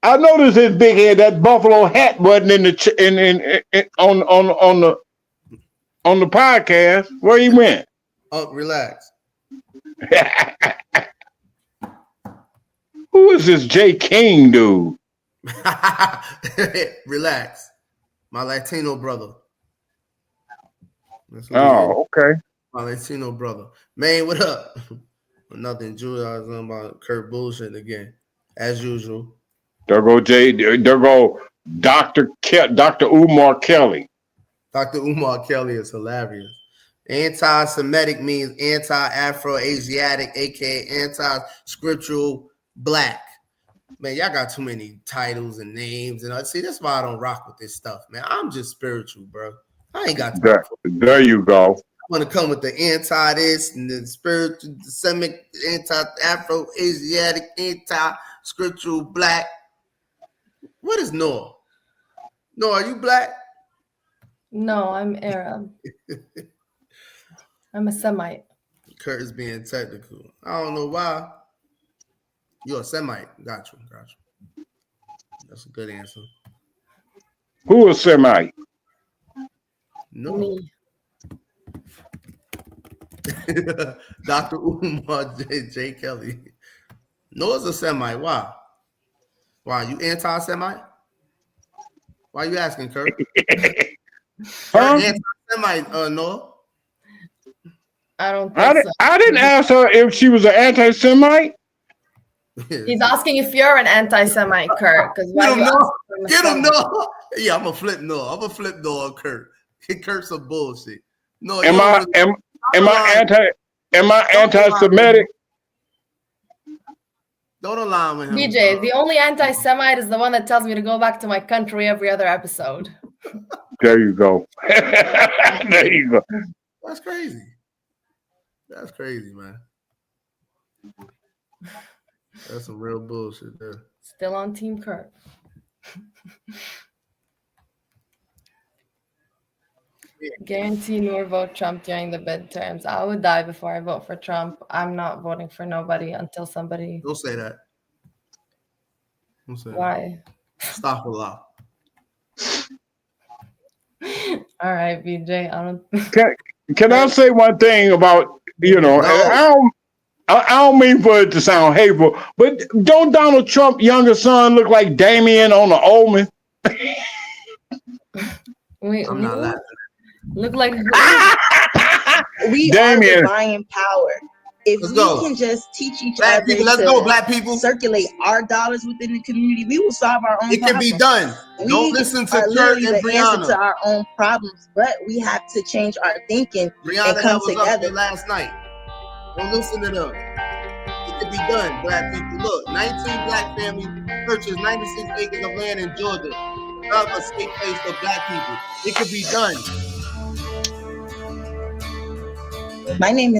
I noticed his big head. That buffalo hat wasn't on the podcast. Where he went? Oh, relax. Who is this J. King dude? Relax. My Latino brother. Oh, okay. My Latino brother. Man, what up? Nothing, Julie. I was on about Kirk bullshit again, as usual. There go Dr. Umar Kelly. Dr. Umar Kelly is hilarious. Anti-Semitic means anti-Afro-Asiatic, aka anti-scriptural black. Man, y'all got too many titles and names, and see that's why I don't rock with this stuff, man. I'm just spiritual, bro. I ain't got time for it. There you go. I want to come with the anti this and the spiritual, the Semitic, anti-Afro, Asiatic, anti-scriptural black. What is Noah? Noah, are you black? No, I'm Arab. I'm a Semite. Kurt is being technical. I don't know why. You're a Semite. Got you. That's a good answer. Who is Semite? No. Me. Dr. Umar J. Kelly. Noah's a Semite. Why? Why? You anti-Semite? Why are you asking, Kurt? Anti-Semite, Noah? I don't think so. I didn't ask her if she was an anti-Semite. He's asking if you're an anti-Semite, Kurt. Because Get him, Noah. Get him, Noah. Yeah, I'm gonna flip Noah. I'm gonna flip Noah, Kurt. Kurt's some bullshit. No, Am I anti-Semitic? Don't align with him. DJ, the only anti-Semite is the one that tells me to go back to my country every other episode. There you go. There you go. That's crazy. That's crazy, man. That's some real bullshit there. Still on Team Kurt. Guarantee nor vote Trump during the midterms. I would die before I vote for Trump. I'm not voting for nobody until somebody. Don't say that. Don't say Why? That. Stop a lot. All right, BJ. I don't. Can I say one thing about I don't mean for it to sound hateful, but don't Donald Trump's younger son look like Damien on The Omen? I'm not laughing. Look like we Damien. are the buying power. If Let's we go. can just teach each Black other people, let's to go, black people. circulate our dollars within the community, we will solve our own It can be problems. done. Don't listen to are Kurt literally and the answer to Brianna. our own problems, but we have to change our thinking Brianna and come that was up together. there last night. Don't listen to them. It can be done, black people. Look, 19 black families purchased 96 acres of land in Georgia. Of a safe place for black people. It could be done. My name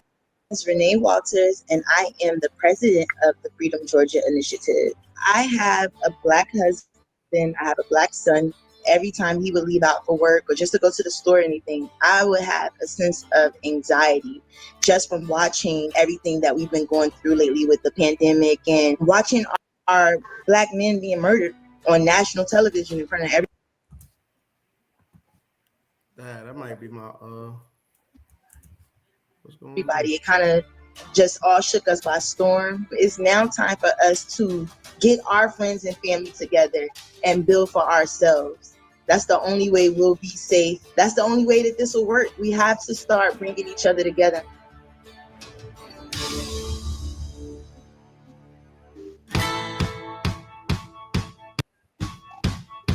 is Renee Walters, and I am the president of the Freedom Georgia Initiative. I have a black husband. I have a black son. Every time he would leave out for work or just to go to the store or anything, I would have a sense of anxiety just from watching everything that we've been going through lately with the pandemic and watching our black men being murdered on national television in front of That might be my everybody. It kind of just all shook us by storm. It's now time for us to get our friends and family together and build for ourselves. That's the only way we'll be safe. That's the only way that this will work. We have to start bringing each other together.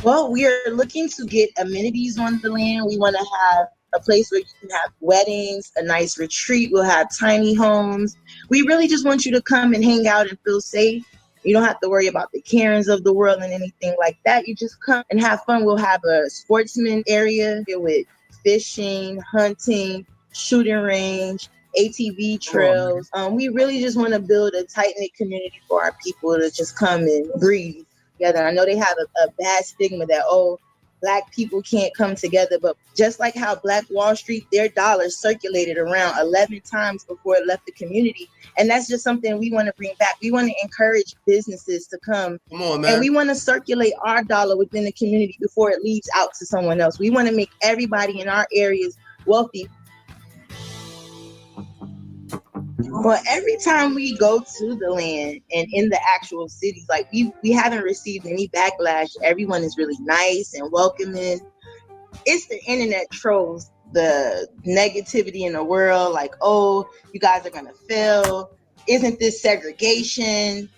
Well, we are looking to get amenities on the land. We want to have a place where you can have weddings, a nice retreat. We'll have tiny homes. We really just want you to come and hang out and feel safe. You don't have to worry about the Karens of the world and anything like that. You just come and have fun. We'll have a sportsman area with fishing, hunting, shooting range, ATV trails. We really just want to build a tight-knit community for our people to just come and breathe together. I know they have a bad stigma that, Black people can't come together, but just like how Black Wall Street, their dollars circulated around 11 times before it left the community. And that's just something we want to bring back. We want to encourage businesses to come on, man. And we want to circulate our dollar within the community before it leaves out to someone else. We want to make everybody in our areas wealthy. Well, every time we go to the land and in the actual cities, like we haven't received any backlash. Everyone is really nice and welcoming. It's the internet trolls, the negativity in the world, like, you guys are going to fail. Isn't this segregation?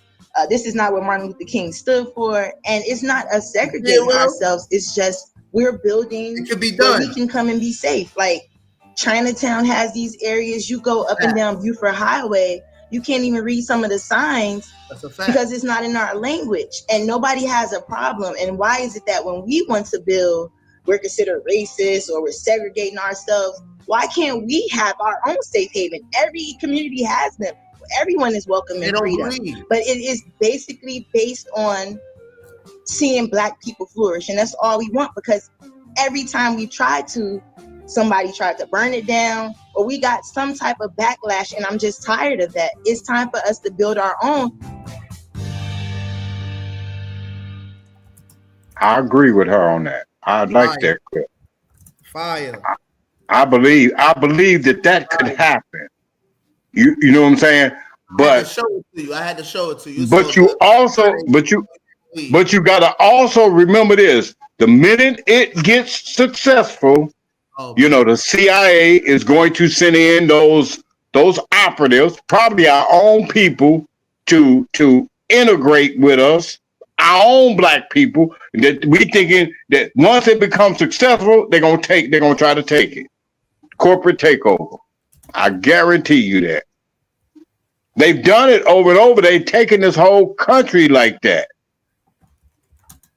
This is not what Martin Luther King stood for. And it's not us segregating ourselves. It's just we're building it could be done. Where we can come and be safe. Like, Chinatown has these areas. You go up and down Buford Highway, You can't even read some of the signs That's a fact. because it's not in our language, and nobody has a problem. And why is it that when we want to build, we're considered racist or we're segregating ourselves? Why can't we have our own safe haven? Every community has them. Everyone is welcome in freedom. But it is basically based on seeing Black people flourish. And that's all we want, because every time we tried to, somebody tried to burn it down, or we got some type of backlash, and I'm just tired of that. It's time for us to build our own. I agree with her on that. I like that clip. Fire. I believe that could happen. You know what I'm saying? I had to show it to you. But you gotta also remember this: the minute it gets successful, the CIA is going to send in those operatives, probably our own people, to integrate with us, our own Black people. That we thinking that once it becomes successful, they're gonna try to take it. Corporate takeover. I guarantee you that. They've done it over and over. They've taken this whole country like that.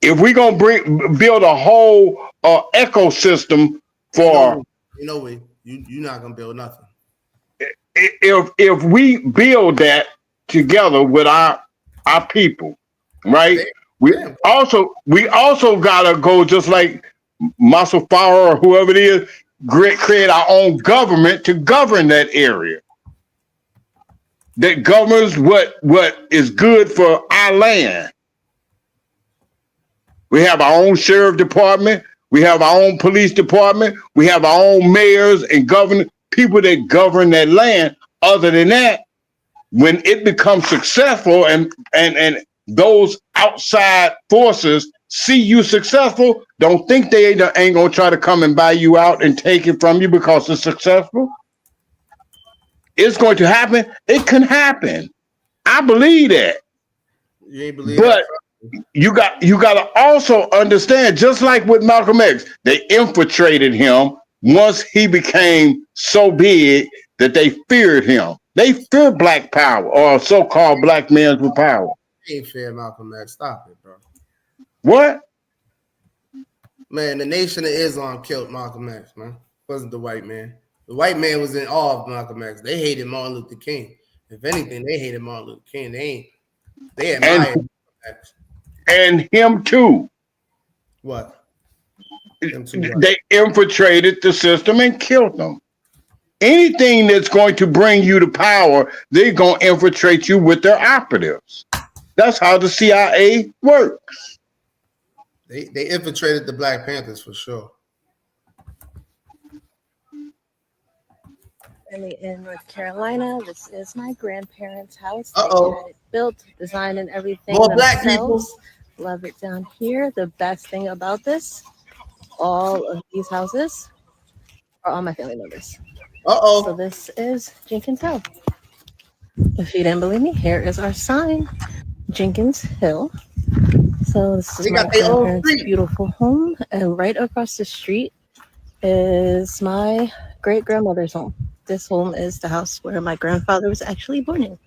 If we're gonna build a whole ecosystem for, you're not gonna build nothing. If we build that together with our people, right? We also gotta go, just like Masafara or whoever it is, create our own government to govern that area. That governs what is good for our land. We have our own sheriff department. We have our own police department. We have our own mayors and people that govern that land. Other than that, when it becomes successful and those outside forces see you successful, don't think they ain't gonna try to come and buy you out and take it from you because it's successful. It's going to happen. It can happen. I believe that. You ain't believe but that? you got to also understand, just like with Malcolm X, they infiltrated him once he became so big that they feared him. They fear Black power, or so-called Black men with power. You ain't fear Malcolm X. Stop it, bro. What? Man, the Nation of Islam killed Malcolm X, man. Wasn't the white man. The white man was in awe of Malcolm X. They hated Martin Luther King. If anything, they hated Martin Luther King. They admired Malcolm X. And him too. What? They infiltrated the system and killed them. Anything that's going to bring you to power, they're going to infiltrate you with their operatives. That's how the CIA works. They infiltrated the Black Panthers for sure. In North Carolina. This is my grandparents' house. They had it built, designed, and everything. More Black people. Love it down here. The best thing about this, all of these houses are all my family members. So this is Jenkins Hill. If you didn't believe me, here is our sign, Jenkins Hill. So this is my grandparents' beautiful home, and right across the street is my great-grandmother's home. This home is the house where my grandfather was actually born in,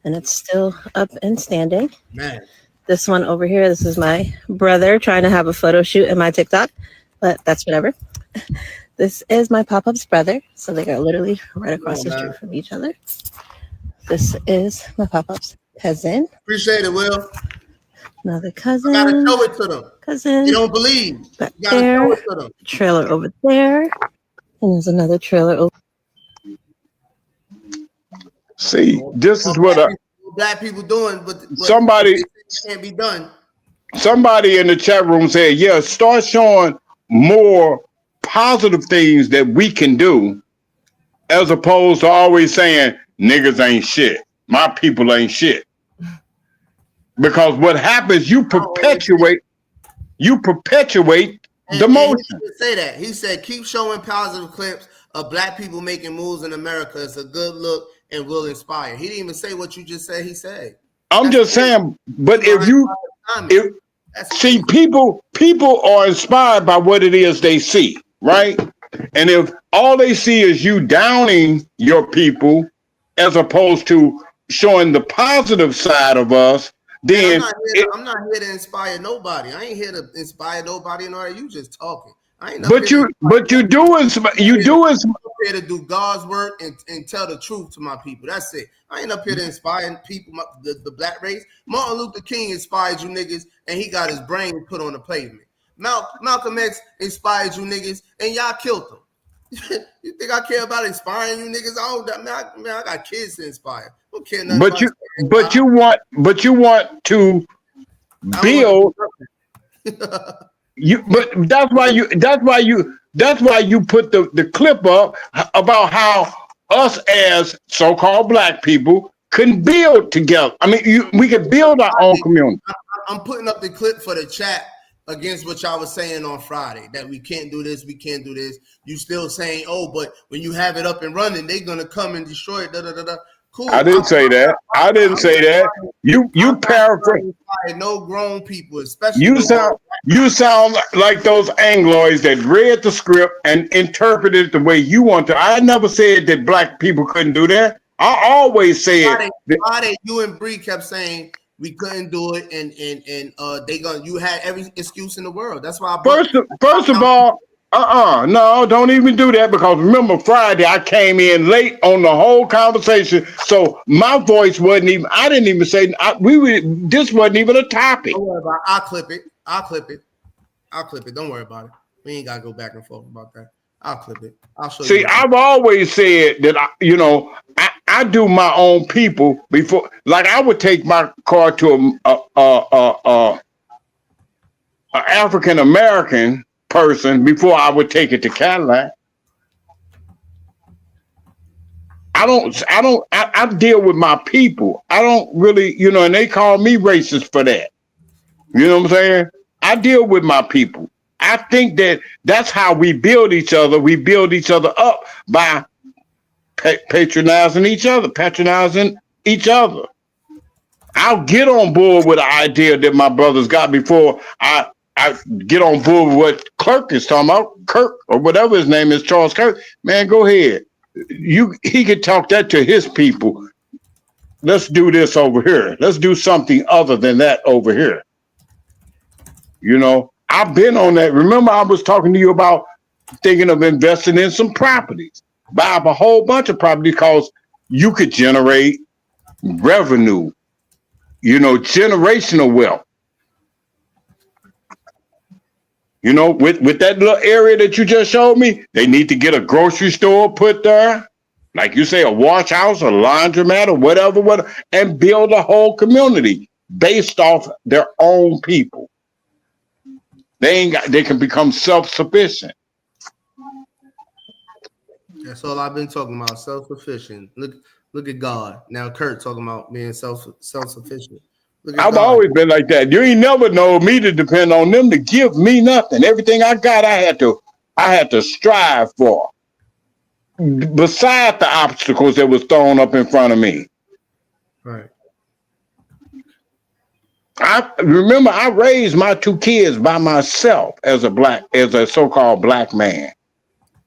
and it's still up and standing. Man. This one over here, this is my brother trying to have a photo shoot in my TikTok, but that's whatever. This is my pop-up's brother, so they are literally right across the street from each other. This is my pop-up's cousin. Appreciate it, Will. Another cousin. You gotta show it to them. Cousin. You don't believe. Back You gotta there. show it to them. Trailer over there. And there's another trailer over. See, this is what Black people doing, but somebody it can't be done. Somebody in the chat room said, "Yeah, start showing more positive things that we can do, as opposed to always saying niggas ain't shit. My people ain't shit." Because what happens, you perpetuate the motion. He didn't say that. He said, keep showing positive clips of Black people making moves in America. It's a good look and will inspire. He didn't even say what you just said. He said. I'm just saying, but if people are inspired by what it is they see, right? And if all they see is you downing your people, as opposed to showing the positive side of us, then I'm not here to inspire nobody. I ain't here to inspire nobody. And all that. You just talking. I ain't. But you here to do God's work and tell the truth to my people. That's it. I ain't up here to inspire people, the black race. Martin Luther King inspired you niggas, and he got his brain put on the pavement. Malcolm X inspired you niggas, and y'all killed him. You think I care about inspiring you niggas? I got kids to inspire. I don't care nothing but you want to build. But that's why you put the clip up about how us as so-called black people couldn't build together. I mean, we could build our own community. I'm putting up the clip for the chat against what y'all was saying on Friday, that we can't do this, we can't do this. You still saying, oh, but when you have it up and running, they're gonna come and destroy it. Da, da, da, da. Cool. I didn't say that. I didn't say that. You paraphrase. No grown people, especially. You sound like those Angloids that read the script and interpreted it the way you want to. I never said that black people couldn't do that. I always said Friday, you and Bree kept saying we couldn't do it, and you had every excuse in the world. That's why. First of all. No, don't even do that, because remember Friday I came in late on the whole conversation, so my voice wasn't even. I didn't even say this wasn't even a topic. Don't worry about it. I'll clip it. Don't worry about it. We ain't gotta go back and forth about that. I'll clip it. I'll show you. See, I've always said that I do my own people before. Like I would take my car to a African American person before I would take it to Cadillac. I deal with my people. I don't really, and they call me racist for that. You know what I'm saying? I deal with my people. I think that's how we build each other. We build each other up by patronizing each other. I'll get on board with the idea that my brothers got before I get on board with what Kirk is talking about, Kirk or whatever his name is, Charles Kirk. Man, go ahead. He could talk that to his people. Let's do this over here. Let's do something other than that over here. I've been on that. Remember, I was talking to you about thinking of investing in some properties. Buy up a whole bunch of properties because you could generate revenue, generational wealth. With that little area that you just showed me, they need to get a grocery store put there, like you say, a wash house, a laundromat, or whatever, and build a whole community based off their own people. They can become self-sufficient. That's all I've been talking about, self-sufficient. Look at God. Now Kurt talking about being self-sufficient. I've always been like that. You ain't never known me to depend on them to give me nothing. Everything I got, I had to strive for. Beside the obstacles that was thrown up in front of me. Right. I remember I raised my two kids by myself as a so-called black man.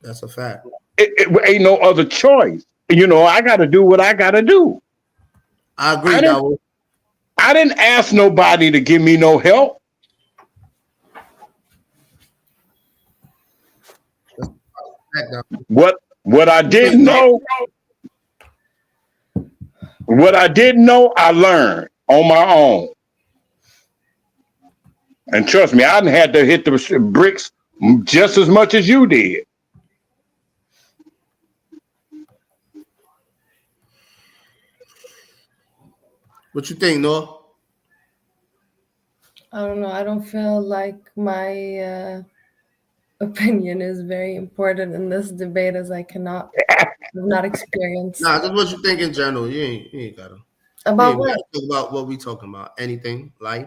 That's a fact. It ain't no other choice. I got to do what I got to do. I agree. I didn't ask nobody to give me no help. What I didn't know, I learned on my own. And trust me, I didn't have to hit the bricks just as much as you did. What you think, Noah? I don't know. I don't feel like my opinion is very important in this debate, as I cannot not experience. Nah, that's what you think in general. You ain't gotta. About what? Talk about what we talking about. Anything, life.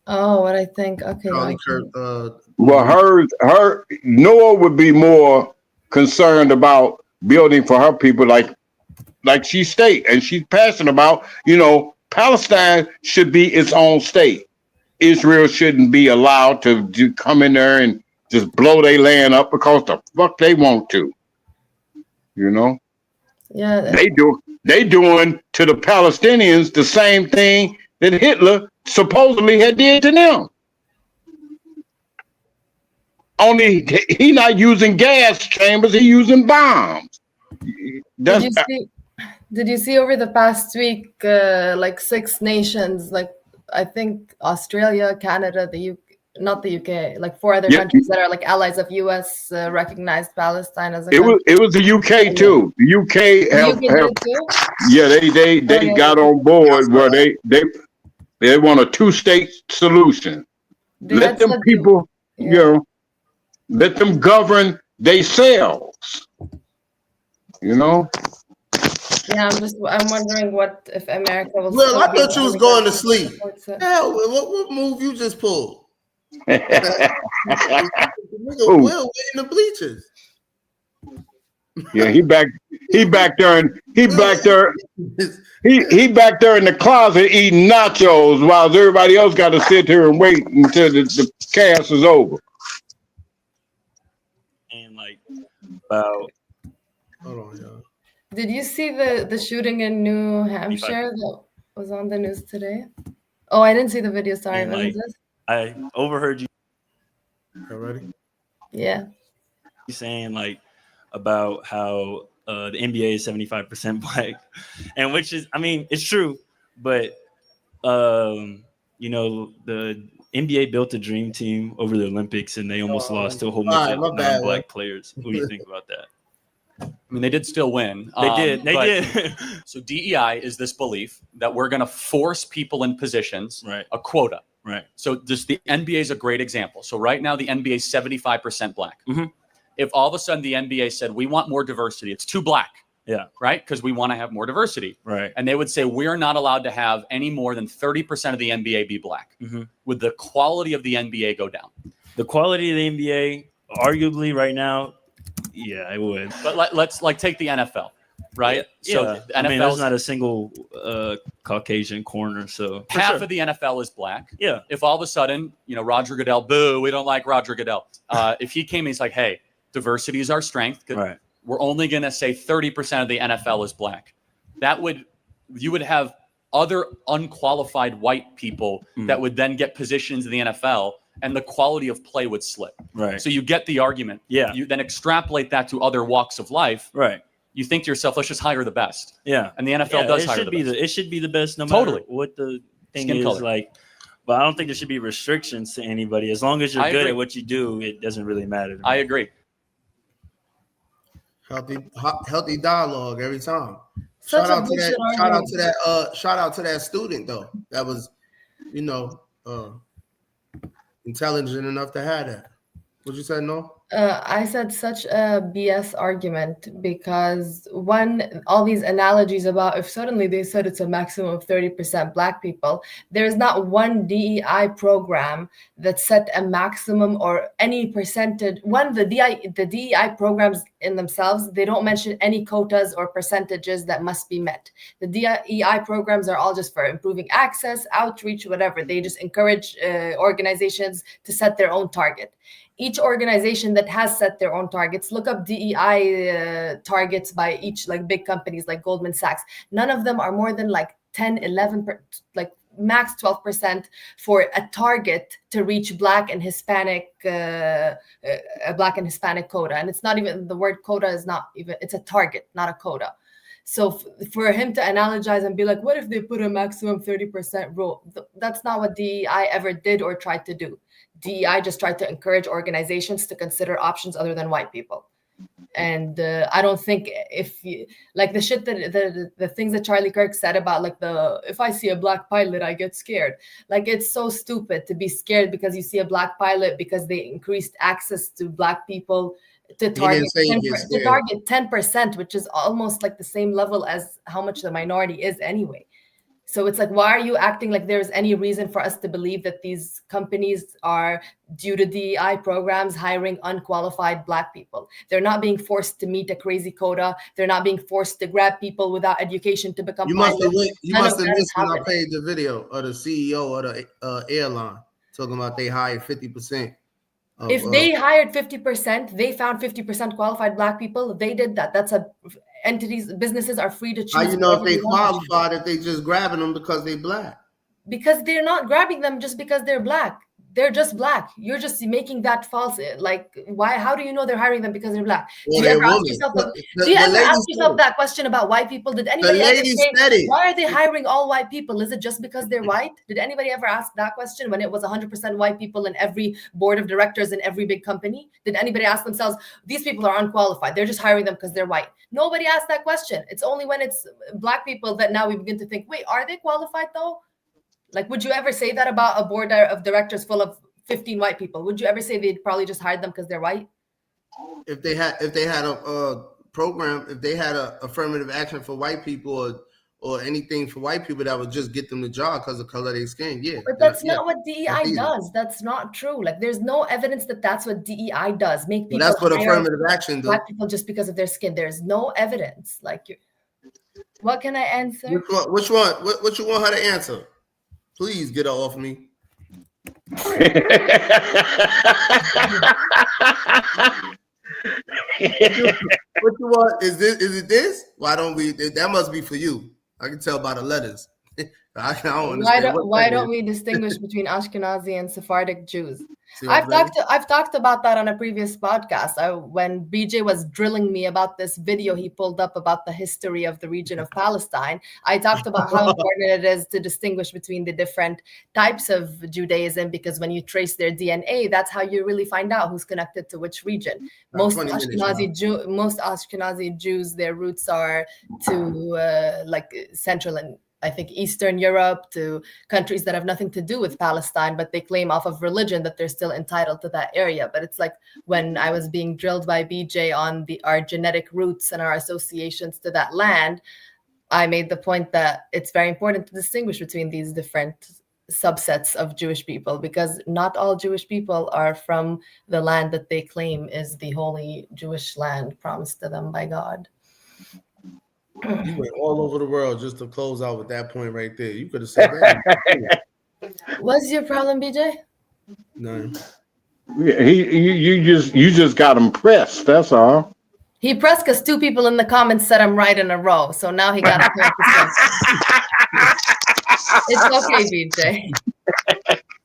Oh, what I think. Okay. Charlie Kirk. Well, Noah would be more concerned about building for her people, like she state, and she's passionate about. Palestine should be its own state. Israel shouldn't be allowed to come in there and just blow their land up because the fuck they want to. Yeah. They doing to the Palestinians the same thing that Hitler supposedly had did to them. Only he not using gas chambers, he using bombs. Did you see over the past week, like 6 nations, like I think Australia, Canada, the UK, not the UK, like 4 other countries that are like allies of US recognized Palestine as a country. It was the UK too. The UK have did it too? yeah, they got on board where they want a 2-state solution. Let them people, let them govern themselves. Yeah, I'm wondering what if America will. Well, I thought you was going to sleep. Hell, what move you just pulled? Nigga, Will in the bleachers. Yeah, he back there in the closet eating nachos while everybody else got to sit here and wait until the cast is over. And like about hold on, y'all. Did you see the shooting in New Hampshire that was on the news today? Oh, I didn't see the video. Sorry, what is this? I overheard you. Ready? Yeah. You saying like about how the NBA is 75% black, and which is, I mean, it's true, but the NBA built a dream team over the Olympics, and they almost lost to a whole bunch of non-black players. What do you think about that? I mean, they did still win. They did. So DEI is this belief that we're going to force people in positions, a quota. Right. So just the NBA is a great example. So right now the NBA is 75% black. Mm-hmm. If all of a sudden the NBA said, we want more diversity, it's too black. Yeah. Right? Because we want to have more diversity. Right. And they would say, we're not allowed to have any more than 30% of the NBA be black. Mm-hmm. Would the quality of the NBA go down? The quality of the NBA, arguably right now, yeah, I would. But let's like take the NFL, right? Yeah. So The NFL, there's not a single Caucasian corner. So half of the NFL is black. Yeah. If all of a sudden, Roger Goodell, boo, we don't like Roger Goodell. If he came, he's like, hey, diversity is our strength. Right. We're only going to say 30% of the NFL is black. You would have other unqualified white people that would then get positions in the NFL, and the quality of play would slip. Right. So you get the argument. Yeah. You then extrapolate that to other walks of life. Right. You think to yourself, let's just hire the best. Yeah. And the NFL does hire the best. It should be the best no Totally. matter what the thing Skin is color. like. But I don't think there should be restrictions to anybody. As long as you're I good agree. at what you do, it doesn't really matter to me. I agree. Healthy dialogue every time. Such Shout a out to bullshit that. Shout out argument. to that. Shout out to that student though. That was, intelligent enough to have that. What you say, no? I said such a BS argument because all these analogies about if suddenly they said it's a maximum of 30% black people, there's not one DEI program that set a maximum or any percentage. The DEI programs in themselves, they don't mention any quotas or percentages that must be met. The DEI programs are all just for improving access, outreach, whatever. They just encourage organizations to set their own target. Each organization that has set their own targets, look up DEI targets by each like big companies like Goldman Sachs. None of them are more than like 10, 11, like max 12% for a target to reach Black and Hispanic, a Black and Hispanic quota. And it's not even, the word quota is not even, it's a target, not a quota. So for him to analogize and be like, what if they put a maximum 30% rule? That's not what DEI ever did or tried to do. DEI just tried to encourage organizations to consider options other than white people. And I don't think like the shit that the things that Charlie Kirk said about like if I see a black pilot, I get scared. Like it's so stupid to be scared because you see a black pilot because they increased access to black people to target 10%, which is almost like the same level as how much the minority is anyway. So it's like, why are you acting like there's any reason for us to believe that these companies are, due to DEI programs, hiring unqualified black people? They're not being forced to meet a crazy quota. They're not being forced to grab people without education to become. You must have missed when I played the video of the CEO of the airline talking about they hired 50%. If they hired 50%, they found 50% qualified black people. They did that. entities, businesses are free to choose. How you know if whoever they want to choose. qualified if they just grabbing them because they black? Because they're not grabbing them just because they're black. They're just black. You're just making that false. Like, why? How do you know they're hiring them because they're black? Well, Do you they're ever ask women. yourself? The Do you ever lady ask said yourself it. that question about white people? Did anybody ever lady say, said it. why are they hiring all white people? Is it just because they're white? Did anybody ever ask that question when it was 100% white people in every board of directors in every big company? Did anybody ask themselves, these people are unqualified, they're just hiring them because they're white? Nobody asked that question. It's only when it's black people that now we begin to think, wait, are they qualified though? Like, would you ever say that about a board of directors full of 15 white people? Would you ever say they'd probably just hired them because they're white? If they had a program, if they had a affirmative action for white people or anything for white people that would just get them the job because of color of their skin, yeah. But that's not what DEI does. That's not true. Like, there's no evidence that that's what DEI does. Make people that's what hire affirmative action does. black people just because of their skin. There's no evidence. Like, what can I answer? Which one? What you want her to answer? Please get her off me. What you want? Is it this? Why don't we? That must be for you. I can tell by the letters. I don't understand. Why don't we distinguish between Ashkenazi and Sephardic Jews? I've talked about that on a previous podcast. When BJ was drilling me about this video he pulled up about the history of the region of Palestine, I talked about how important it is to distinguish between the different types of Judaism, because when you trace their DNA, that's how you really find out who's connected to which region. Most Ashkenazi Jews, their roots are to like Central and I think Eastern Europe, to countries that have nothing to do with Palestine, but they claim off of religion that they're still entitled to that area. But it's like when I was being drilled by BJ on our genetic roots and our associations to that land, I made the point that it's very important to distinguish between these different subsets of Jewish people, because not all Jewish people are from the land that they claim is the holy Jewish land promised to them by God. You went all over the world just to close out with that point right there. You could have said that. What's your problem, BJ? None. You just got him pressed. That's all. He pressed because 2 people in the comments said I'm right in a row. So now he got to It's okay, BJ.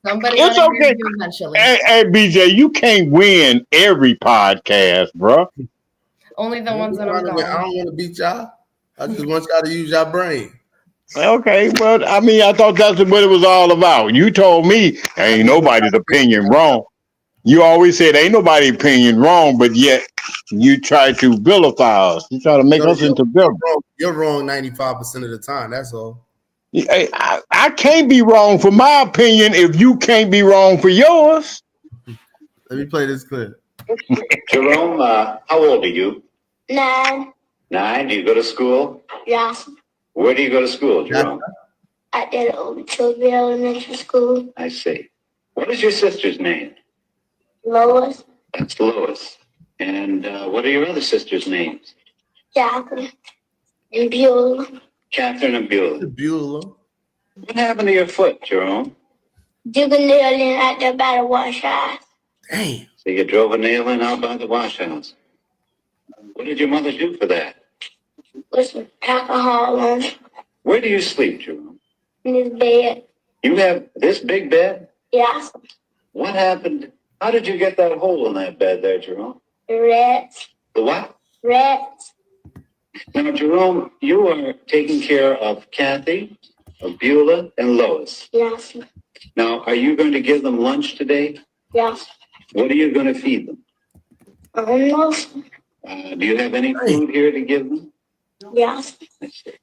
Somebody it's okay. Eventually. Hey, BJ, you can't win every podcast, bro. Only the ones that I'm going. I don't want to beat y'all. I just want y'all to use your brain. Okay, but I mean, I thought that's what it was all about. You told me ain't nobody's opinion wrong. You always said ain't nobody's opinion wrong, but yet you try to vilify us. You try to make us into villains. You're wrong 95% of the time. That's all. I can't be wrong for my opinion if you can't be wrong for yours. Let me play this clip. Jerome, how old are you? 9. 9. Do you go to school? Yes. Where do you go to school, Jerome? At the Okeechobee Elementary School. I see. What is your sister's name? Lois. That's Lois. And what are your other sisters' names? Catherine. And Beulah. Catherine and Beulah. Beulah. What happened to your foot, Jerome? Dig a nail in out there by the wash house. Damn. So you drove a nail in out by the wash house. What did your mother do for that? With some alcohol on it. Where do you sleep, Jerome? In his bed. You have this big bed? Yes. What happened? How did you get that hole in that bed there, Jerome? The rats. The what? Rats. Now, Jerome, you are taking care of Kathy, of Beulah, and Lois. Yes. Now, are you going to give them lunch today? Yes. What are you going to feed them? I don't know. Do you have any food here to give them? Yes. Let's see.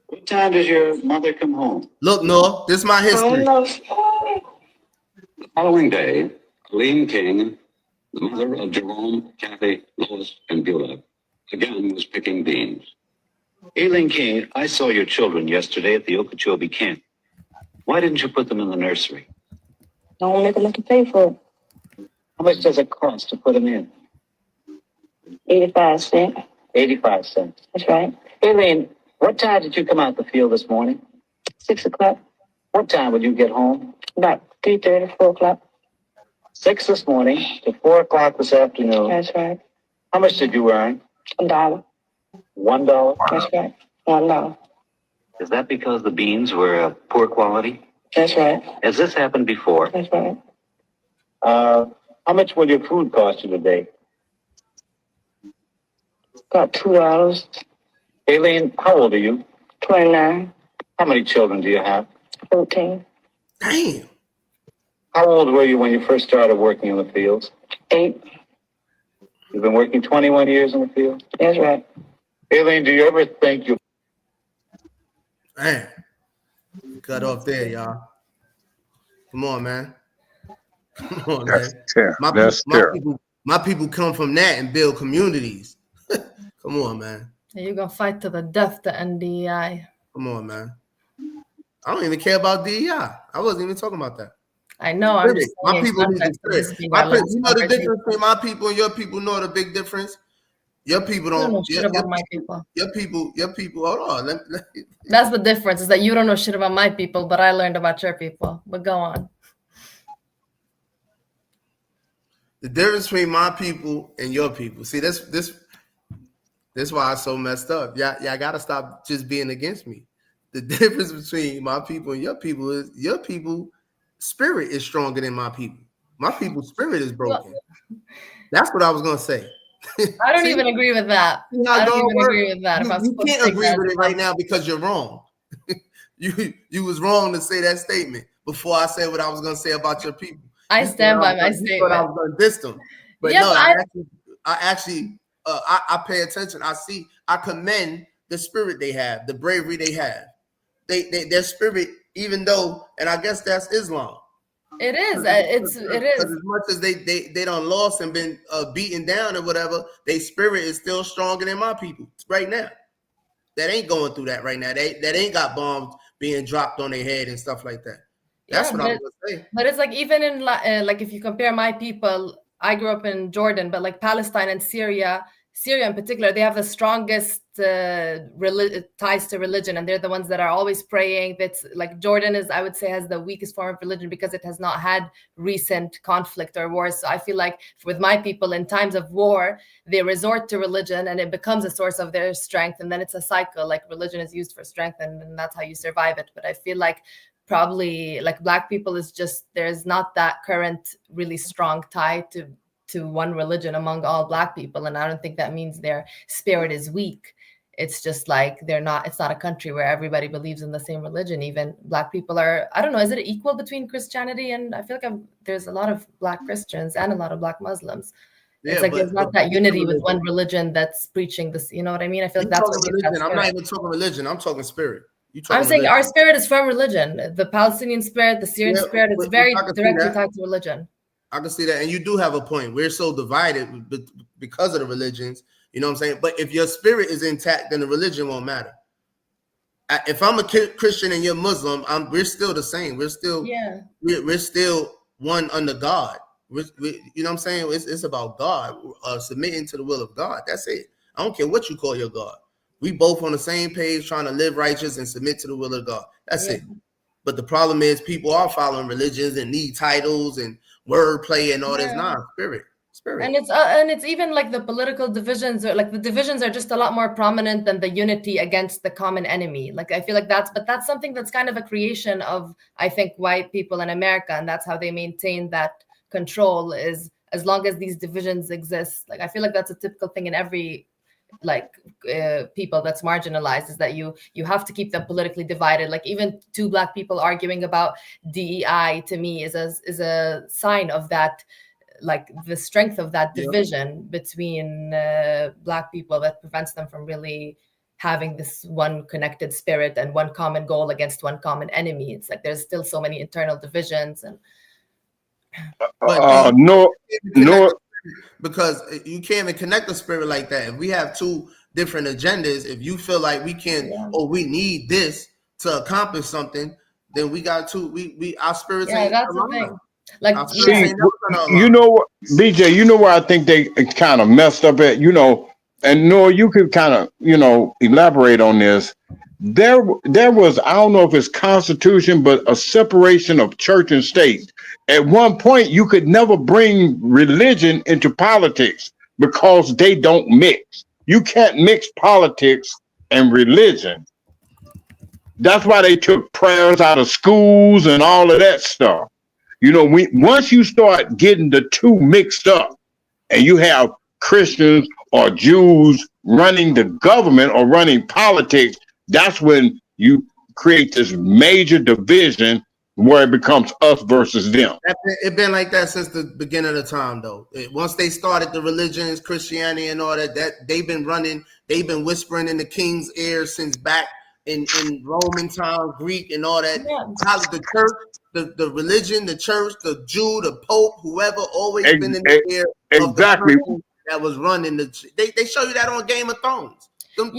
What time does your mother come home? Look, Noah, this is my history. The following day, Eileen King, the mother of Jerome, Kathy, Lois, and Beulah, again was picking beans. Eileen King, I saw your children yesterday at the Okeechobee camp. Why didn't you put them in the nursery? I don't make enough to pay for it. How much does it cost to put them in? 85 cents. 85 cents. That's right. Eileen, what time did you come out the field this morning? 6 o'clock. What time would you get home? About 3:30, 4 o'clock. 6 this morning to 4 o'clock this afternoon. That's right. How much did you earn? $1. $1? That's right. $1. Is that because the beans were poor quality? That's right. Has this happened before? That's right. How much will your food cost you today? About $2. Aileen, how old are you? 29. How many children do you have? 14. Damn. How old were you when you first started working in the fields? 8. You've been working 21 years in the field? That's right. Aileen, do you ever think you... Man, cut off there, y'all. Come on, man. Come on, man. My people come from that and build communities. Come on, man. You're gonna fight to the death to end DEI. Come on, man. I don't even care about DEI. I wasn't even talking about that. I know. I'm just my people need to spirit. You know the difference between my people and your people. Know the big difference. Your people don't know shit about my people. Your people. Hold on. That's the difference. Is that you don't know shit about my people, but I learned about your people. But go on. The difference between my people and your people. See, this why it's so messed up. Y'all gotta stop just being against me. The difference between my people and your people is your people spirit is stronger than my people. My people's spirit is broken. That's what I was gonna say. I don't even agree with that. I don't even agree with that. You can't agree with it right now because you're wrong. You was wrong to say that statement before I said what I was gonna say about your people. I stand by my statement. I was gonna diss them, but yeah, no, but I pay attention. I commend the spirit they have, the bravery they have. Their spirit, even though, and I guess that's Islam. It is. It is. As much as they done lost and been beaten down or whatever, their spirit is still stronger than my people right now. That ain't going through that right now. That ain't got bombs being dropped on their head and stuff like that. That's what I was gonna say. But it's like even in like if you compare my people, I grew up in Jordan, but like Palestine and Syria in particular, they have the strongest ties to religion, and they're the ones that are always praying. That's like Jordan is, I would say, has the weakest form of religion because it has not had recent conflict or war. So I feel like with my people, in times of war, they resort to religion, and it becomes a source of their strength. And then it's a cycle. Like religion is used for strength, and that's how you survive it. But I feel like probably like Black people is just there's not that current really strong tie to one religion among all Black people. And I don't think that means their spirit is weak. It's just like it's not a country where everybody believes in the same religion. Even Black people are, I don't know, is it equal between Christianity and I feel like there's a lot of Black Christians and a lot of Black Muslims. Yeah, it's like there's not that unity with one religion that's preaching this, you know what I mean? I feel like that's what religion. I'm not even talking religion, I'm talking spirit. I'm saying our spirit is from religion. The Palestinian spirit, the Syrian spirit, it's very directly tied to religion. I can see that. And you do have a point. We're so divided because of the religions, you know what I'm saying? But if your spirit is intact, then the religion won't matter. If I'm a Christian and you're Muslim, we're still the same. We're still one under God. You know what I'm saying? It's about God, submitting to the will of God. That's it. I don't care what you call your God. We both on the same page trying to live righteous and submit to the will of God. That's it. But the problem is people are following religions and need titles and wordplay and all this. Nah, spirit. And it's even like the political divisions, or like the divisions are just a lot more prominent than the unity against the common enemy. Like I feel like that's something that's kind of a creation of, I think, white people in America, and that's how they maintain that control, is as long as these divisions exist. Like I feel like that's a typical thing in every people that's marginalized, is that you have to keep them politically divided. Like even two Black people arguing about DEI to me is a sign of that, like the strength of that division between Black people, that prevents them from really having this one connected spirit and one common goal against one common enemy. It's like there's still so many internal divisions and because you can't even connect the spirit like that. If we have two different agendas, if you feel like we can't, we need this to accomplish something, then we got to our spirits. Yeah, that's the thing. Like, you know what, BJ, you know where I think they kind of messed up at, you know, and Noah, you could kind of, you know, elaborate on this. There was, I don't know if it's constitution, but a separation of church and state. At one point, you could never bring religion into politics because they don't mix. You can't mix politics and religion. That's why they took prayers out of schools and all of that stuff. You know, once you start getting the two mixed up and you have Christians or Jews running the government or running politics, that's when you create this major division where it becomes us versus them. It's been like that since the beginning of the time, though. Once they started the religions, Christianity and all that they've been whispering in the king's ear since back in Roman times, Greek and all that. The church, the religion, the church, the Jew, the Pope, whoever, always been in the ear of the person that was running they show you that on Game of Thrones. But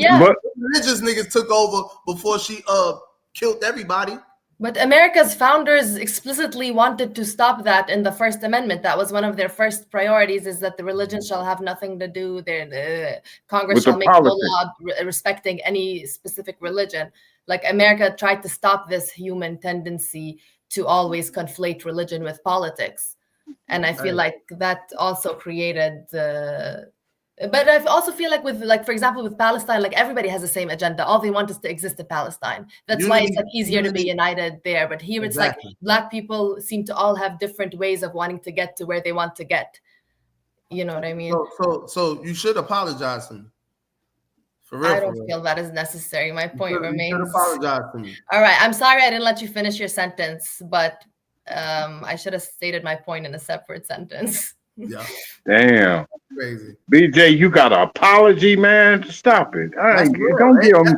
religious niggas took over before she killed everybody. But America's founders explicitly wanted to stop that in the First Amendment. That was one of their first priorities, is that the religion shall have nothing to do. Congress shall make no law respecting any specific religion. Like, America tried to stop this human tendency to always conflate religion with politics. And I feel like that also created but I also feel like for example, with Palestine, like, everybody has the same agenda. All they want is to exist in Palestine. That's why it's like easier to be united there. But here it's like Black people seem to all have different ways of wanting to get to where they want to get. You know what I mean? So you should apologize to me. For real, I don't feel that is necessary. My point remains. You should apologize to me. All right. I'm sorry I didn't let you finish your sentence, but I should have stated my point in a separate sentence. Yeah. Damn. Crazy. BJ, you got an apology, man. Stop it. That's real. Don't give them.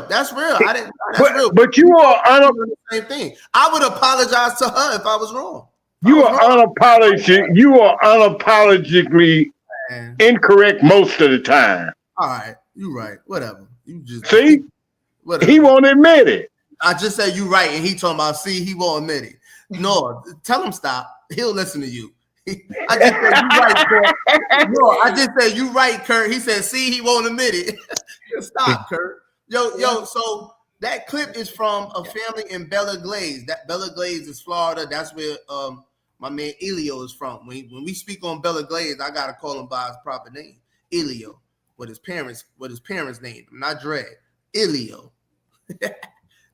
That's real. That's real. But you are the same thing. I would apologize to her if I was wrong. You are unapologetically incorrect most of the time. All right, you right. Whatever. You just see. Whatever. He won't admit it. I just said you right, and he talking about he won't admit it. No, tell him stop. He'll listen to you. I just said you right, Kurt. No, I just said you right, Kurt. He said, see, he won't admit it. Stop, Kurt. Yo, so that clip is from a family in Bella Glades. That Bella Glades is Florida. That's where my man Elio is from. When we speak on Bella Glades, I gotta call him by his proper name. Elio. What his parents named him, not Dre. Elio.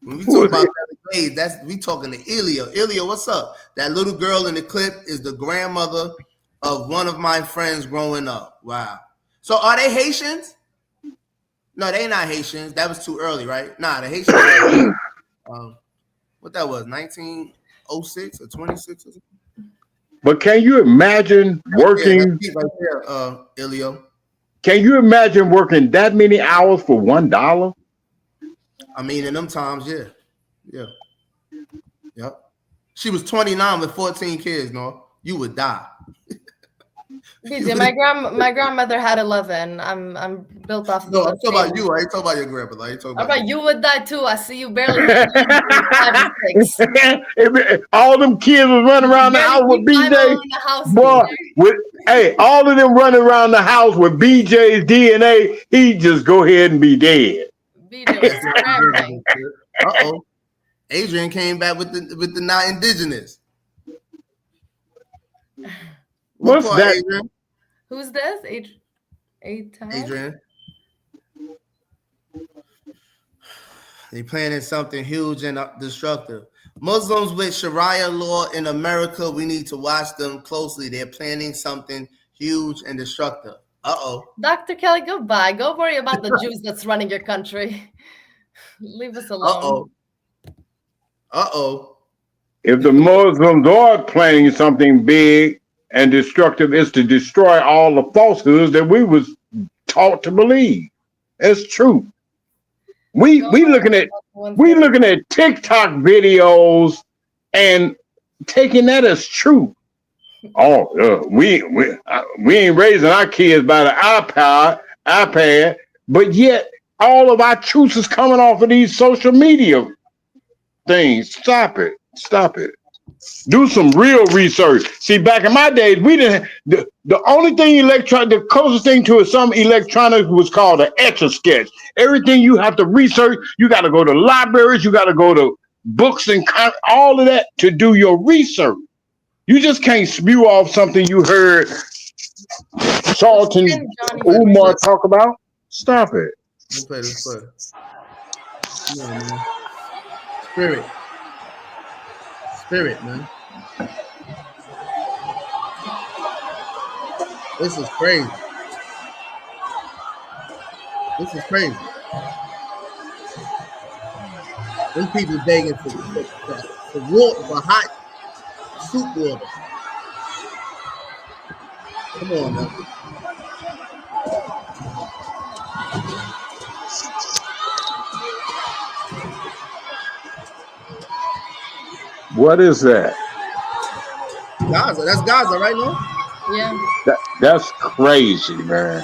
When we talk about Bella Glades, we talking to Elio. Elio, what's up? That little girl in the clip is the grandmother of one of my friends growing up. Wow. So are they Haitians? No, they not Haitians. That was too early, right? Nah, the Haitians. What that was, 1906 or 26 or something? But can you imagine working? Yeah, right there, Elio. Can you imagine working that many hours for $1? I mean, in them times, yeah. Yep. She was 29 with 14 kids. No, you would die. BJ, my grandmother had 11. I'm built off. No, I'm talking about you. I ain't talking about your grandmother. I ain't talking about you would die too. I see you barely. All them kids was running around the house with BJ. Boy, all of them running around the house with BJ's DNA. He just go ahead and be dead. Uh-oh. Adrian came back with the not indigenous. What's that? Adrian? Who's this? Adrian. They planning something huge and destructive. Muslims with Sharia law in America, we need to watch them closely. They're planning something huge and destructive. Uh-oh. Dr. Kelly, goodbye. Go worry about the Jews that's running your country. Leave us alone. Uh-oh. If the Muslims are planning something big and destructive, it's to destroy all the falsehoods that we was taught to believe. It's true. We looking at TikTok videos and taking that as true. We ain't raising our kids by the iPad, but yet all of our truth is coming off of these social media things. Stop it. Do some real research. See, back in my days, we didn't. The only thing the closest thing to some electronics was called an Etch-a-Sketch. Everything you have to research, you got to go to libraries, you got to go to books and all of that to do your research. You just can't spew off something you heard Charlton Umar talk about. Stop it. Let's play. Come on, man. Spirit, man. This is crazy. Them people begging for water, for hot soup water. Come on, man. What is that? Gaza. That's Gaza, right now? Yeah. That's crazy, man.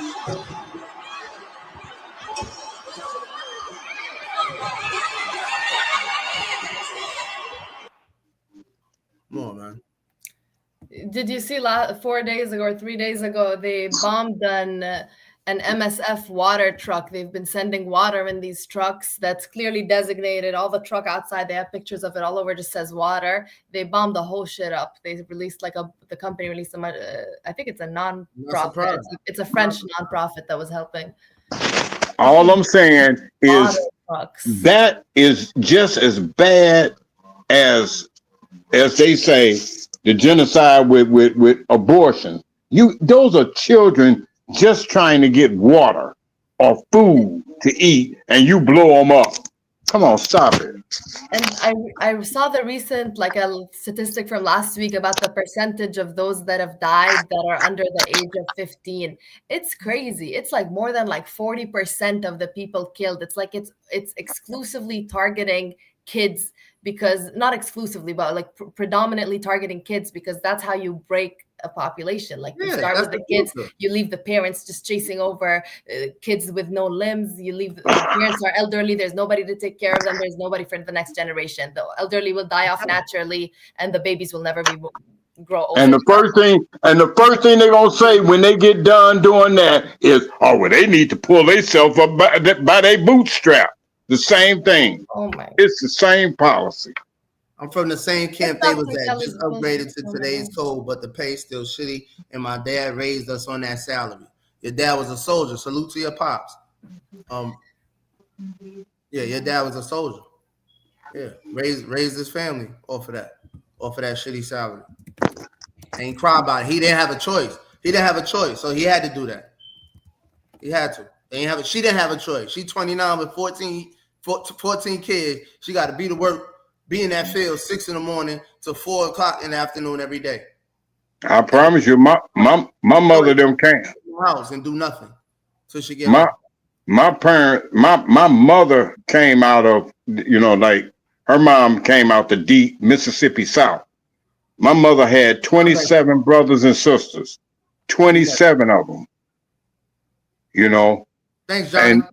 Come on, man. Did you see 4 days ago or 3 days ago, they bombed an MSF water truck. They've been sending water in these trucks that's clearly designated. All the truck outside, they have pictures of it all over, just says water. They bombed the whole shit up. They released the company released some, I think it's a non-profit. It's a French non-profit that was helping. All I'm saying is that is just as bad as they say the genocide with abortion. Those are children just trying to get water or food to eat, and you blow them up. Come on, stop it. And I saw the recent, a statistic from last week about the percentage of those that have died that are under the age of 15. It's crazy. It's more than 40% of the people killed. It's exclusively targeting kids, because not exclusively, but predominantly targeting kids, because that's how you break a population. You start with the kids, you leave the parents just chasing over kids with no limbs. You leave the parents are elderly. There's nobody to take care of them. There's nobody for the next generation. The elderly will die off naturally, and the babies will never grow old. And the first thing they're gonna say when they get done doing that is, "Oh, well, they need to pull themselves up by their bootstrap." The same thing. Oh my! It's the same policy. I'm from the same camp they was at, just upgraded to today's code, but the pay still shitty. And my dad raised us on that salary. Your dad was a soldier. Salute to your pops. Yeah, your dad was a soldier. Yeah, raised his family off of that shitty salary. Ain't cry about it. He didn't have a choice. So he had to do that. He had to. She didn't have a choice. She 29 with 14 kids. She got to be to work, be in that field 6 a.m. to 4 o'clock in the afternoon every day. I promise you, my mother them can't. House and do nothing till she get my mother came out of, her mom came out the deep Mississippi South. My mother had 27 brothers and sisters, 27 of them. Thanks, Johnny. And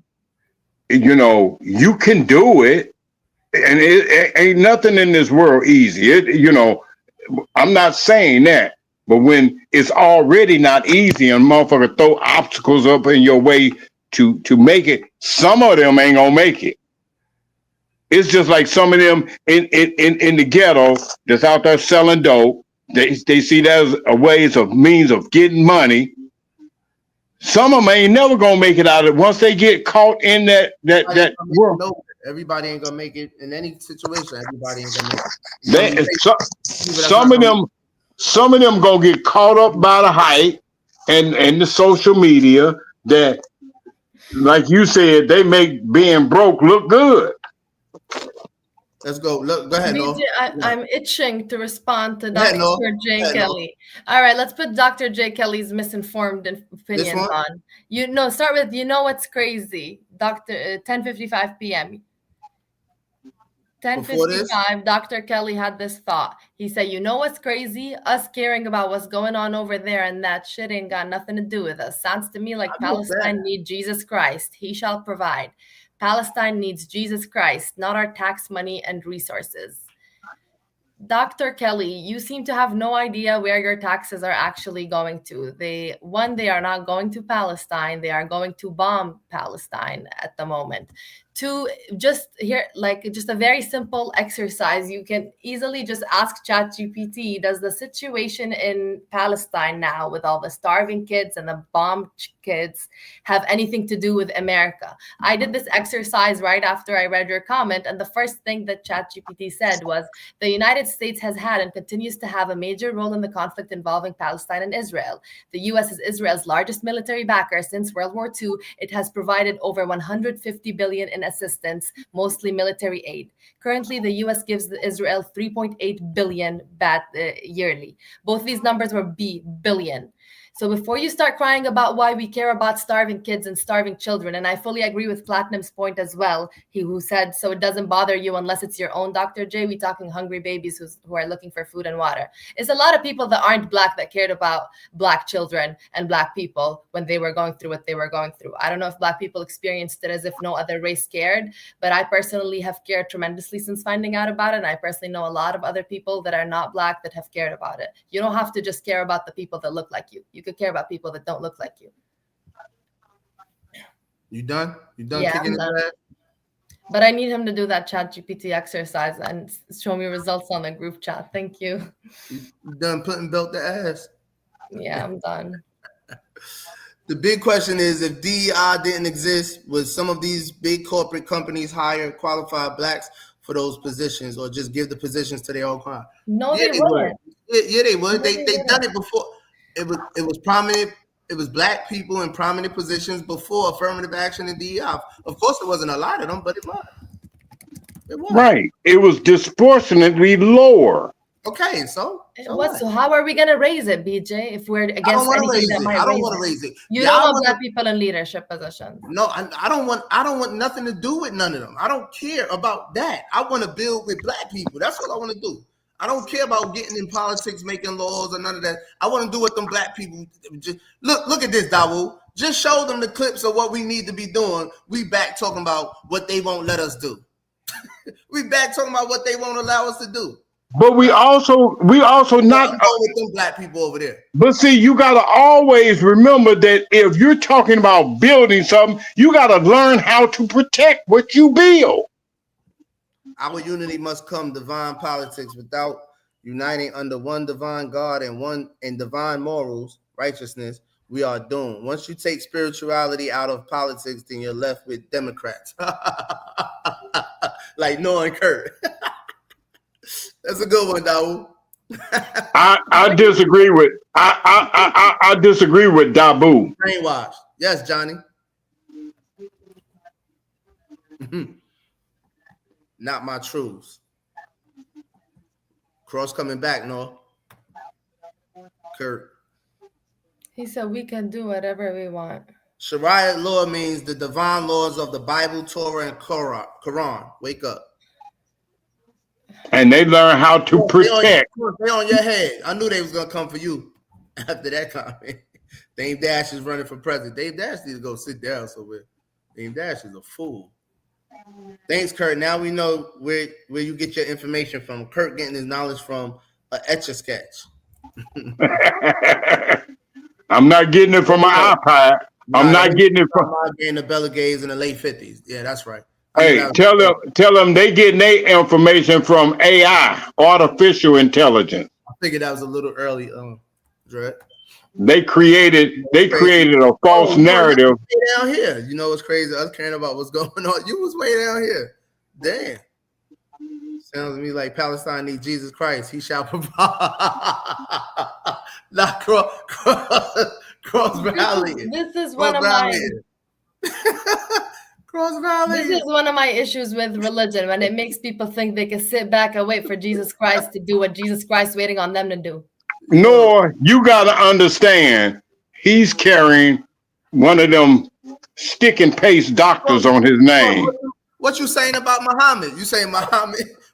you can do it, and it ain't nothing in this world easy. I'm not saying that, but when it's already not easy and motherfucker throw obstacles up in your way to make it, some of them ain't gonna make it. It's just like some of them in the ghetto that's out there selling dope. They see that as a means of getting money. Some of them ain't never gonna make it out of it once they get caught in that world. Everybody ain't gonna make it in any situation. Everybody ain't gonna make it. Some of them gonna get caught up by the hype and the social media that, like you said, they make being broke look good. Let's go. Look, go ahead, BJ, I'm itching to respond to Dr. J. Kelly. All right, let's put Dr. J. Kelly's misinformed opinions on. Start with, what's crazy? 10:55 p.m. 10:55, Dr. Kelly had this thought. He said, what's crazy? Us caring about what's going on over there, and that shit ain't got nothing to do with us. Sounds to me like Palestine needs Jesus Christ. He shall provide. Palestine needs Jesus Christ, not our tax money and resources. Dr. Kelly, you seem to have no idea where your taxes are actually going to. They are not going to Palestine. They are going to bomb Palestine at the moment. to just here, like just a very simple exercise. You can easily just ask ChatGPT, does the situation in Palestine now with all the starving kids and the bombed kids have anything to do with America? I did this exercise right after I read your comment, and the first thing that ChatGPT said was, the United States has had and continues to have a major role in the conflict involving Palestine and Israel. The U.S. is Israel's largest military backer since World War II. It has provided over $150 billion in assistance, mostly military aid. Currently, the U.S. gives Israel $3.8 billion yearly. Both these numbers were billion. So before you start crying about why we care about starving kids and starving children, and I fully agree with Platinum's point as well, who said, so it doesn't bother you unless it's your own, Dr. J. We talking hungry babies who are looking for food and water. It's a lot of people that aren't Black that cared about Black children and Black people when they were going through what they were going through. I don't know if Black people experienced it as if no other race cared, but I personally have cared tremendously since finding out about it. And I personally know a lot of other people that are not Black that have cared about it. You don't have to just care about the people that look like you. You could care about people that don't look like you. You done? You done Yeah, kicking I'm his done. ass? But I need him to do that ChatGPT exercise and show me results on the group chat. Thank you. You done putting belt to ass? Yeah, I'm done. The big question is, if DEI didn't exist, would some of these big corporate companies hire qualified Blacks for those positions, or just give the positions to their own client? No, Yeah, they would. wouldn't. Yeah, they would. No, They they done it before. It was prominent. It was Black people in prominent positions before affirmative action and DEI. Of course, it wasn't a lot of them, but it was. It was. Right. It was disproportionately lower. Okay, so What? So how are we gonna raise it, BJ? If we're against anything that might I don't raise want to it? raise it. You Y'all don't want wanna- Black people in leadership positions. No, I don't want nothing to do with none of them. I don't care about that. I want to build with Black people. That's what I want to do. I don't care about getting in politics, making laws, or none of that. I want to do what them Black people. Just look at this, Dawu. Just show them the clips of what we need to be doing. We back talking about what they won't let us do. We back talking about what they won't allow us to do. But we also not I'm going with them Black people over there. But see, you gotta always remember that if you're talking about building something, you gotta learn how to protect what you build. Our unity must come divine politics. Without uniting under one divine God and divine morals, righteousness, we are doomed. Once you take spirituality out of politics, then you're left with Democrats. Like Noah and Kurt. That's a good one, Dawu. I disagree with I disagree with Dabu. Brainwashed. Yes, Johnny. Not my truths. Cross coming back, no. Kurt. He said we can do whatever we want. Sharia law means the divine laws of the Bible, Torah, and Quran. Wake up. And they learn how to protect. They on your head. I knew they was gonna come for you after that comment. Dame Dash is running for president. Dame Dash needs to go sit down somewhere. Dame Dash is a fool. Thanks, Kurt. Now we know where you get your information from. Kurt getting his knowledge from an Etch-a-Sketch. I'm not getting it from my iPad. I'm not getting it from the Bella Gays in the late 50s. Yeah, that's right. Hey, tell them they getting their information from AI, artificial intelligence. I figured that was a little early, Dre. They created a false narrative. Down here, you know what's crazy? Us caring about what's going on. You was way down here. Damn. Sounds to me like Palestine needs Jesus Christ. He shall provide. Not Cross Valley. This is one of my. Cross Valley. This is one of my issues with religion, when it makes people think they can sit back and wait for Jesus Christ to do what Jesus Christ is waiting on them to do. Nor you got to understand, he's carrying one of them stick and paste doctors on his name. What you saying about Muhammad? You saying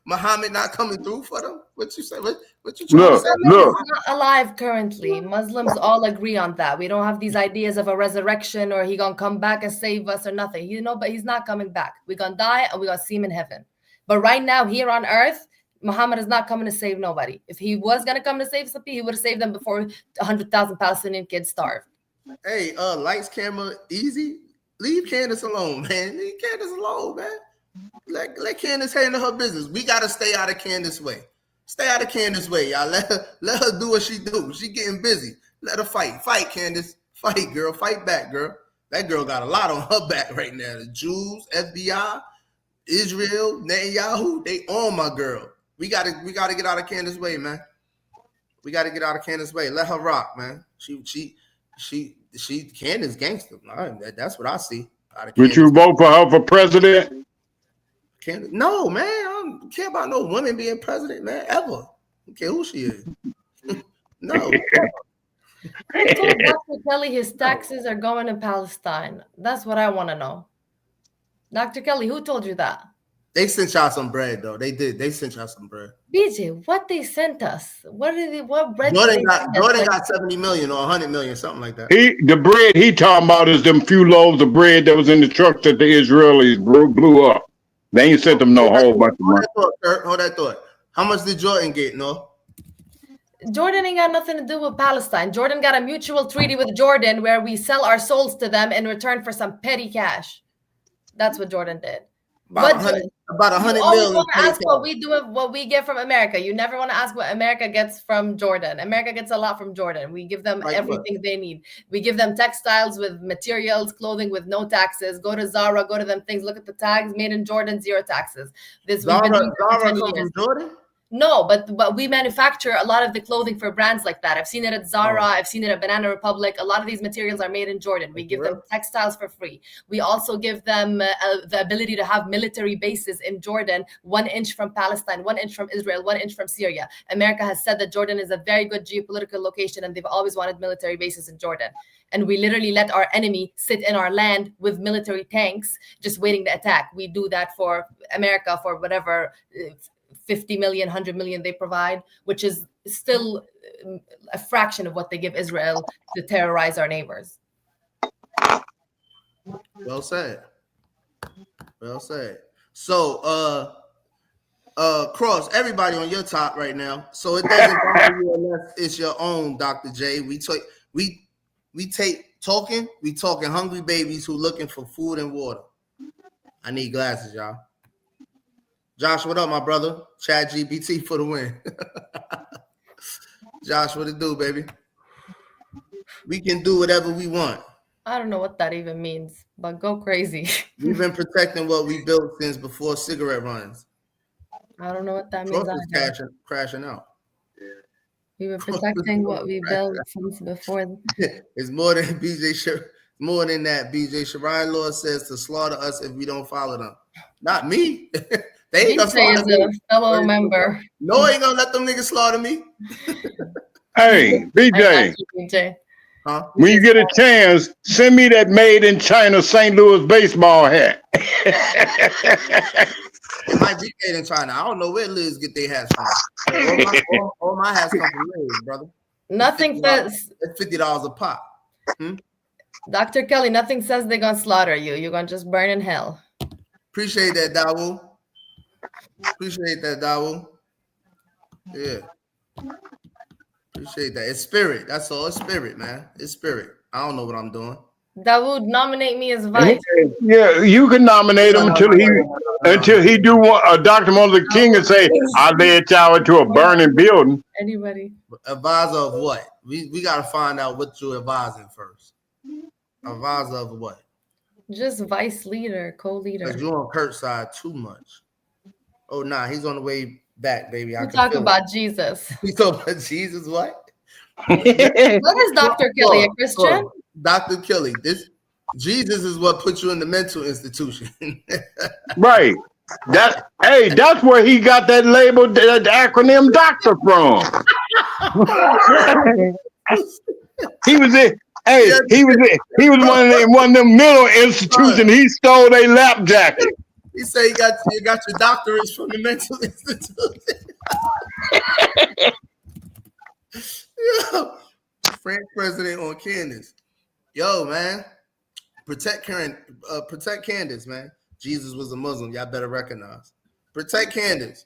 Muhammad not coming through for them? What you say? What you trying to say? Look. He's not alive currently. Muslims all agree on that. We don't have these ideas of a resurrection or he gonna come back and save us or nothing. But he's not coming back. We're gonna die and we're gonna see him in heaven. But right now, here on earth, Muhammad is not coming to save nobody. If he was gonna come to save some people, he would have saved them before 100,000 Palestinian kids starved. Hey, lights, camera, easy. Leave Candace alone, man. Leave Candace alone, man. Let Candace handle her business. We gotta stay out of Candace's way. Stay out of Candace's way, y'all. Let her do what she do. She getting busy. Let her fight. Fight, Candace. Fight, girl. Fight back, girl. That girl got a lot on her back right now. The Jews, FBI, Israel, Netanyahu, they on my girl. We gotta get out of Candace's way, man. We gotta get out of Candace's way. Let her rock, man. She Candace gangster. That's what I see. Would you vote for her for president? Candace? No, man. I don't care about no woman being president, man. Ever. I don't care who she is. No. Who told Dr. Kelly his taxes are going to Palestine? That's what I want to know. Dr. Kelly, who told you that? They sent y'all some bread, though. They did. They sent y'all some bread. BJ, what they sent us? What bread? Jordan got 70 million or 100 million, something like that. The bread he talking about is them few loaves of bread that was in the truck that the Israelis blew up. They ain't sent them no whole bunch of money. Hold that thought. How much did Jordan get, no? Jordan ain't got nothing to do with Palestine. Jordan got a mutual treaty with Jordan where we sell our souls to them in return for some petty cash. That's what Jordan did. About 100 million. Want to ask what we do, what we get from America. You never want to ask what America gets from Jordan. America gets a lot from Jordan. We give them everything they need. We give them textiles with materials, clothing with no taxes. Go to Zara, go to them things. Look at the tags. Made in Jordan, 0 taxes. Zara comes from Jordan? No, but we manufacture a lot of the clothing for brands like that. I've seen it at Zara. I've seen it at Banana Republic. A lot of these materials are made in Jordan. We give them textiles for free. We also give them the ability to have military bases in Jordan, 1 inch from Palestine, 1 inch from Israel, 1 inch from Syria. America has said that Jordan is a very good geopolitical location, and they've always wanted military bases in Jordan. And we literally let our enemy sit in our land with military tanks, just waiting to attack. We do that for America for whatever 50 million, 100 million they provide, which is still a fraction of what they give Israel to terrorize our neighbors. Well said. Well said. So, Cross, everybody on your top right now. So it doesn't bother you unless it's your own, Dr. J. We talking hungry babies who looking for food and water. I need glasses, y'all. Josh, what up, my brother? Chad GPT for the win. Josh, what it do, baby? We can do whatever we want. I don't know what that even means, but go crazy. We've been protecting what we built since before cigarette runs. I don't know what that means. Crashing out. We were protecting what we built since before. It's more than more than that. BJ Shariah Law says to slaughter us if we don't follow them. Not me. They ain't gonna slaughter me. A fellow member. No, ain't gonna let them niggas slaughter me. Hey, BJ. BJ. Huh? When you get a chance, send me that made in China St. Louis baseball hat. It might be made in China. I don't know where Liz get their hats from. All my hats come from Liz, brother. Nothing says it's $50 a pop. Dr. Kelly, nothing says they're gonna slaughter you. You're gonna just burn in hell. Appreciate that, Dawu. Appreciate that, Dawu. Yeah. Appreciate that. It's spirit. That's all. It's spirit, man. It's spirit. I don't know what I'm doing. Dawood, nominate me as vice. Yeah, you can nominate him until he do a Dr. Martin Luther King and say, I led y'all into a burning building. Anybody? Advisor of what? We got to find out what you're advising first. Advisor of what? Just vice leader, co-leader. Because you're on Kurt's side too much. Oh, nah, he's on the way back, baby. We talk about Jesus. We talk about Jesus, what? What is Dr. Kelly, a Christian? Dr. Kelly, Jesus is what put you in the mental institution. Right. That's where he got that label, that acronym doctor from. He was in. Hey, he was one of them middle institutions. He stole their lap jacket. He said you got your doctorates from the mental institution. Yo, French president on Candace. Yo, man, protect Candace, man. Jesus was a Muslim. Y'all better recognize. Protect Candace.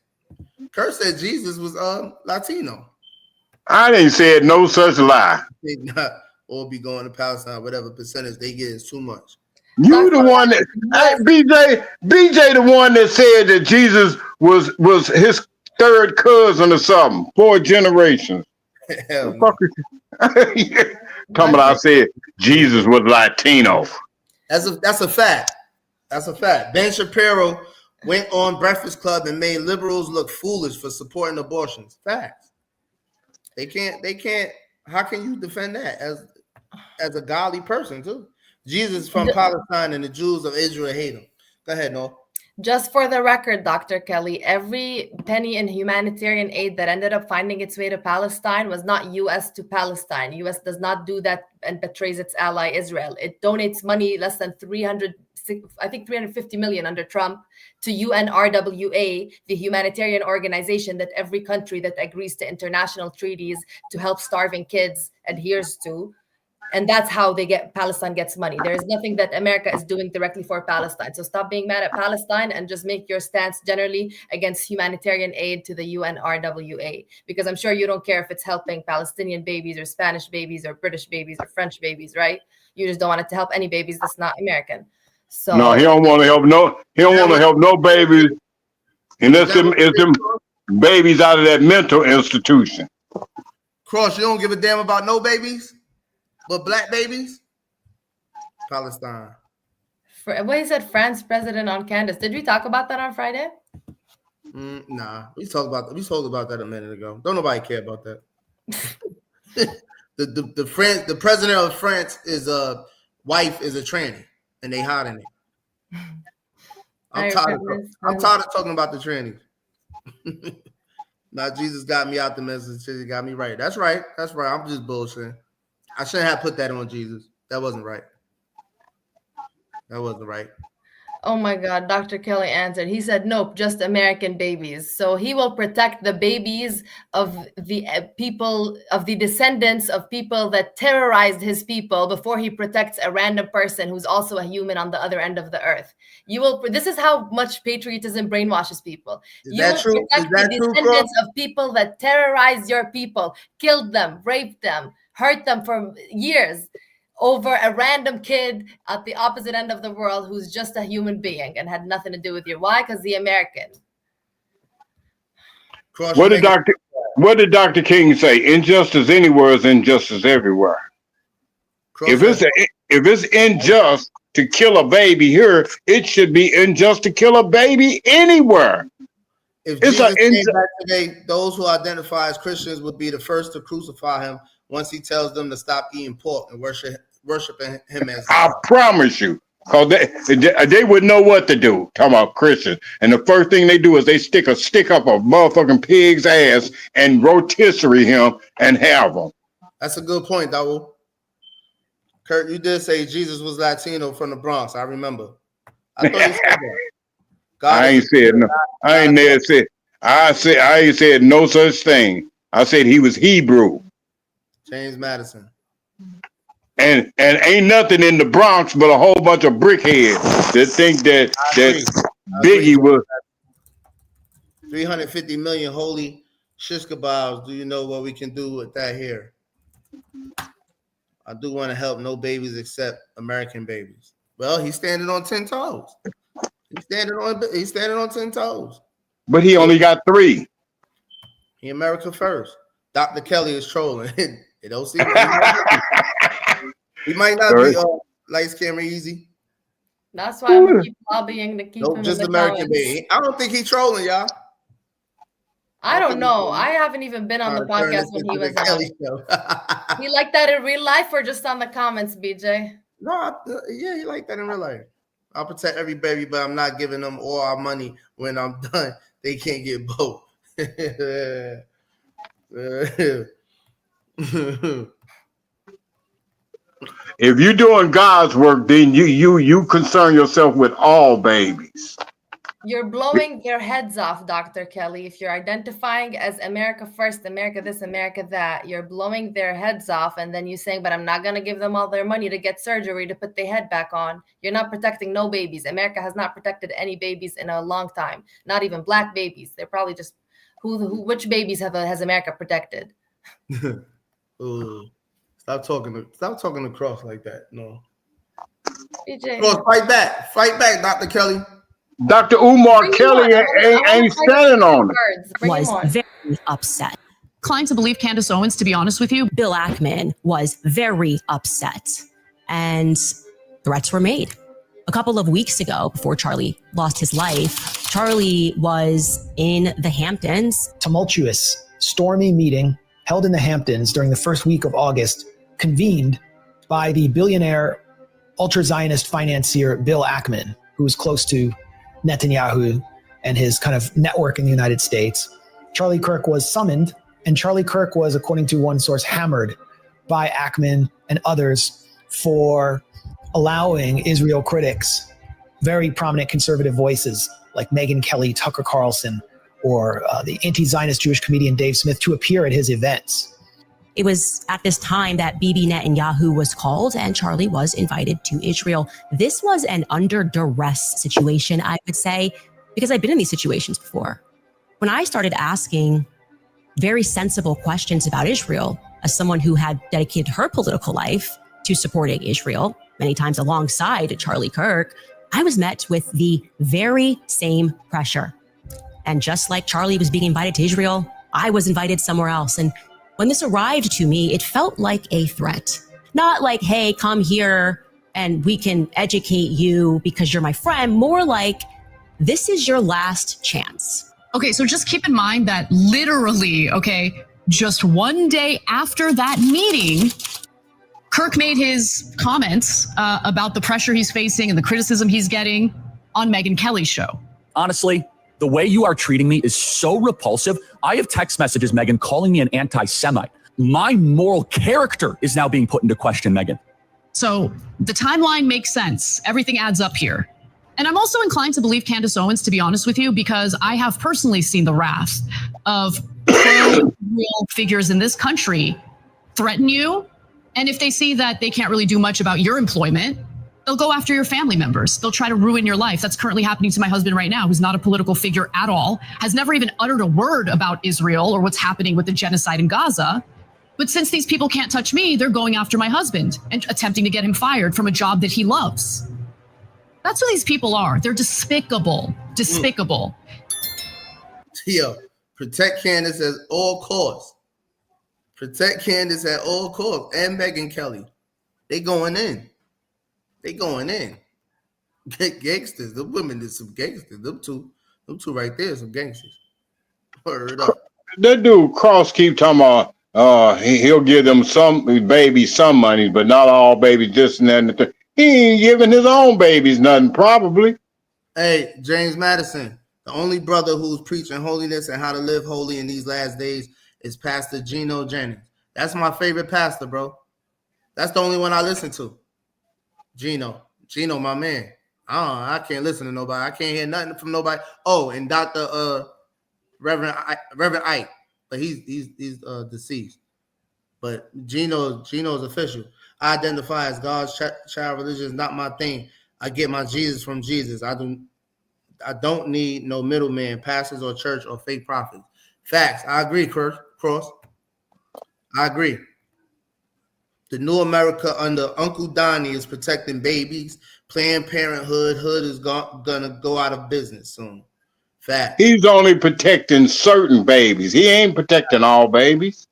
Kurt said Jesus was Latino. I ain't said no such lie. Or be going to Palestine, whatever percentage they get is too much. You the one that BJ the one that said that Jesus was his third cousin or something, 4 generations. Hell The fuck is Talking about I said Jesus was Latino. That's a fact. That's a fact. Ben Shapiro went on Breakfast Club and made liberals look foolish for supporting abortions. Facts. They can't. How can you defend that as a godly person too? Jesus from Palestine and the Jews of Israel hate him. Go ahead, Noel. Just for the record, Dr. Kelly, every penny in humanitarian aid that ended up finding its way to Palestine was not U.S. to Palestine. U.S. does not do that and betrays its ally Israel. It donates money less than 350 million under Trump to UNRWA, the humanitarian organization that every country that agrees to international treaties to help starving kids adheres to. And that's how Palestine gets money. There is nothing that America is doing directly for Palestine. So stop being mad at Palestine and just make your stance generally against humanitarian aid to the UNRWA. Because I'm sure you don't care if it's helping Palestinian babies or Spanish babies or British babies or French babies, right? You just don't want it to help any babies that's not American. So no, he don't want to help no babies unless it's them babies out of that mental institution. Cross, you don't give a damn about no babies? But black babies? Palestine. What he said, France president on Candace. Did we talk about that on Friday? Nah, we talked about that a minute ago. Don't nobody care about that. the president of France is wife is a tranny, and they hiding it. I'm tired of talking about the trannies. Now Jesus got me out the message. He got me right. That's right. I'm just bullshitting. I shouldn't have put that on Jesus. That wasn't right. Oh my God, Dr. Kelly answered. He said, nope, just American babies. So he will protect the babies of the people, of the descendants of people that terrorized his people before he protects a random person who's also a human on the other end of the earth. This is how much patriotism brainwashes people. You will protect the descendants of people that terrorized your people, killed them, raped them, hurt them for years over a random kid at the opposite end of the world who's just a human being and had nothing to do with you. Why? Because the American. What did Dr. King say? Injustice anywhere is injustice everywhere. If it's unjust to kill a baby here, it should be unjust to kill a baby anywhere. If Jesus came back today, those who identify as Christians would be the first to crucify him once he tells them to stop eating pork and worshiping him as I promise you, because they would know what to do. Talking about Christians. And the first thing they do is they stick a stick up a motherfucking pig's ass and rotisserie him and have him. That's a good point, Dawo. Kurt, you did say Jesus was Latino from the Bronx. I remember. I thought you said that. I ain't said no. I ain't said no such thing. I said he was Hebrew. James Madison. And ain't nothing in the Bronx but a whole bunch of brickheads that think that Biggie was 350 million holy shish kebabs. Do you know what we can do with that here? I do want to help no babies except American babies. Well, he's standing on 10 toes. He's standing on 10 toes. But he only got 3. He America first. Dr. Kelly is trolling. It don't seem he might not be lights, camera, easy. That's why I'm gonna keep lobbying to keep him just in the American comments. baby. I don't think he's trolling, y'all. I don't know. I haven't even been on the podcast when he was on. He liked that in real life or just on the comments, BJ? No, he liked that in real life. I'll protect every baby, but I'm not giving them all our money when I'm done. They can't get both. If you're doing God's work, then you concern yourself with all babies. You're blowing their heads off, Dr. Kelly. If you're identifying as America first, America this, America that, you're blowing their heads off, and then you're saying, but I'm not going to give them all their money to get surgery to put their head back on. You're not protecting no babies. America has not protected any babies in a long time, not even black babies. They're probably just which babies has America protected? Ooh. Stop talking to Cross like that. No. Cross, fight back, Dr. Kelly. Dr. Umar Kelly ain't standing on it. Was very upset. Inclined to believe Candace Owens, to be honest with you. Bill Ackman was very upset, and threats were made. A couple of weeks ago, before Charlie lost his life, Charlie was in the Hamptons. Tumultuous, stormy meeting held in the Hamptons during the first week of August, convened by the billionaire ultra-Zionist financier Bill Ackman, who was close to Netanyahu and his kind of network in the United States. Charlie Kirk was summoned, and Charlie Kirk was, according to one source, hammered by Ackman and others for allowing Israel critics, very prominent conservative voices like Megyn Kelly, Tucker Carlson, or the anti-Zionist Jewish comedian Dave Smith, to appear at his events. It was at this time that Bibi Netanyahu was called and Charlie was invited to Israel. This was an under duress situation, I would say, because I've been in these situations before. When I started asking very sensible questions about Israel, as someone who had dedicated her political life to supporting Israel, many times alongside Charlie Kirk, I was met with the very same pressure. And just like Charlie was being invited to Israel, I was invited somewhere else. And when this arrived to me, it felt like a threat. Not like, hey, come here and we can educate you because you're my friend. More like, this is your last chance. Okay, so just keep in mind that literally, just one day after that meeting, Kirk made his comments about the pressure he's facing and the criticism he's getting on Megyn Kelly's show. Honestly, the way you are treating me is so repulsive. I have text messages, Megyn, calling me an anti-Semite. My moral character is now being put into question, Megyn. So the timeline makes sense. Everything adds up here. And I'm also inclined to believe Candace Owens, to be honest with you, because I have personally seen the wrath of pro-real figures in this country threaten you. And if they see that they can't really do much about your employment, they'll go after your family members. They'll try to ruin your life. That's currently happening to my husband right now, who's not a political figure at all, has never even uttered a word about Israel or what's happening with the genocide in Gaza. But since these people can't touch me, they're going after my husband and attempting to get him fired from a job that he loves. That's what these people are. They're despicable. Despicable. Yo, protect Candace at all costs. Protect Candace at all costs. And Megyn Kelly. They going in. They going in. Gangsters. The women is some gangsters. Them two right there, some gangsters. Word up. That dude Cross keep talking about he'll give them some babies some money, but not all babies this and that and the thing. He ain't giving his own babies nothing, probably. Hey, James Madison, the only brother who's preaching holiness and how to live holy in these last days is Pastor Geno Jennings. That's my favorite pastor, bro. That's the only one I listen to. Geno, my man. I can't listen to nobody. I can't hear nothing from nobody. Oh, and Dr. Reverend Ike, but he's deceased. But Geno's official. I identify as God's child. Religion is not my thing. I get my Jesus from Jesus. I don't need no middleman, pastors or church or fake prophets. Facts. I agree, Cross. I agree. The new America under Uncle Donnie is protecting babies. Planned Parenthood is gonna go out of business soon. Fact. He's only protecting certain babies. He ain't protecting all babies.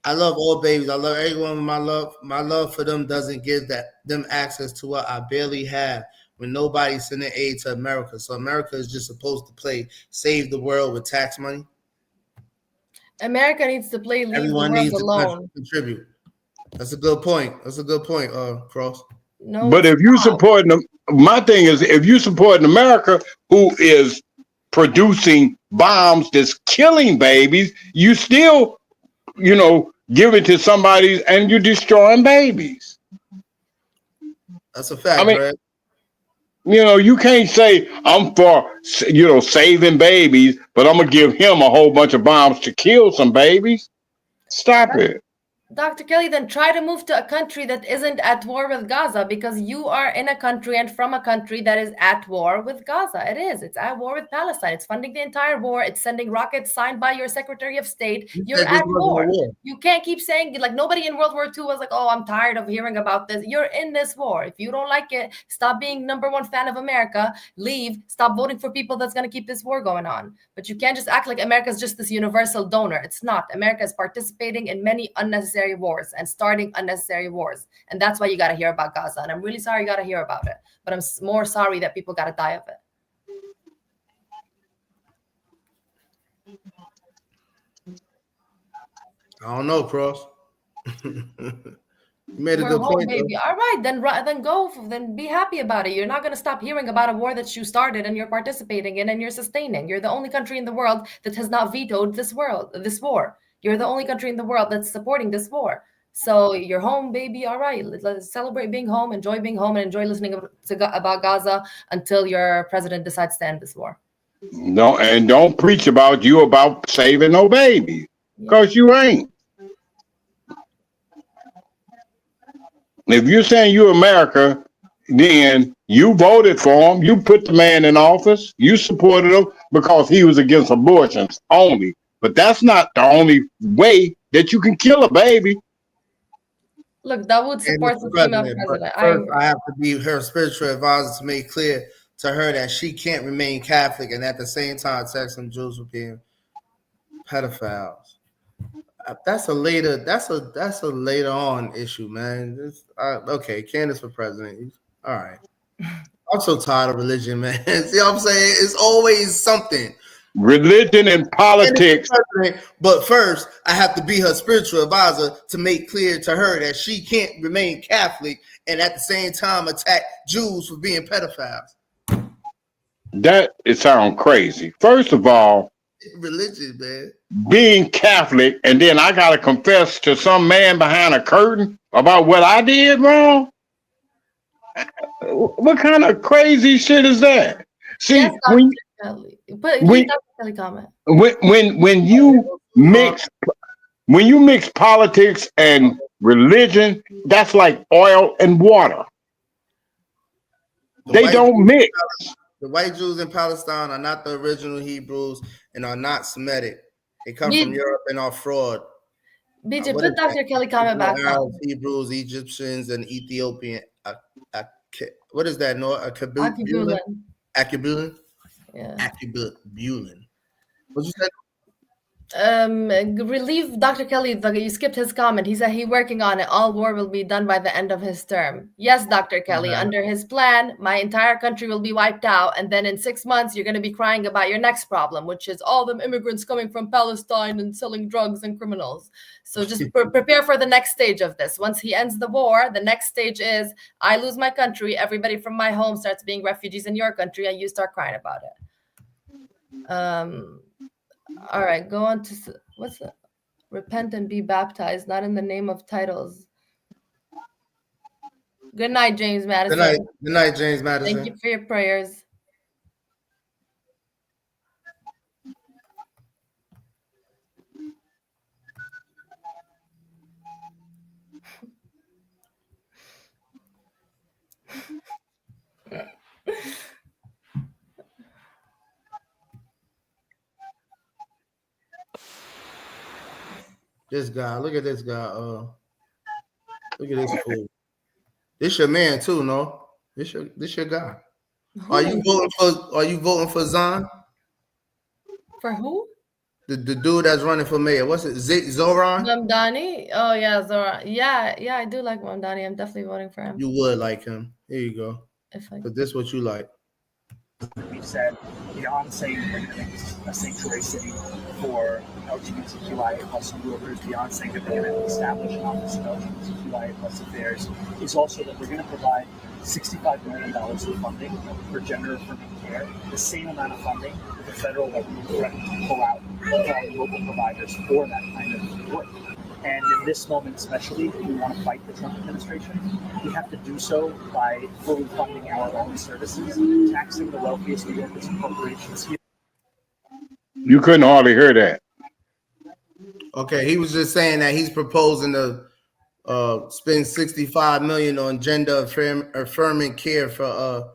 I love all babies. I love everyone. My love for them doesn't give them access to what I barely have when nobody's sending aid to America. So America is just supposed to play save the world with tax money. America needs to play leave Everyone the needs world alone. to contribute. That's a good point. Cross. No, but if you supporting them, my thing is, if you supporting America, who is producing bombs that's killing babies, you still, give it to somebody and you're destroying babies. That's a fact, I mean, Brad. You can't say I'm for, saving babies, but I'm going to give him a whole bunch of bombs to kill some babies. Stop it. Dr. Kelly, then try to move to a country that isn't at war with Gaza, because you are in a country and from a country that is at war with Gaza. It is. It's at war with Palestine. It's funding the entire war. It's sending rockets signed by your Secretary of State. You're at war. You can't keep saying, like, nobody in World War II was like, oh, I'm tired of hearing about this. You're in this war. If you don't like it, stop being #1 fan of America, leave, stop voting for people that's going to keep this war going on. But you can't just act like America's just this universal donor. It's not. America is participating in many unnecessary wars and starting unnecessary wars, and that's why you got to hear about Gaza. And I'm really sorry you got to hear about it, but I'm more sorry that people got to die of it. I don't know, Cross. You made a We're good home, point, baby. All right, then go. Then be happy about it. You're not going to stop hearing about a war that you started and you're participating in and you're sustaining. You're the only country in the world that has not vetoed this war. You're the only country in the world that's supporting this war. So you're home, baby. All right, let's celebrate being home, enjoy being home, and enjoy listening about Gaza until your president decides to end this war. No, and don't preach about saving no baby, because you ain't. If you're saying you're America, then you voted for him. You put the man in office. You supported him because he was against abortions only. But that's not the only way that you can kill a baby. Look, Dawood supports the female president. I have to be her spiritual advisor to make clear to her that she can't remain Catholic and at the same time text some Jews for being pedophiles. That's a later on issue, man. Okay, Candace for president. All right. I'm so tired of religion, man. See what I'm saying? It's always something. Religion and politics. But first, I have to be her spiritual advisor to make clear to her that she can't remain Catholic and at the same time attack Jews for being pedophiles. It sounds crazy. First of all, religion, man. Being Catholic, and then I gotta confess to some man behind a curtain about what I did wrong. What kind of crazy shit is that? See, yes, Dr. Kelly. But Dr. Kelly comment. When you mix politics and religion, that's like oil and water. They don't mix. The white Jews in Palestine are not the original Hebrews and are not Semitic. They come from Europe and are fraud. BJ, put Dr. Kelly comment back on. Hebrews, Egyptians, and Ethiopian. What is that? Acubulin? Yeah. Acubulin. What you said? Relieve Dr. Kelly. You skipped his comment. He said he's working on it. All war will be done by the end of his term. Yes, Dr. Kelly. Under his plan, my entire country will be wiped out, and then in 6 months, you're going to be crying about your next problem, which is all the immigrants coming from Palestine and selling drugs and criminals. So just prepare for the next stage of this. Once he ends the war, the next stage is I lose my country. Everybody from my home starts being refugees in your country, and you start crying about it. All right, go on to what's that? Repent and be baptized, not in the name of titles. Good night, James Madison. Good night, James Madison. Thank you for your prayers. This guy, look at this guy. Look at this fool. This your man too, no? This your guy. Are you voting for Zon? For who? The dude that's running for mayor. What's it? Zoran? Mamdani? Oh yeah, Zoran. Yeah, I do like Mamdani. I'm definitely voting for him. You would like him. Here you go. But this what you like. We've said Beyonce is a sanctuary city for LGBTQIA plus workers. Beyonce that they're going to establish an office of LGBTQIA plus affairs is also that we're going to provide $65 million of funding for gender-affirming care, the same amount of funding that the federal government threatened to pull out from local providers for that kind of work. And in this moment especially, if we want to fight the Trump administration, we have to do so by fully funding our own services, taxing the wealthiest New Yorkers and corporations here. You couldn't hardly hear that. Okay, he was just saying that he's proposing to spend $65 million on gender affirming care for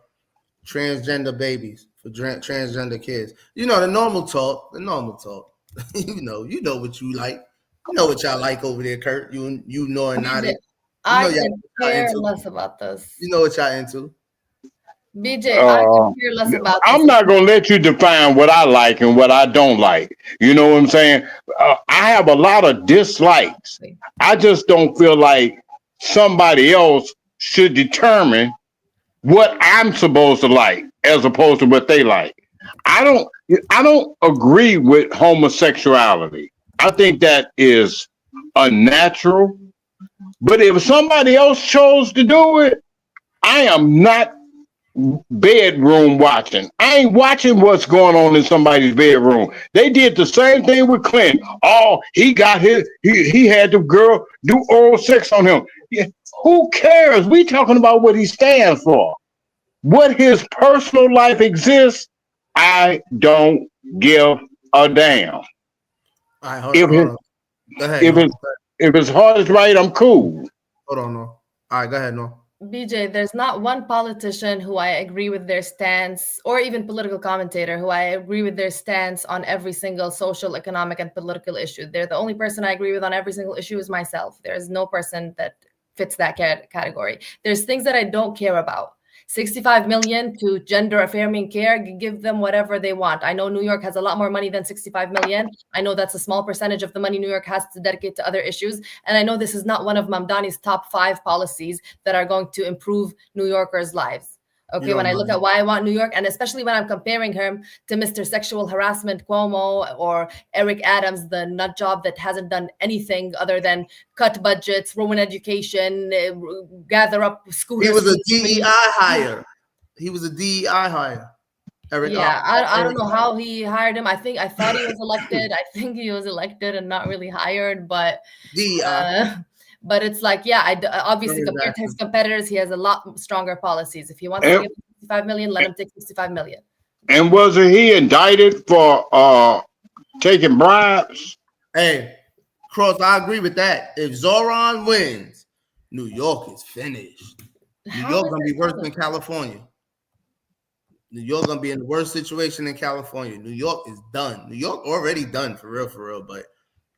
transgender babies, for transgender kids. You know, the normal talk. you know what you like. You know what y'all like over there, Kurt. You know and not it. I can care less about this. You know what y'all into. BJ, I can care less about this. I'm not gonna let you define what I like and what I don't like. You know what I'm saying? I have a lot of dislikes. I just don't feel like somebody else should determine what I'm supposed to like as opposed to what they like. I don't agree with homosexuality. I think that is unnatural. But if somebody else chose to do it, I am not bedroom watching. I ain't watching what's going on in somebody's bedroom. They did the same thing with Clint. Oh, he had the girl do oral sex on him. Yeah, who cares? We talking about what he stands for. What his personal life exists, I don't give a damn. If his heart is right, I'm cool. Hold on, no. All right, go ahead, no. BJ, there's not one politician who I agree with their stance, or even political commentator who I agree with their stance on every single social, economic, and political issue. They're the only person I agree with on every single issue is myself. There is no person that fits that category. There's things that I don't care about. 65 million to gender affirming care, give them whatever they want. I know New York has a lot more money than 65 million. I know that's a small percentage of the money New York has to dedicate to other issues. And I know this is not one of Mamdani's top 5 policies that are going to improve New Yorkers' lives. Okay, when I look at why I want New York, and especially when I'm comparing him to Mr. Sexual Harassment Cuomo or Eric Adams, the nut job that hasn't done anything other than cut budgets, ruin education, gather up schools. He was a DEI hire. Eric, yeah, I don't know how he hired him. I thought he was elected. I think he was elected and not really hired, but but it's like, yeah, obviously compared to his competitors, he has a lot stronger policies. If he wants to give 65 million, let him take 65 million. And wasn't he indicted for taking bribes? Hey, Cross, I agree with that. If Zoran wins, New York is finished. New York gonna be worse than California. New York gonna be in the worst situation in California. New York is done. New York already done for real. But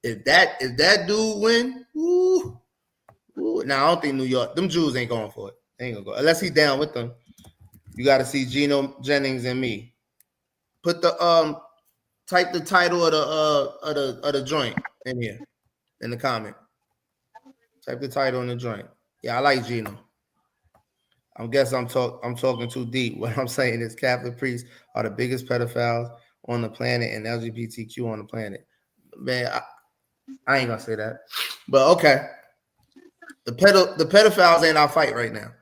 if that dude win, now I don't think New York, them Jews ain't going for it. They ain't gonna go unless he down with them. You got to see Geno Jennings and me. Put the type the title of the joint in here in the comment. Type the title in the joint. Yeah, I like Geno. I guess I'm talking too deep. What I'm saying is Catholic priests are the biggest pedophiles on the planet and LGBTQ on the planet. Man, I ain't gonna say that, but okay. The pedophiles ain't our fight right now.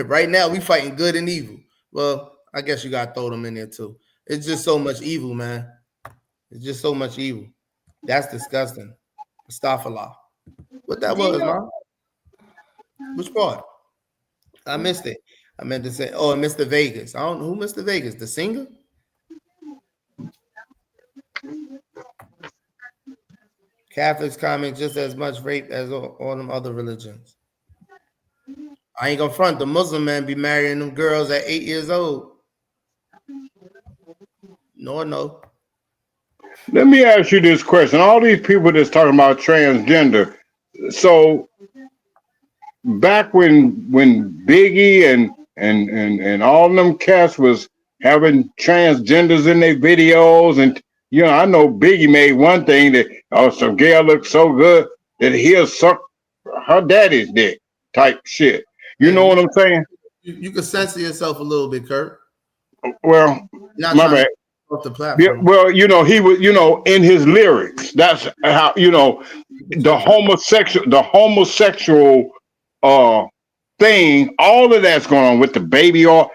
Right now, we fighting good and evil. Well, I guess you gotta throw them in there too. It's just so much evil, man. It's just so much evil. That's disgusting. Astaghfirullah. What that was, man? Which part? I missed it. I meant to say, Mr. Vegas. I don't know who Mr. Vegas, the singer? Catholics commit just as much rape as all them other religions. I ain't gonna front. The Muslim men be marrying them girls at 8 years old. No. Let me ask you this question. All these people that's talking about transgender. So back when Biggie and all them cats was having transgenders in their videos, and I know Biggie made one thing that some girl looks so good that he'll suck her daddy's dick type shit. You know what I'm saying? You can censor yourself a little bit, Kurt. Well, my bad. Off the platform. Yeah, well, he was, in his lyrics. That's how the homosexual thing. All of that's going on with the baby. Or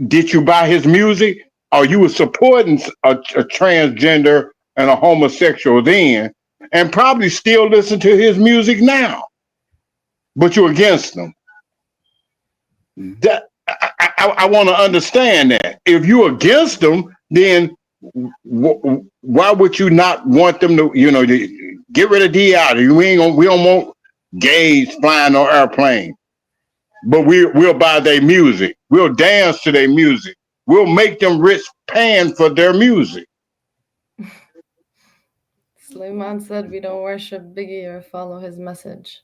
did you buy his music? Or you were supporting a transgender and a homosexual then, and probably still listen to his music now, but you're against them. That I want to understand that. If you're against them, then why would you not want them to, to get rid of DI? We don't want gays flying on airplanes, but we'll buy their music. We'll dance to their music. We'll make them rich paying for their music. Suleiman said we don't worship Biggie or follow his message.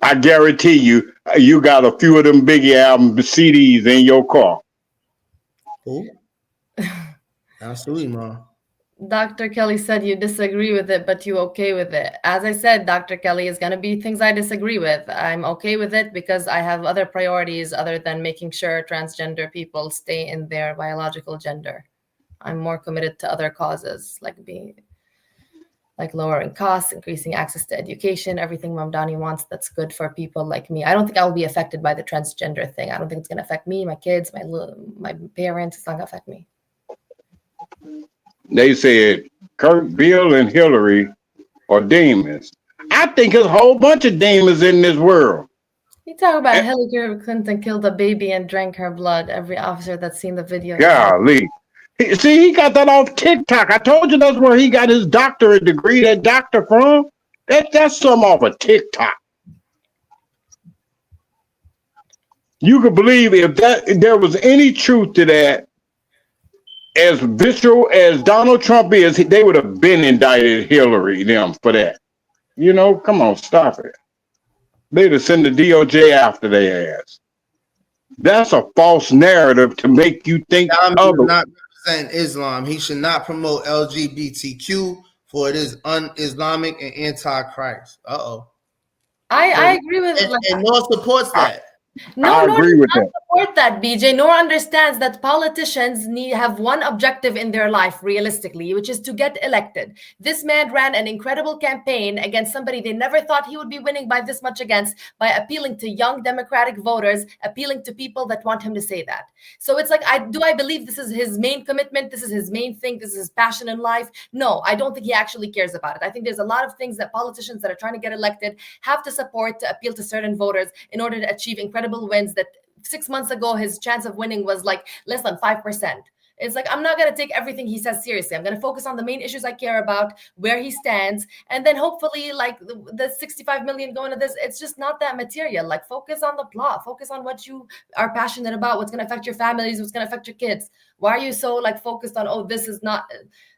I guarantee you, you got a few of them Biggie album CDs in your car. Who? Absolutely, Mom. Dr. Kelly said you disagree with it, but you okay with it. As I said, Dr. Kelly, is going to be things I disagree with. I'm okay with it because I have other priorities other than making sure transgender people stay in their biological gender. I'm more committed to other causes, like lowering costs, increasing access to education, everything Mamdani wants that's good for people like me. I don't think I will be affected by the transgender thing. I don't think it's going to affect me, my kids, my parents. It's not going to affect me. They said Kirk, Bill, and Hillary are demons. I think there's a whole bunch of demons in this world. You talk about Hillary Clinton killed a baby and drank her blood. Every officer that's seen the video. Golly. He got that off TikTok. I told you that's where he got his doctorate degree, that doctor from. That's something off of TikTok. You could believe if there was any truth to that, as visceral as Donald Trump is, they would have been indicted Hillary, them, for that. Come on, stop it. They'd have sent the DOJ after their ass. That's a false narrative to make you think not represent Islam. He should not promote LGBTQ, for it is un-Islamic and anti-Christ. I agree with it. And North supports that. No, I agree with that. Support that, BJ. Nor understands that politicians have one objective in their life, realistically, which is to get elected. This man ran an incredible campaign against somebody they never thought he would be winning by this much against, by appealing to young Democratic voters, appealing to people that want him to say that. So it's like, do I believe this is his main commitment? This is his main thing? This is his passion in life? No, I don't think he actually cares about it. I think there's a lot of things that politicians that are trying to get elected have to support to appeal to certain voters in order to achieve incredible wins that 6 months ago his chance of winning was like less than 5%. It's like, I'm not going to take everything he says seriously. I'm going to focus on the main issues I care about, where he stands, and then hopefully like the 65 million going to this, it's just not that material. Like, focus on the plot, focus on what you are passionate about, what's going to affect your families, what's going to affect your kids. Why are you so like focused on, this is not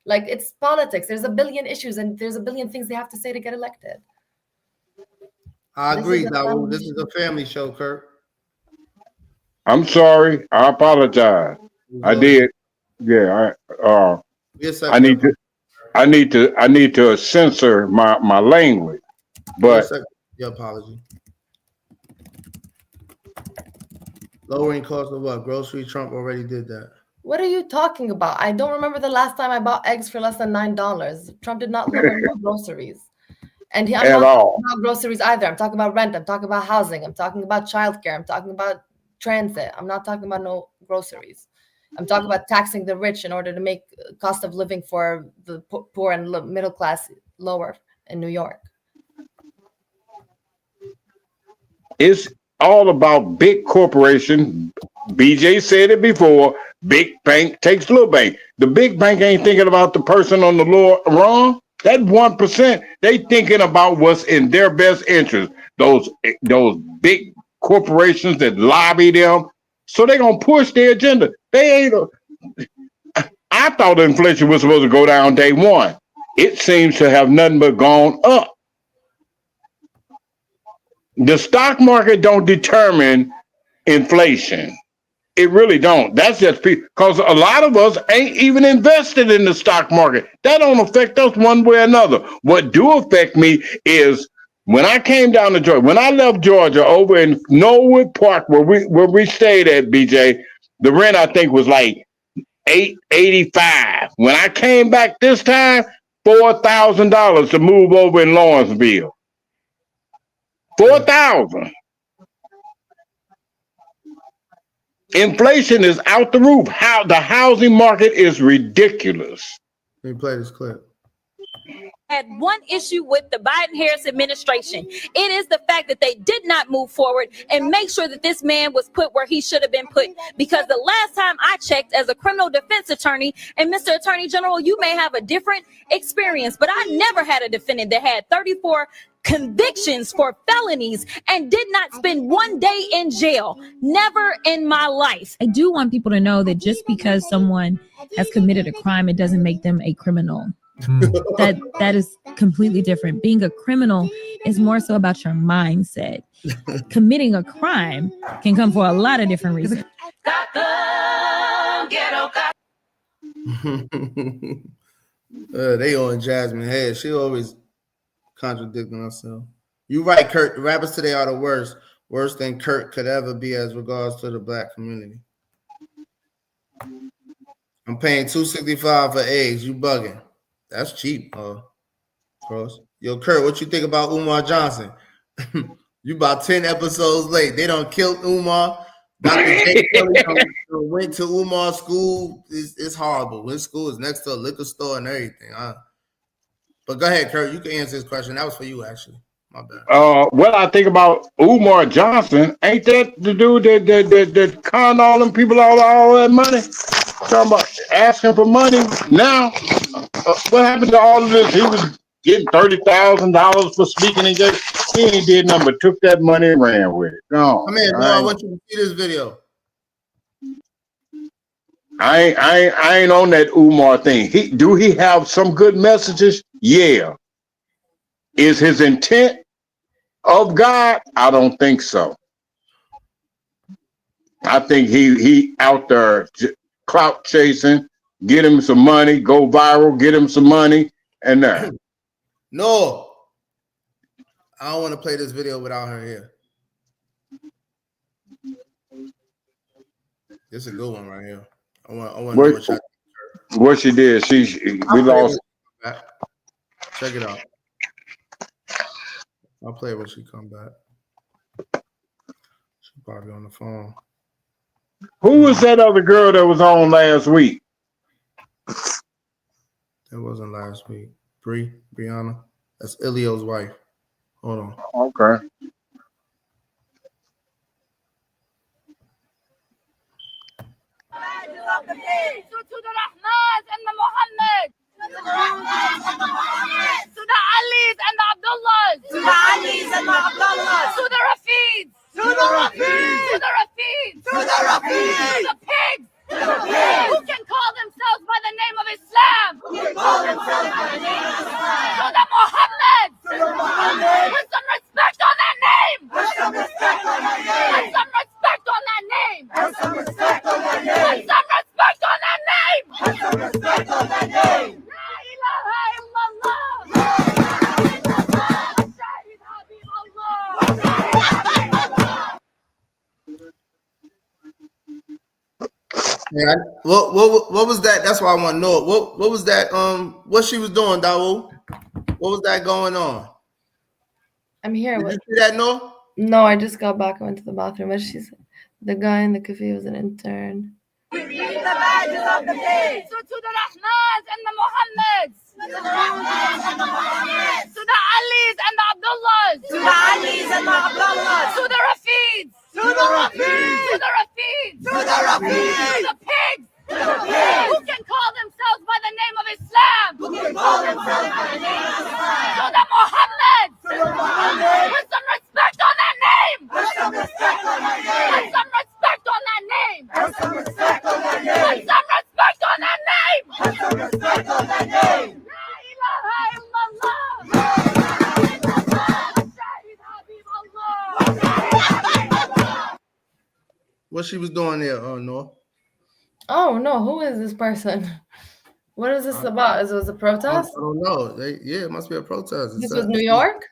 like, it's politics. There's a billion issues and there's a billion things they have to say to get elected. I agree, Dawood. This is a family show, Kirk. I'm sorry. I apologize. I did. Yeah. I need to censor my language. But your apology. Lowering cost of what? Grocery. Trump already did that. What are you talking about? I don't remember the last time I bought eggs for less than $9. Trump did not lower no groceries. And I'm not talking about groceries either. I'm talking about rent. I'm talking about housing. I'm talking about childcare. I'm talking about transit. I'm not talking about no groceries. I'm talking about taxing the rich in order to make cost of living for the poor and middle class lower in New York. It's all about big corporation. BJ said it before. Big bank takes little bank. The big bank ain't thinking about the person on the lower rung. That 1%, they thinking about what's in their best interest. Those big corporations that lobby them, so they're gonna push their agenda. They ain't. I thought inflation was supposed to go down day one. It seems to have nothing but gone up. The stock market don't determine inflation. It really don't. That's just because a lot of us ain't even invested in the stock market. That don't affect us one way or another. What do affect me is when I came down to Georgia, when I left Georgia over in Norwood Park where we stayed at, BJ, the rent I think was like $885. When I came back this time, $4,000 to move over in Lawrenceville. $4,000. Inflation is out the roof. How the housing market is ridiculous. Let me play this clip. had one issue with the Biden-Harris administration. It is the fact that they did not move forward and make sure that this man was put where he should have been put. Because the last time I checked as a criminal defense attorney, and Mr. Attorney General, you may have a different experience, but I never had a defendant that had 34 convictions for felonies and did not spend one day in jail. Never in my life. I do want people to know that just because someone has committed a crime, it doesn't make them a criminal. That is completely different. Being a criminal is more so about your mindset. Committing a crime can come for a lot of different reasons. They on Jasmine head. She always contradicting herself. You right, Kurt. The rappers today are the worst. Worse than Kurt could ever be as regards to the black community. I'm paying $265 for eggs. You bugging. That's cheap, Cross. Yo, Kurt, what you think about Umar Johnson? You about 10 episodes late. They done killed Umar. Dr. J. went to Umar's school. It's horrible. His school is next to a liquor store and everything. But go ahead, Kurt. You can answer this question. That was for you, actually. My bad. What I think about Umar Johnson, ain't that the dude that conned all them people all that money? Talking about asking for money. Now, what happened to all of this? He was getting $30,000 for speaking and just he ain't did nothing but took that money and ran with it. No, Come here, I want you to see this video. I ain't on that Umar thing. Do he have some good messages? Yeah. Is his intent of God? I don't think so. I think he out there clout chasing, get him some money, go viral, get him some money, and that. No, I don't want to play this video without her here. This is a good one right here. I want to what she did. We lost. Check it out. I'll play it when she come back. She's probably on the phone. Who was that other girl that was on last week? That wasn't last week. Brianna. That's Ilio's wife. Hold on. Okay. To the Rahmans and the Muhammad. To the Alis and the Abdullahs. To the Alis and the Abdullahs. To the Rafids. To the Rafids. To the Rafids. To the Rafids. To the pigs. Who can call themselves by the name of Islam? Who can call themselves by the name of Islam? To the Muhammads. To the Muhammads. Put some respect on that name. Put some respect on that name. Put some respect on that name. Put some respect on that name. Put some respect on that name. Put some respect on that name. La ilaha illallah. La ilaha illallah. Shahid Habib Allah. Yeah, what was that? That's why I want to know it. What was that? What she was doing, Dawo? What was that going on? I'm here. Did you see that, no? No, I just got back. I went to the bathroom. What she said? The guy in the cafe was an intern. We need the badges of the day. So to the Rahmans and the Muhammads. To the Rahmans and the Muhammads. To the Alis and the Abdullahs. To the Alis and the Abdullahs. To the Rafids. To the Rafids. To the Rafids. To the Rafids. To the pigs. To the pigs. Who can call themselves by the name of Islam? Who can call themselves by the name of Islam? To the Muhammads. To the Muhammads. Put some respect on that name. Put some respect on that name. Put some respect on that name. Put some respect on that name. Put some respect on that name. Put some respect on that name. La ilaha illallah. La ilaha illallah. Shahid Habib Allah. What she was doing there? Oh no. Oh no, who is this person? What is this about? Is it a protest? I don't know. Yeah, it must be a protest. This was New York?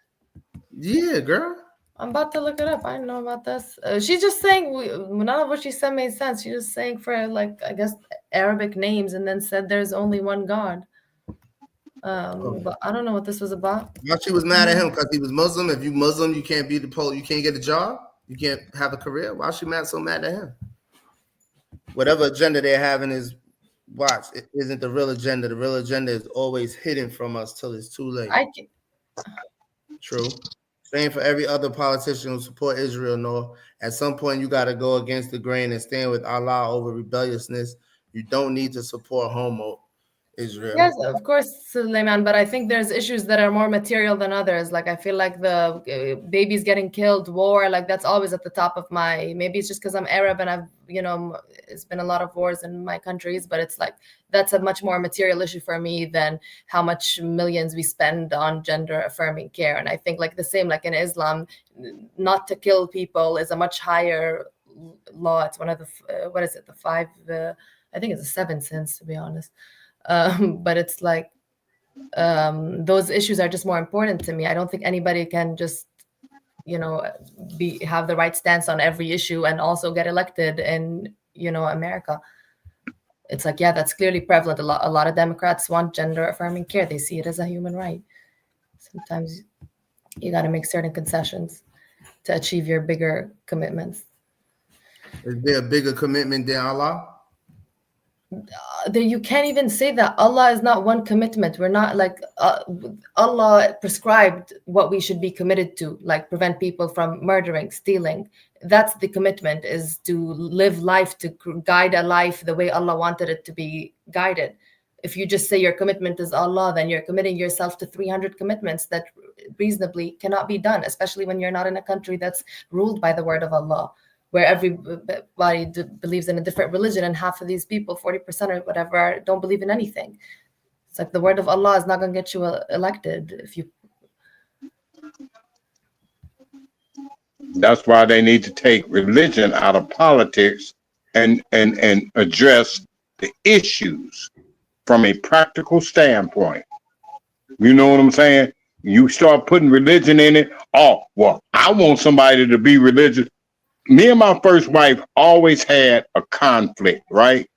Yeah, girl. I'm about to look it up. I didn't know about this. She's just saying none of what she said made sense. She's just saying for like I guess Arabic names and then said there's only one God. But I don't know what this was about. Now she was mad at him because he was Muslim. If you Muslim, you can't be the poll. You can't get a job. You can't have a career. Why is she so mad at him? Whatever agenda they're having is watch, it isn't the real agenda. The real agenda is always hidden from us till it's too late. True. Same for every other politician who support Israel. No, at some point you got to go against the grain and stand with Allah over rebelliousness. You don't need to support homo Israel. Yes, of course, Suleiman, but I think there's issues that are more material than others. Like I feel like the babies getting killed, war, like that's always at the top of my, maybe it's just because I'm Arab and I've, it's been a lot of wars in my countries, but it's like, that's a much more material issue for me than how much millions we spend on gender affirming care. And I think like the same, like in Islam, not to kill people is a much higher law. It's one of the, what is it? The five, I think it's the 7 sins, to be honest. But it's like those issues are just more important to me. I don't think anybody can just have the right stance on every issue and also get elected in America. It's like, yeah, that's clearly prevalent. A lot of Democrats want gender affirming care. They see it as a human right. Sometimes you got to make certain concessions to achieve your bigger commitments. Is there a bigger commitment than Allah? You can't even say that. Allah is not one commitment. We're not like Allah prescribed what we should be committed to, like prevent people from murdering, stealing. That's the commitment, is to live life, to guide a life the way Allah wanted it to be guided. If you just say your commitment is Allah, then you're committing yourself to 300 commitments that reasonably cannot be done, especially when you're not in a country that's ruled by the word of Allah, where everybody believes in a different religion, and half of these people, 40% or whatever, don't believe in anything. It's like the word of Allah is not going to get you elected if you. That's why they need to take religion out of politics and address the issues from a practical standpoint. You know what I'm saying? You start putting religion in it. Oh, well, I want somebody to be religious. Me and my first wife always had a conflict, right?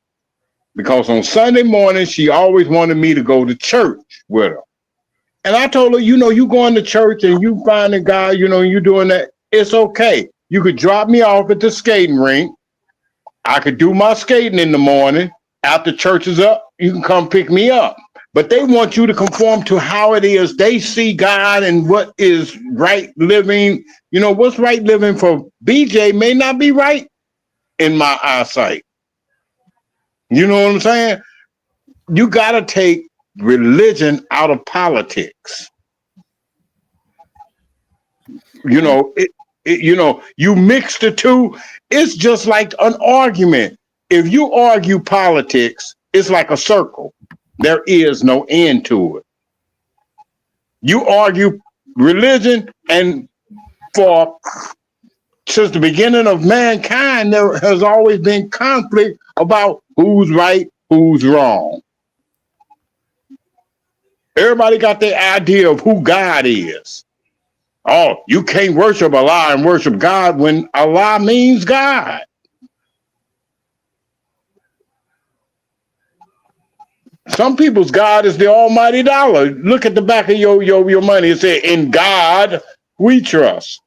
Because on Sunday morning, she always wanted me to go to church with her. And I told her, you going to church and you find a guy, you doing that. It's okay. You could drop me off at the skating rink. I could do my skating in the morning. After church is up, you can come pick me up. But they want you to conform to how it is. They see God and what is right living. What's right living for BJ may not be right in my eyesight. You know what I'm saying? You got to take religion out of politics. You mix the two. It's just like an argument. If you argue politics, it's like a circle. There is no end to it. You argue religion, and since the beginning of mankind, there has always been conflict about who's right, who's wrong. Everybody got their idea of who God is. Oh, you can't worship Allah and worship God when Allah means God. Some people's God is the almighty dollar. Look at the back of your money. It says, in God we trust.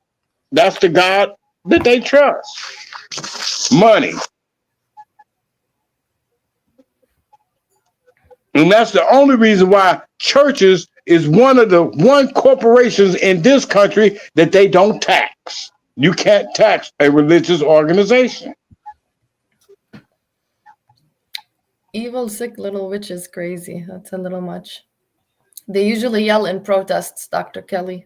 That's the God that they trust. Money. And that's the only reason why churches is one of the corporations in this country that they don't tax. You can't tax a religious organization. Evil, sick little witch is crazy. That's a little much. They usually yell in protests, Dr. Kelly.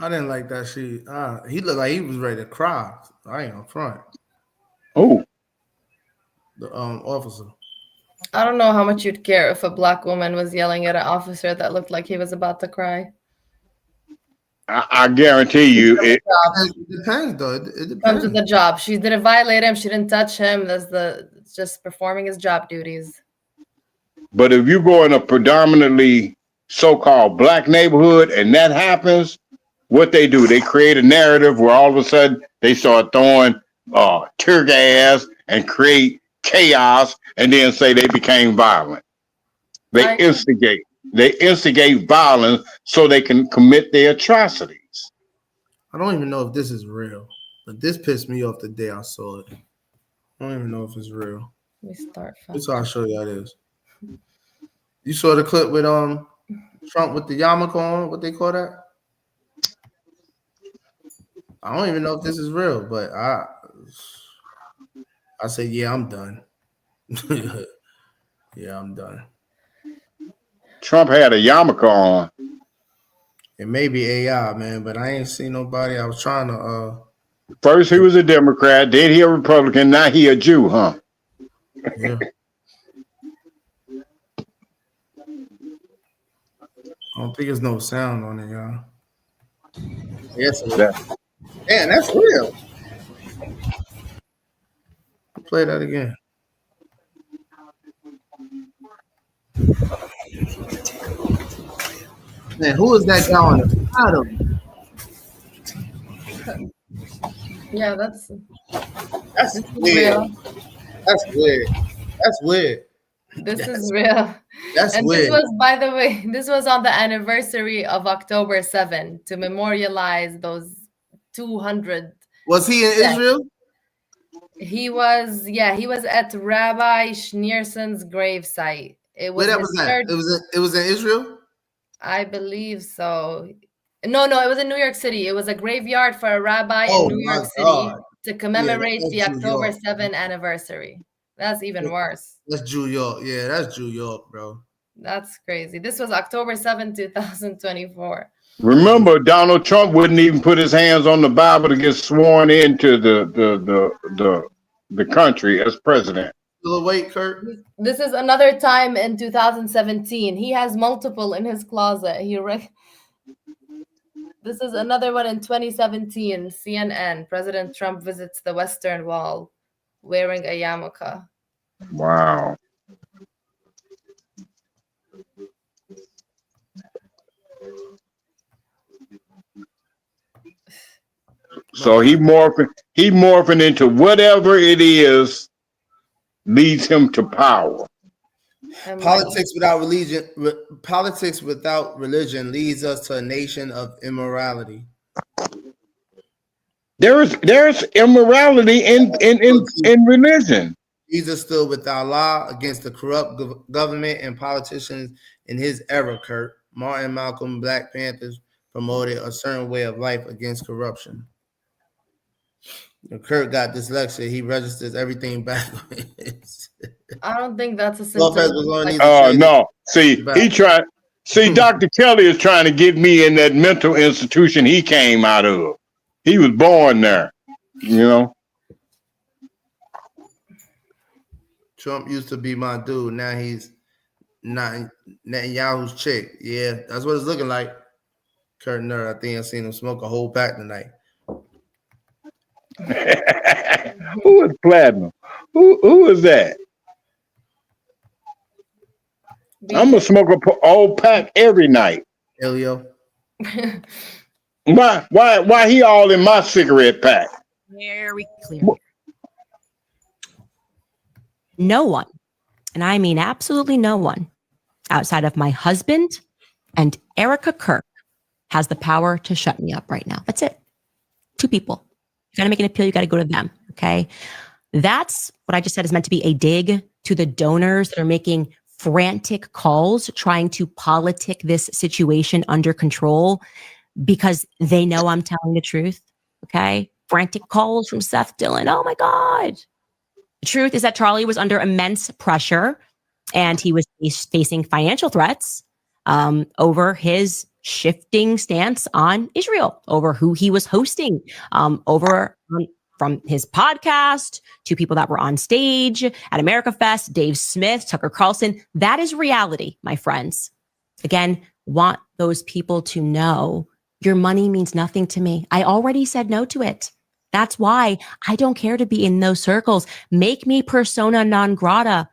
I didn't like that shit. He looked like he was ready to cry. I ain't on front. Oh. The officer. I don't know how much you'd care if a black woman was yelling at an officer that looked like he was about to cry. I guarantee you it depends, though. It depends. Comes with the job. She didn't violate him. She didn't touch him. It's just performing his job duties. But if you go in a predominantly so-called black neighborhood and that happens, what they do, they create a narrative where all of a sudden they start throwing tear gas and create chaos and then say they became violent. They instigate. They instigate violence so they can commit their atrocities. I don't even know if this is real. But this pissed me off the day I saw it. I don't even know if it's real. Let me start. This how I show you how it is. You saw the clip with Trump with the yarmulke on, what they call that? I don't even know if this is real, but I said, yeah, I'm done. Yeah, I'm done. Trump had a yarmulke on. It may be AI, man, but I ain't seen nobody. I was trying to First he was a Democrat, then he a Republican, now he a Jew, huh? Yeah. I don't think there's no sound on it, y'all. Yes, it is. Man, that's real. Play that again. Man, who is that guy on the bottom? Yeah, that's weird. real. That's weird. That's weird. This is real. That's and weird. This was, by the way, this was on the anniversary of October 7 to memorialize those 200. Was he in Israel? He was, he was at Rabbi Schneerson's gravesite. It was Where that his was at? third- It was in Israel? I believe so. No, it was in New York City. It was a graveyard for a rabbi Oh, in New my York City God. to commemorate that's the New October York. 7 anniversary. That's even worse. That's New York. Yeah, that's New York, bro. That's crazy. This was October 7, 2024. Remember, Donald Trump wouldn't even put his hands on the Bible to get sworn into the country as president. Still wait, Kirk. This is another time in 2017. He has multiple in his closet. This is another one in 2017. CNN. President Trump visits the Western Wall wearing a yarmulke. Wow. So he morphing into whatever it is leads him to power. Politics without religion leads us to a nation of immorality. There's immorality in religion. Jesus stood with Allah against the corrupt government and politicians in his era, Kirk. Martin, Malcolm, Black Panthers promoted a certain way of life against corruption. Kirk got dyslexia. He registers everything backwards. I don't think that's a Lopez symptom. was going to need to change No. See, Dr. Kelly is trying to get me in that mental institution he came out of. He was born there, you know. Trump used to be my dude. Now he's not Netanyahu's chick. Yeah, that's what it's looking like. Kurt Nerd, I think I've seen him smoke a whole pack tonight. Who is Platinum? Who is that? I'm gonna smoke a old pack every night. Elio. Why he all in my cigarette pack? Very clear. No one, and I mean absolutely no one, outside of my husband and Erica Kirk has the power to shut me up right now. That's it. 2 people. You got to make an appeal. You got to go to them. Okay. That's what I just said is meant to be a dig to the donors that are making frantic calls, trying to politic this situation under control because they know I'm telling the truth. Okay. Frantic calls from Seth Dillon. Oh my God. The truth is that Charlie was under immense pressure and he was facing financial threats over his shifting stance on Israel, over who he was hosting, from his podcast to people that were on stage at America Fest, Dave Smith, Tucker Carlson. That is reality, my friends. Again, want those people to know your money means nothing to me. I already said no to it. That's why I don't care to be in those circles. Make me persona non grata.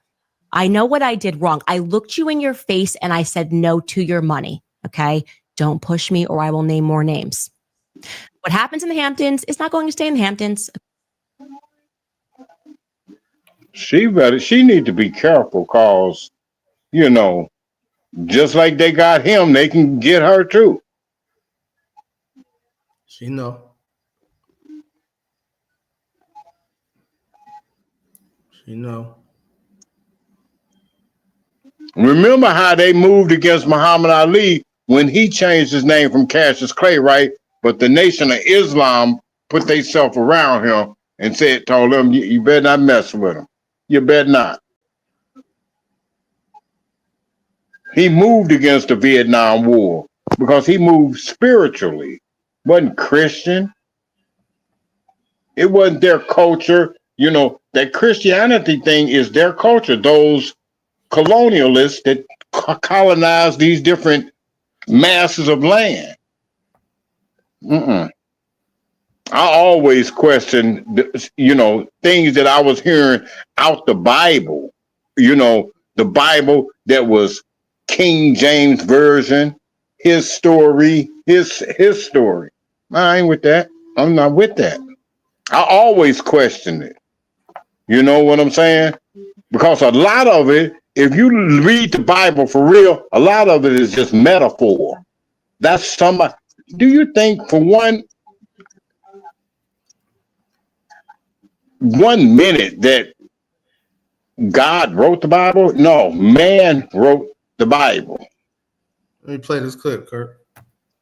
I know what I did wrong. I looked you in your face and I said no to your money. Okay. Don't push me or I will name more names. What happens in the Hamptons is not going to stay in the Hamptons. She need to be careful because, you know, just like they got him, they can get her too. She know. You know. Remember how they moved against Muhammad Ali when he changed his name from Cassius Clay, right? But the Nation of Islam put themselves around him and told him, you better not mess with him. You better not. He moved against the Vietnam War because he moved spiritually. Wasn't Christian. It wasn't their culture. You know, that Christianity thing is their culture. Those colonialists that colonized these different masses of land. I always question, things that I was hearing out the Bible. The Bible that was King James Version, his story, his story. I ain't with that. I'm not with that. I always question it. You know what I'm saying? Because a lot of it, if you read the Bible for real, a lot of it is just metaphor. That's somebody. Do you think for one minute that God wrote the Bible? No, man wrote the Bible. Let me play this clip, Kirk.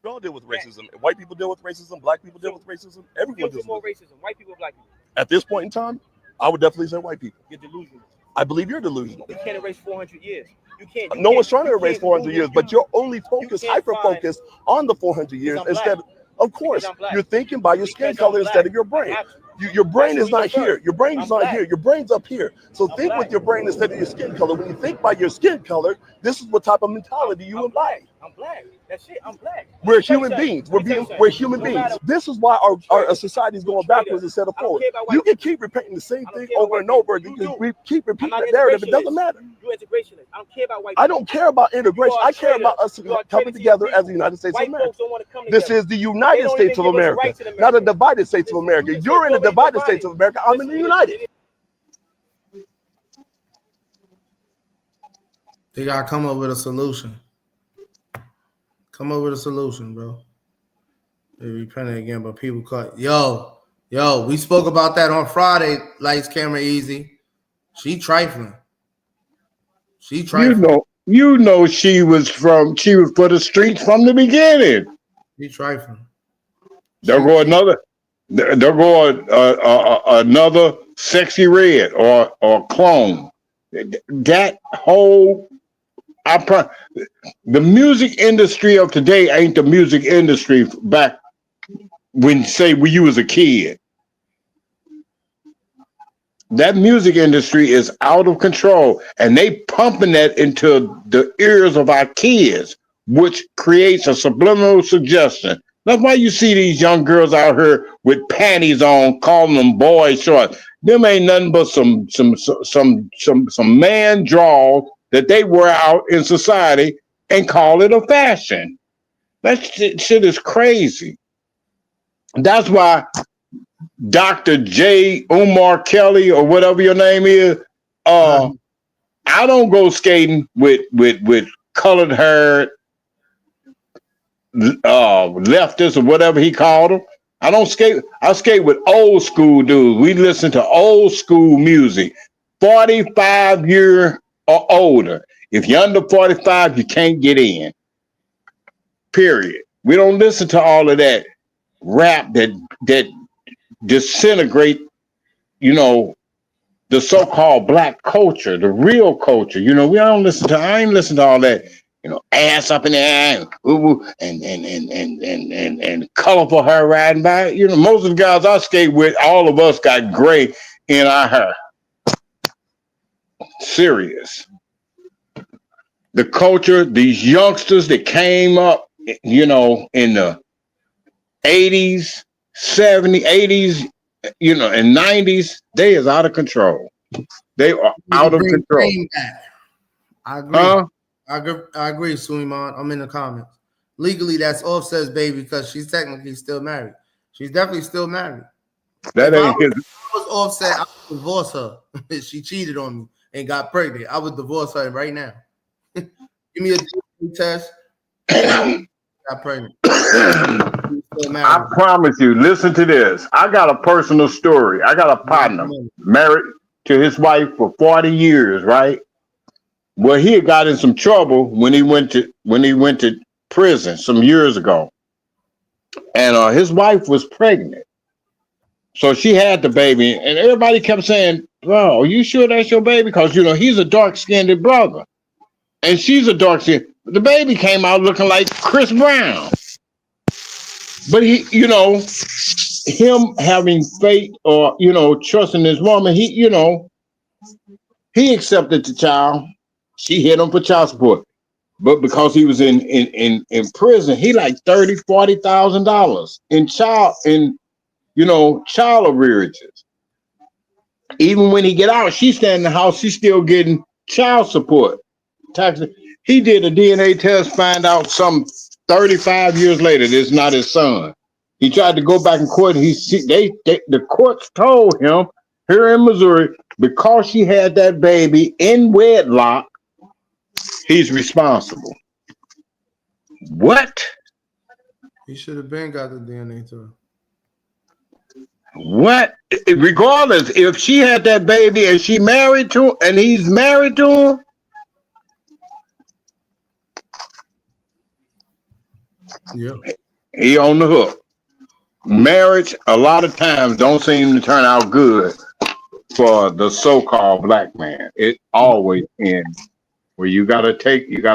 We all deal with racism. White people deal with racism. Black people deal with racism. Everyone deals with racism. White people, black people. At this point in time, I would definitely say white people. You're delusional. I believe you're delusional. You can't erase 400 years. You can't. No one's trying to erase 400 years, but you're only focused, hyper-focused on the 400 years instead. Of course, you're thinking by your skin color instead of your brain. Your brain is not here. Your brain is not here. Your brain's up here. So think with your brain instead of your skin color. When you think by your skin color, this is what type of mentality you embody. I'm black. That's it. I'm black. We're human beings. We're human beings. This is why our society is going backwards instead of forward. You can keep repeating the same thing over and over. You can keep repeating the narrative. It doesn't matter. You're integrationist. I don't care about white people. I don't care about integration. I care about us coming together as the United States of America. This is the United States of America, not a divided States of America. You're in the divided States of America. I'm in the United. They gotta come up with a solution. Come up with a solution, bro. They repented again, but people cut. Yo, we spoke about that on Friday. Lights, camera, easy. She trifling. She trifling. You know she was for the streets from the beginning. She trifling. They'll go another Sexy Red or clone. That whole the music industry of today ain't the music industry back when you was a kid. That music industry is out of control, and they pumping that into the ears of our kids, which creates a subliminal suggestion. That's why you see these young girls out here with panties on, calling them boy shorts. Them ain't nothing but some man draws that they wear out in society and call it a fashion. That shit is crazy. That's why Dr. J. Umar Kelly or whatever your name is, I don't go skating with colored hair leftists or whatever he called them. I don't skate. I skate with old school dudes. We listen to old school music, 45 year or older. If you're under 45, you can't get in. Period. We don't listen to all of that rap that disintegrate, the so-called black culture, the real culture. I ain't listen to all that, ass up in the air and colorful hair riding by. Most of the guys I skate with, all of us got gray in our hair. Serious. The culture, these youngsters that came up, in the 80s, 70s, 80s, and 90s, they is out of control. They are out of control. I agree. I agree, Suleiman. I'm in the comments. Legally, that's Offset's baby because she's technically still married. She's definitely still married. That ain't his. If I was Offset, I would divorce her. She cheated on me and got pregnant. I would divorce her right now. Give me a DNA test. Got pregnant. I promise you, listen to this. I got a personal story. I got a partner married to his wife for 40 years, right? Well, he had got in some trouble when he went to prison some years ago. And his wife was pregnant. So she had the baby, and everybody kept saying, "Bro, are you sure that's your baby?" Because he's a dark-skinned brother, and she's a dark-skinned. The baby came out looking like Chris Brown. But him having faith or trusting his woman, he accepted the child. She hit him for child support, but because he was in prison, he like $30,000-$40,000 in child arrearages. Even when he get out, she staying in the house. She's still getting child support. Taxes. He did a DNA test, find out some 35 years later, this is not his son. He tried to go back in court. The courts told him here in Missouri, because she had that baby in wedlock, he's responsible. What? He should have been got the DNA test. What? Regardless, if she had that baby and she married to him and he's married to him, yep, he on the hook. Marriage a lot of times don't seem to turn out good for the so-called black man. It always ends where you gotta take an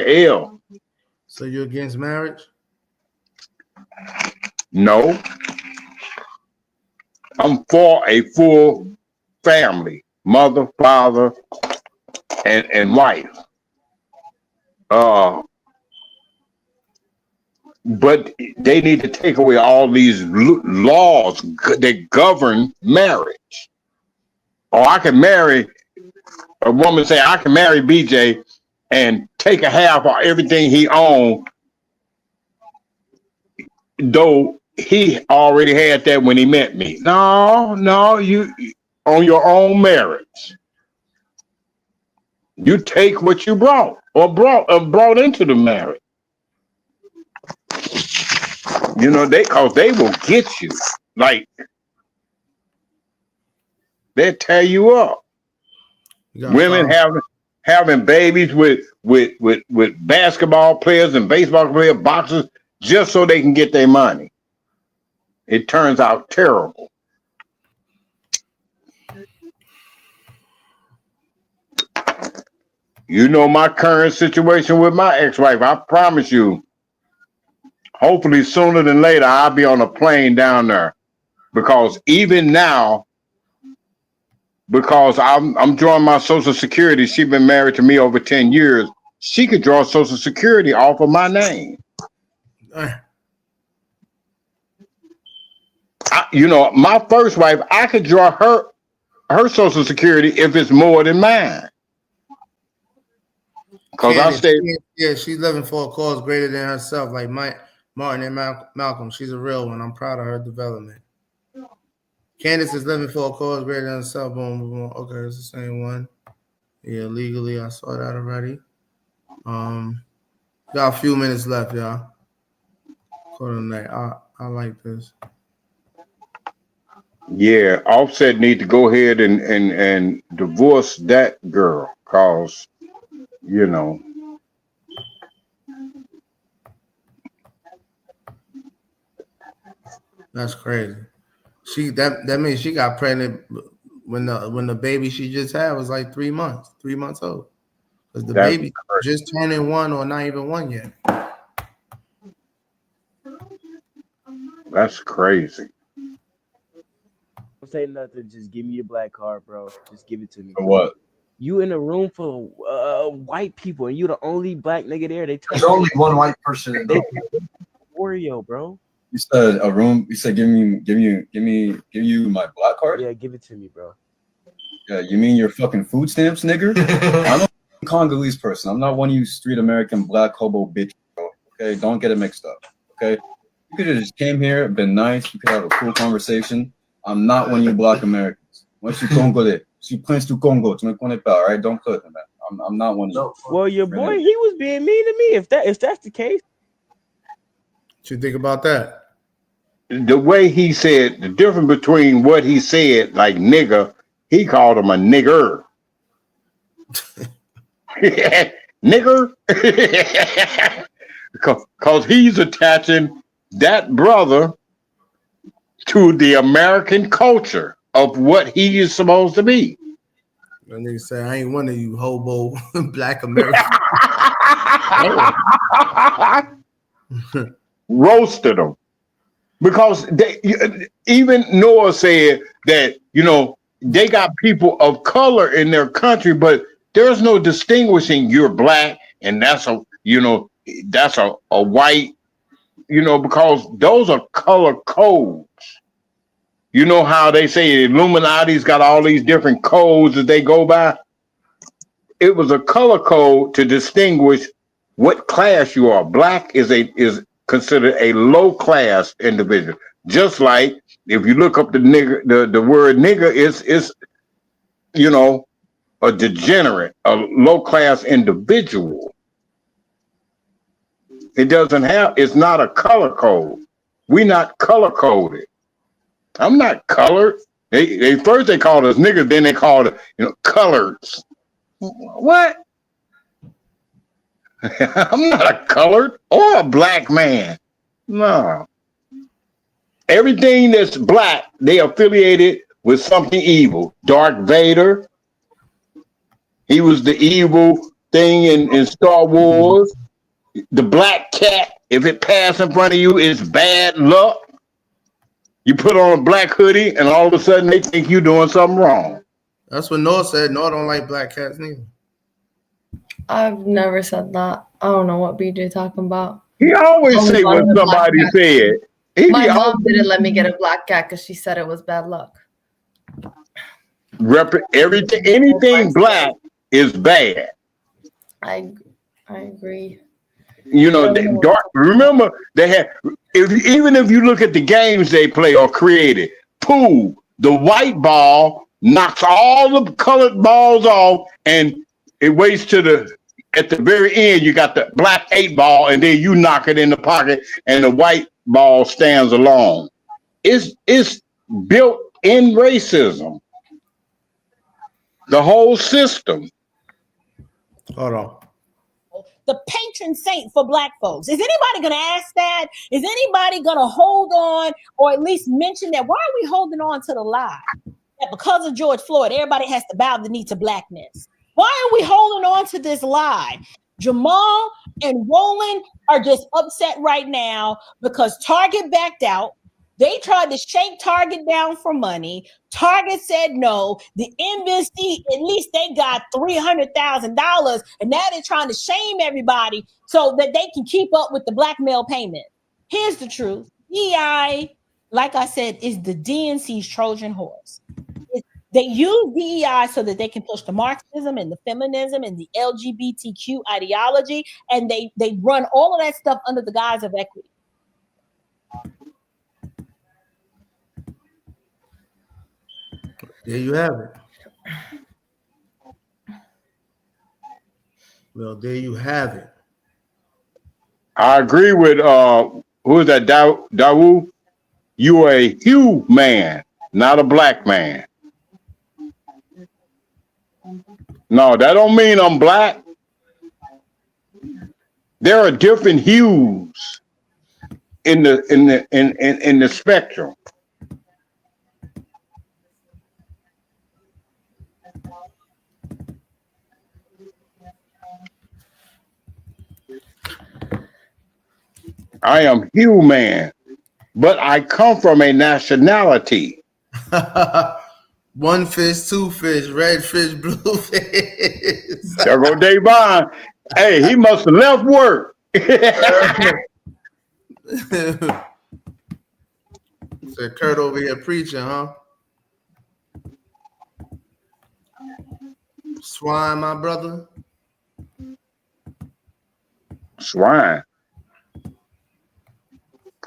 L. So you're against marriage? No. I'm for a full family, mother, father, and wife. But they need to take away all these laws that govern marriage. Or I can marry a woman, say I can marry BJ and take a half of everything he owned, though he already had that when he met me. No, you on your own marriage. You take what you brought brought into the marriage. Cause they will get you. Like they'll tear you up. Women having babies with basketball players and baseball players, boxers, just so they can get their money. It turns out terrible. My current situation with my ex-wife. I promise you, hopefully sooner than later, I'll be on a plane down there. Because even now, because I'm drawing my Social Security, she's been married to me over 10 years. She could draw Social Security off of my name. My first wife, I could draw her Social Security if it's more than mine. Because I stayed. Yeah, she's living for a cause greater than herself, like Martin and Malcolm. She's a real one. I'm proud of her development. Candace is living for a cause greater than herself. Boom, boom, boom. Okay, it's the same one. Yeah, legally, I saw that already. Got a few minutes left, y'all. I like this. Yeah, Offset need to go ahead and divorce that girl, cause That's crazy. That means she got pregnant when the baby she just had was like 3 months old. Because the baby just turning 1 or not even 1 yet. That's crazy. Don't say nothing. Just give me your black card, bro. Just give it to me. For what? You in a room full of white people, and you the only black nigga there. There's only one white person in the Oreo, bro. You said a room. You said give you my black card. Yeah, give it to me, bro. Yeah, you mean your fucking food stamps, nigga? I'm a Congolese person. I'm not one of you street American black hobo bitch, bro. Okay, don't get it mixed up. Okay, you could have just came here, been nice. We could have a cool conversation. I'm not one of you black Americans. Moi, je suis Congolais. Je suis prince du Congo. Tu me connais pas, all right? Don't put it, man. I'm not one of you. Well, your boy, he was being mean to me. If that's the case, what you think about that? The way he said, the difference between what he said, like nigga, He called him a nigger. Nigger. Because he's attaching that brother to the American culture of what he is supposed to be. That nigga said, I ain't one of you hobo black Americans. Roasted them. Because even Noah said that, you know, they got people of color in their country, but there's no distinguishing you're black and that's a, you know, that's a white, you know, because those are color codes. You know how they say Illuminati's got all these different codes that they go by? It was a color code to distinguish what class you are. Black is considered a low class individual. Just like if you look up the nigger, the word nigger is you know, a degenerate, a low class individual. It doesn't have, it's not a color code. We're not color coded. I'm not colored. They first they called us niggas, then they called it, you know, coloreds. What? I'm not a colored or a black man. No. Everything that's black, they affiliated with something evil. Darth Vader, he was the evil thing in Star Wars. The black cat, if it passes in front of you, it's bad luck. You put on a black hoodie and all of a sudden they think you're doing something wrong. That's what Noah said. Noah don't like black cats neither. I've never said that. I don't know what BJ talking about. He always say what somebody said. My mom didn't let me get a black cat because she said it was bad luck. Everything, anything black is bad. I agree. You know, remember they had. Even if you look at the games they play or created, pool, the white ball knocks all the colored balls off, and it waits to at the very end. You got the black 8 ball, and then you knock it in the pocket, and the white ball stands alone. It's built in racism. The whole system. Hold on. The patron saint for black folks. Is anybody going to ask that? Is anybody going to hold on or at least mention that? Why are we holding on to the lie that because of George Floyd, everybody has to bow the knee to blackness? Why are we holding on to this lie? Jamal and Roland are just upset right now because Target backed out. They tried to shake Target down for money. Target said no. The embassy, at least they got $300,000, and now they're trying to shame everybody so that they can keep up with the blackmail payment. Here's the truth. DEI, like I said, is the DNC's Trojan horse. They use DEI so that they can push the Marxism and the feminism and the LGBTQ ideology, and they run all of that stuff under the guise of equity. There you have it. Well, there you have it. I agree with who is that? Dawu? You are a human, not a black man. No, that don't mean I'm black. There are different hues in the spectrum. I am human, but I come from a nationality. One fish, two fish, red fish, blue fish. There go Davon. Hey, he must have left work. Said Kurt over here preaching, huh? Swine, my brother. Swine.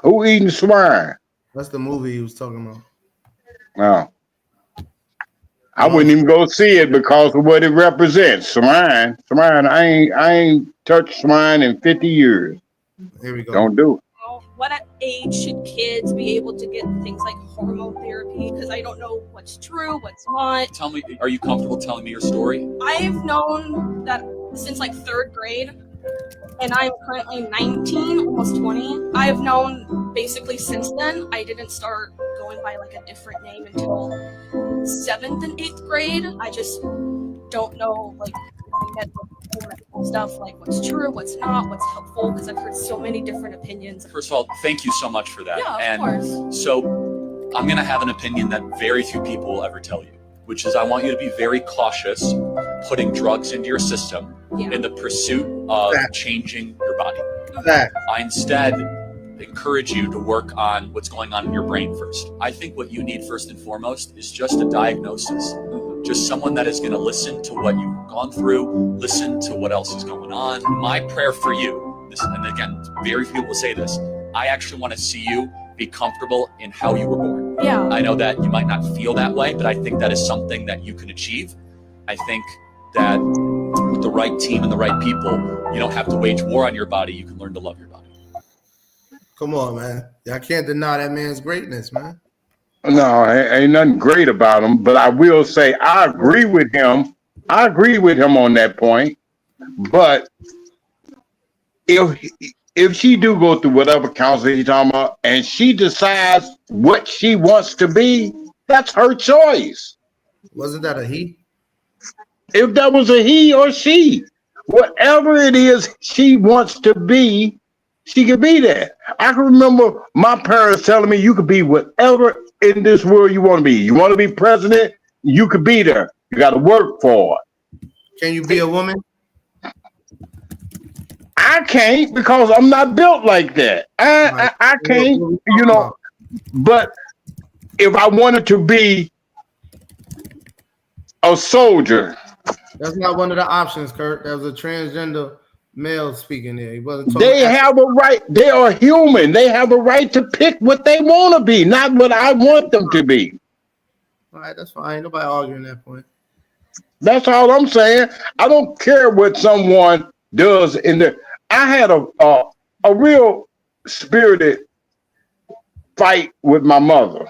Who eating swine? That's the movie he was talking about. No. I wouldn't even go see it because of what it represents. Swine. I ain't touched swine in 50 years. Here we go. Don't do it. What age should kids be able to get things like hormone therapy? Because I don't know what's true, what's not. Tell me, are you comfortable telling me your story? I've known that since like 3rd grade, and I'm currently 19, almost 20. I've known basically since then. I didn't start going by like a different name until 7th and 8th grade. I just don't know like stuff, like what's true, what's not, what's helpful, because I've heard so many different opinions. First of all, thank you so much for that. Yeah, of course. So I'm going to have an opinion that very few people will ever tell you, which is I want you to be very cautious putting drugs into your system in the pursuit of changing your body. I instead encourage you to work on what's going on in your brain first. I think what you need first and foremost is just a diagnosis. Just someone that is going to listen to what you've gone through, listen to what else is going on. My prayer for you, and again, very few people say this, I actually want to see you be comfortable in how you were born. Yeah. I know that you might not feel that way, but I think that is something that you can achieve. I think that with the right team and the right people, you don't have to wage war on your body. You can learn to love your body. Come on, man. I can't deny that man's greatness, man. No, ain't nothing great about him, but I will say I agree with him. I agree with him on that point. But if she do go through whatever counselor he's talking about, and she decides what she wants to be, that's her choice. Wasn't that a he? If that was a he or she, whatever it is she wants to be, she could be that. I can remember my parents telling me you could be whatever in this world you want to be. You want to be president, you could be there. You got to work for it. Can you be a woman? I can't because I'm not built like that. I can't, you know. But if I wanted to be a soldier, that's not one of the options, Kurt. That was a transgender male speaking there. He wasn't talking. They have a right. They are human. They have a right to pick what they want to be, not what I want them to be. All right, that's fine. Nobody arguing that point. That's all I'm saying. I don't care what someone does in there. I had a real spirited fight with my mother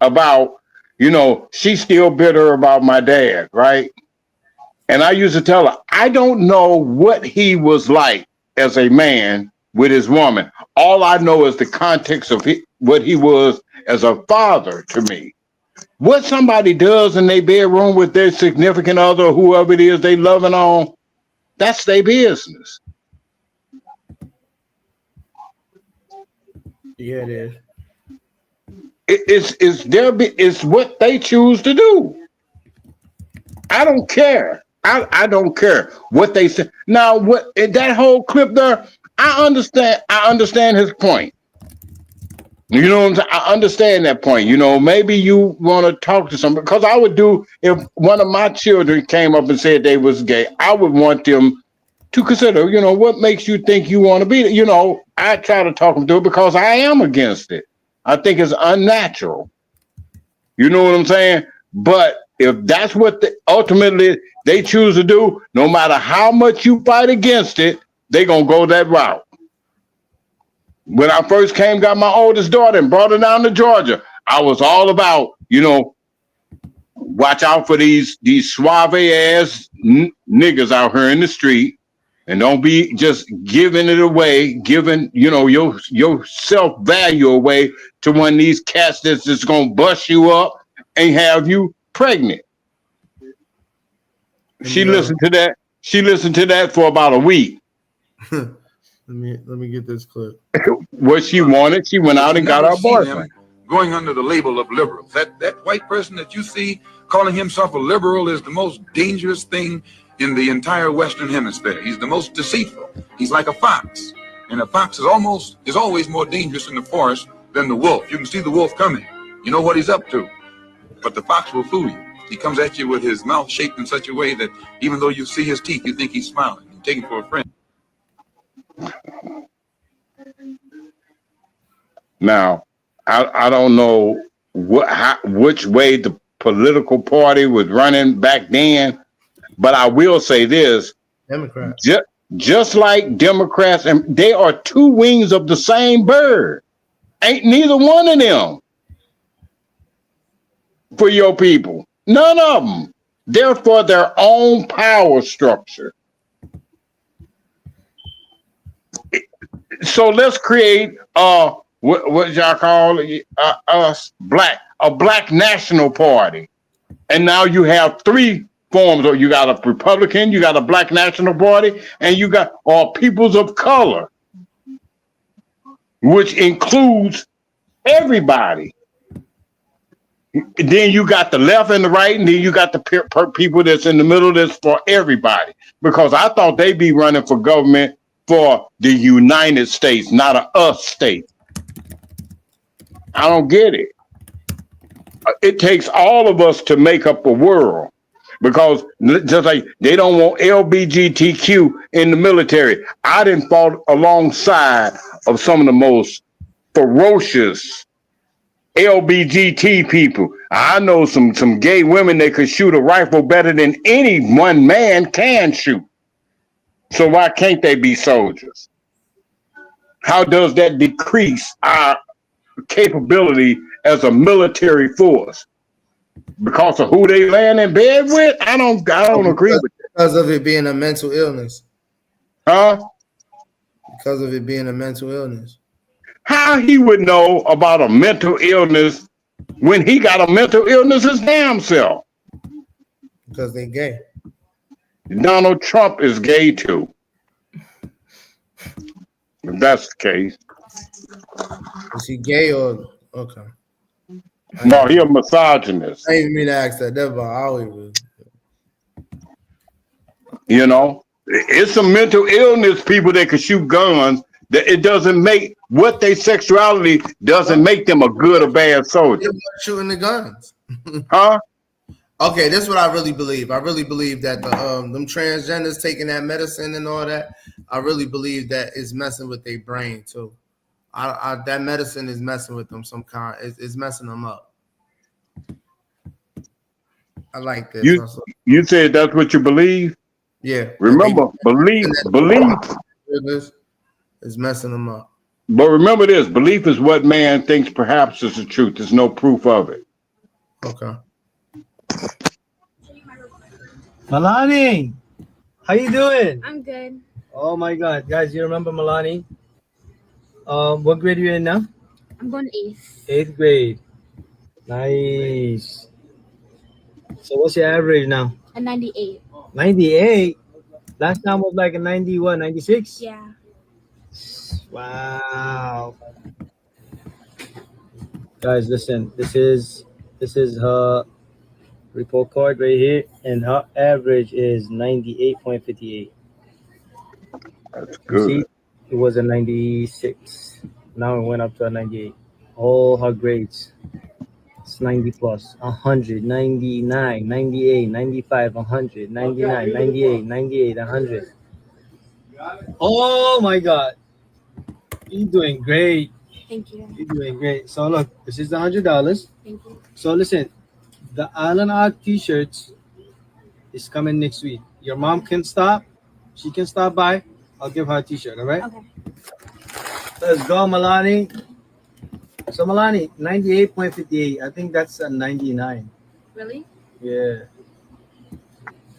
about, you know, she's still bitter about my dad, right? And I used to tell her, I don't know what he was like as a man with his woman. All I know is the context of what he was as a father to me. What somebody does in their bedroom with their significant other, or whoever it is they loving on, that's their business. Yeah, it is. It's what they choose to do. I don't care. I don't care what they say. Now, what that whole clip there, I understand his point. You know what I'm saying? I understand that point. You know, maybe you want to talk to somebody, because I would do, if one of my children came up and said they was gay, I would want them to consider, you know, what makes you think you want to be, you know, I try to talk them through it because I am against it. I think it's unnatural. You know what I'm saying? But if that's what ultimately they choose to do, no matter how much you fight against it, they're going to go that route. When I first got my oldest daughter and brought her down to Georgia, I was all about, you know, watch out for these suave ass niggas out here in the street, and don't be just giving it away, giving, you know, your self-value away to one of these cats that's just going to bust you up and have you pregnant. She listened to that. She listened to that for about a week. Let me get this clip. What she wanted, she went out and got her boyfriend. Going under the label of liberal. That white person that you see calling himself a liberal is the most dangerous thing in the entire Western Hemisphere. He's the most deceitful. He's like a fox. And a fox is always more dangerous in the forest than the wolf. You can see the wolf coming. You know what he's up to. But the fox will fool you. He comes at you with his mouth shaped in such a way that even though you see his teeth, you think he's smiling. You take him for a friend. Now, I don't know which way the political party was running back then, but I will say this: Democrats, just like Democrats, and they are two wings of the same bird. Ain't neither one of them for your people. None of them. They're for their own power structure. So let's create what y'all call us a black national party. And now you have three forms. Or you got a Republican, you got a black national party, and you got peoples of color, which includes everybody. Then you got the left and the right, and then you got the people that's in the middle that's for everybody. Because I thought they'd be running for government for the United States, not a us state. I don't get it. It takes all of us to make up a world. Because just like they don't want LGBTQ in the military. I done fought alongside of some of the most ferocious LGBT people. I know some gay women that could shoot a rifle better than any one man can shoot. So why can't they be soldiers? How does that decrease our capability as a military force? Because of who they land in bed with? I don't agree with that. Because of it being a mental illness. Huh? Because of it being a mental illness. How he would know about a mental illness when he got a mental illness his damn self? Because they gay. Donald Trump is gay too. If that's the case. Is he gay or okay? No, he a misogynist. I didn't mean to ask that. That's about all he was. You know, it's some mental illness people that can shoot guns. That it doesn't make what their sexuality doesn't make them a good or bad soldier. Shooting the guns. Huh? Okay, this is what I really believe. I really believe that the them transgenders taking that medicine and all that. I really believe that is messing with their brain too. That medicine is messing with them some kind. It's messing them up. I like this. You said that's what you believe? Yeah. Remember, belief is messing them up. But remember this: belief is what man thinks perhaps is the truth. There's no proof of it. Okay. Milani, how you doing? I'm good. Oh my God, guys, you remember Milani? What grade are you in now? I'm going to 8th. 8th grade. Nice. So what's your average now? A 98. 98? Last time was like a 90, what, 96? Yeah. Wow. Guys, listen, this is her report card right here, and her average is 98.58. That's good. See, it was a 96. Now it went up to a 98. All her grades. It's 90 plus, 100, 99, 98, 95, 100, 99, 98, 98, 100. Oh my God. You're doing great. Thank you. You're doing great. So look, this is the $100. Thank you. So listen, the Alan Art t-shirts is coming next week. Your mom can stop. She can stop by. I'll give her a t-shirt, all right? Okay. Let's go, Milani. So Milani, 98.58. I think that's a 99. Really? Yeah.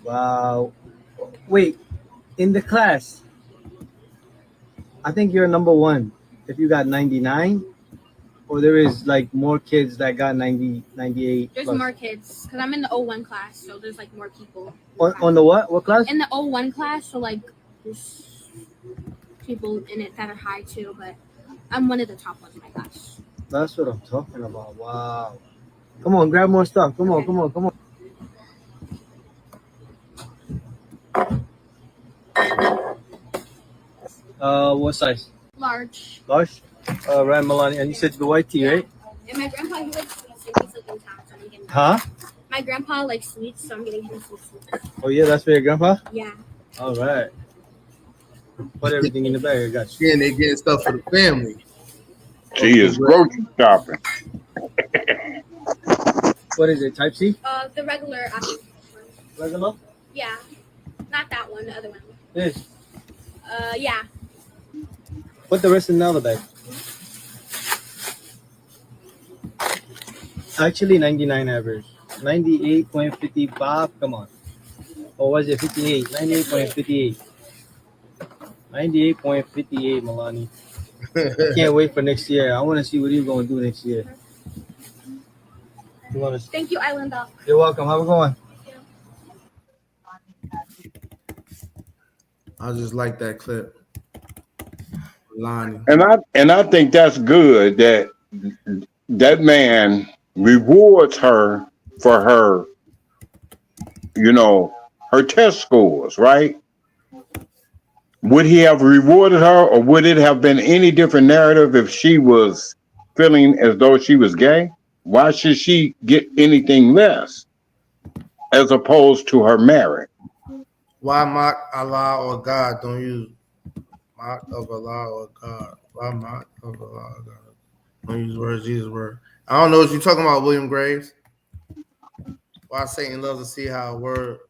Wow. Wait, in the class, I think you're number one if you got 99, or there is like more kids that got 90, 98. There's plus. more kids because I'm in the 01 class, so there's like more people. On the what? What class? In the 01 class, so like there's people in it that are high too, but I'm one of the top ones in my class. That's what I'm talking about. Wow. Come on, grab more stuff. Come on, come on, come on. What size? Large. Large? Right, Milani. And you said the white tea, right? And my grandpa, he likes sweets, so he's like in town, so I'm getting. Huh? My grandpa likes sweets, so I'm getting him some sweets. Oh, yeah, that's for your grandpa? Yeah. All right. Put everything in the bag. I got you. Yeah, and they getting stuff for the family. She is grocery shopping. What is it, Type C? The regular apple. Regular? Yeah. Not that one, the other one. This. Yeah. Put the rest in the other bag. Actually, 99 average. 98.55. Come on. Or was it 58? 98.58. 98.58, Milani. I can't wait for next year. I want to see what you're going to do next year. You want to? Thank you, Islander. You're welcome. Have a good one. I just like that clip. Lonnie. And I think that's good that that man rewards her for her, you know, her test scores, right? Would he have rewarded her, or would it have been any different narrative if she was feeling as though she was gay? Why should she get anything less as opposed to her merit? Why mock Allah or God? Don't use mock of Allah or God. Why mock of Allah or God? Don't use words, Jesus' word. I don't know what you're talking about, William Graves. Why Satan loves to see how a word.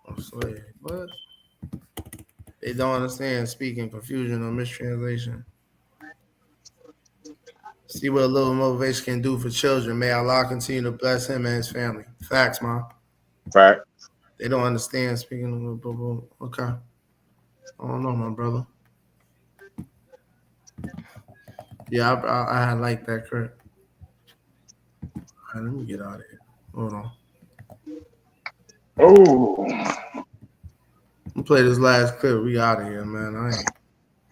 I'm sorry. What? They don't understand speaking, confusion, or mistranslation. See what a little motivation can do for children. May Allah continue to bless him and his family. Facts, Mom. Fact. They don't understand speaking. Okay. I don't know, my brother. Yeah, I like that, Kurt. All right, let me get out of here. Hold on. Oh. I'm play this last clip. We out of here, man.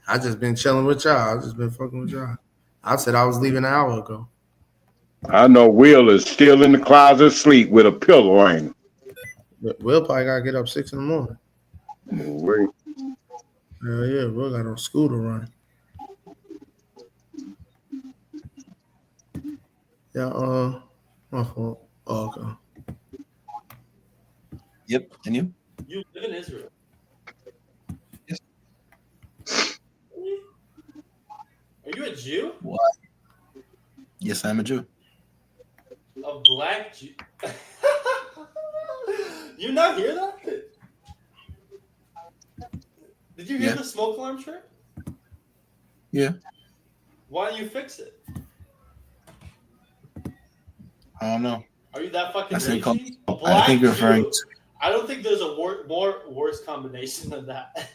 I just been chilling with y'all. I just been fucking with y'all. I said I was leaving an hour ago. I know Will is still in the closet asleep with a pillow on him. Will probably gotta get up 6 in the morning. Wait. Hell yeah, Will got on school to run. Yeah, my fault. Oh, okay. Yep, and you? You live in Israel. Yes. Are you a Jew? Why? Yes, I'm a Jew. A black Jew? You not hear that? Did you hear the smoke alarm trip? Yeah. Why don't you fix it? I don't know. Are you that fucking I think, racist? A I black think you're referring Jew? to. I don't think there's a worse combination than that.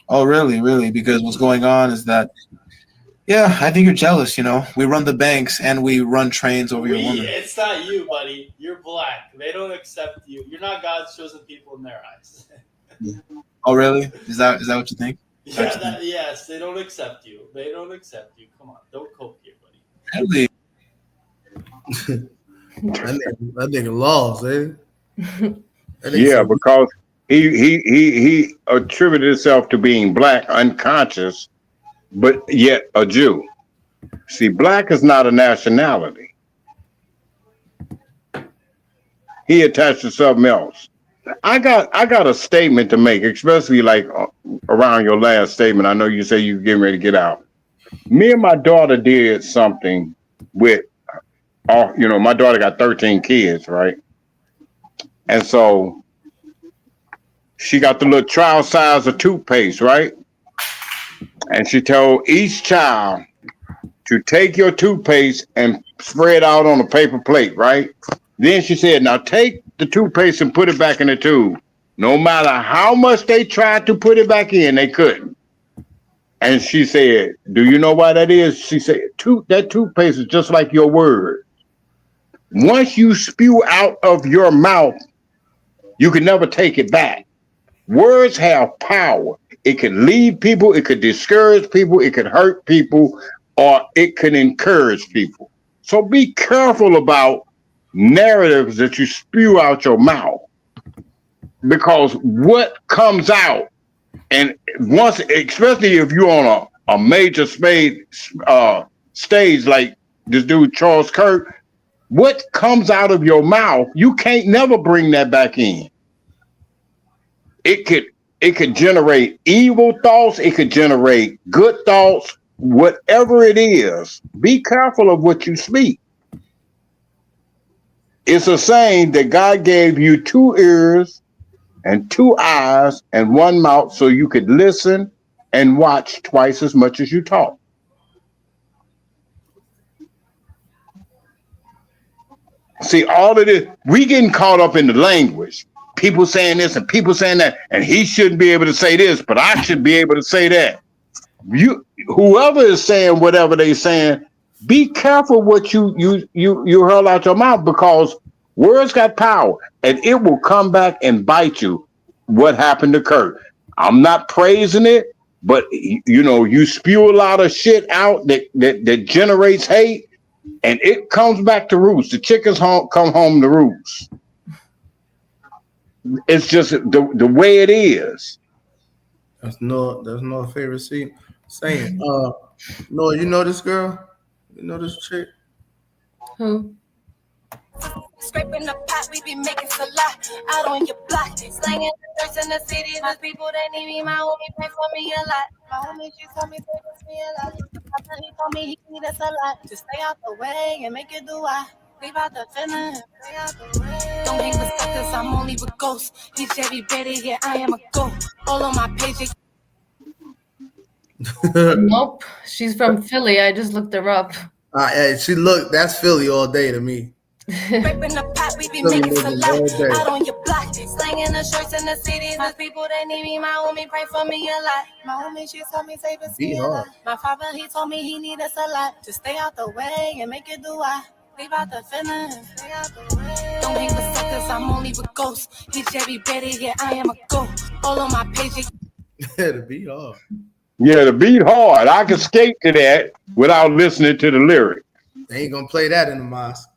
Oh, really? Really? Because what's going on is that, yeah, I think you're jealous, you know? We run the banks and we run trains over your woman. It's not you, buddy. You're black. They don't accept you. You're not God's chosen people in their eyes. Oh, really? Is that what you think? Yeah, yes, they don't accept you. They don't accept you. Come on, don't cope here, buddy. Really? that nigga lost, eh? Yeah, because he attributed himself to being black unconscious, but yet a Jew. See, black is not a nationality. He attached to something else. I got a statement to make, especially like around your last statement. I know you say you're getting ready to get out. Me and my daughter did something with, my daughter got 13 kids, right? And so she got the little trial size of toothpaste, right? And she told each child to take your toothpaste and spread out on a paper plate, right? Then she said, now take the toothpaste and put it back in the tube. No matter how much they tried to put it back in, they couldn't. And she said, do you know why that is? She said, that toothpaste is just like your word. Once you spew out of your mouth, you can never take it back. Words have power. It could lead people, it could discourage people, it could hurt people, or it could encourage people. So be careful about narratives that you spew out your mouth, because what comes out, and once, especially if you're on a major stage like this dude Charles Kirk, what comes out of your mouth, you can't never bring that back in. It could generate evil thoughts, it could generate good thoughts, whatever it is. Be careful of what you speak. It's a saying that God gave you 2 ears and 2 eyes and 1 mouth so you could listen and watch twice as much as you talk. See, all of this, we getting caught up in the language. People saying this and people saying that, and he shouldn't be able to say this, but I should be able to say that. Whoever is saying whatever they saying, be careful what you hurl out your mouth, because words got power, and it will come back and bite you. What happened to Kirk? I'm not praising it, but you spew a lot of shit out that generates hate, and it comes back to roost. The chickens come home to roost. It's just the way it is. That's no favorite scene. Saying, no, you know this girl? You know this chick? Who? Scraping the pot, we be making a lot out on your block. Slanging the thirst in the city, those people that need me, my homie pray for me a lot. My homie, she told me pray for me a lot. He told me he need us a lot. Just stay out the way and make it do I. Leave out the feeling, stay out the way. Don't hang with suckers, I'm only with ghosts. He Chevy Betty, yeah, I am a ghost. All on my page. Nope, she's from Philly. I just looked her up. That's Philly all day to me. Scraping the pot, we be making a lot out on your block. Slanging the shirts in the cities, those people that need me, my homie pray for me a lot. My homie, she told me save us me a lot. My father, he told me he need us a lot. Just stay out the way and make it do I. Leave out the feeling, stay out the way. Don't hang with suckers, I'm only with ghosts. He Chevy Betty, yeah, I am a ghost. All on my page. To be hard. Yeah, to be hard. I can skate to that without listening to the lyric. They ain't gonna play that in the mosque.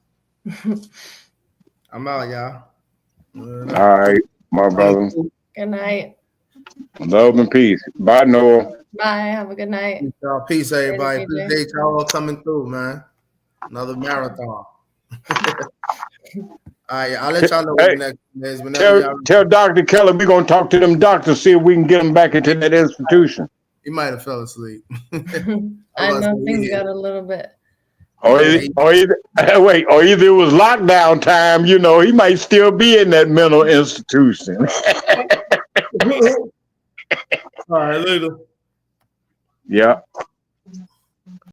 I'm out, y'all. All right, my brother. Good night. Love and peace. Bye, Noah. Bye. Have a good night. Peace, everybody. Later, Appreciate y'all all coming through, man. Another marathon. All right, I'll let y'all know what the next is. Tell Dr. Keller we're gonna talk to them doctors, see if we can get them back into that institution. He might have fell asleep. I know things got a little bit. Or either it was lockdown time, he might still be in that mental institution. All right, later. Yeah.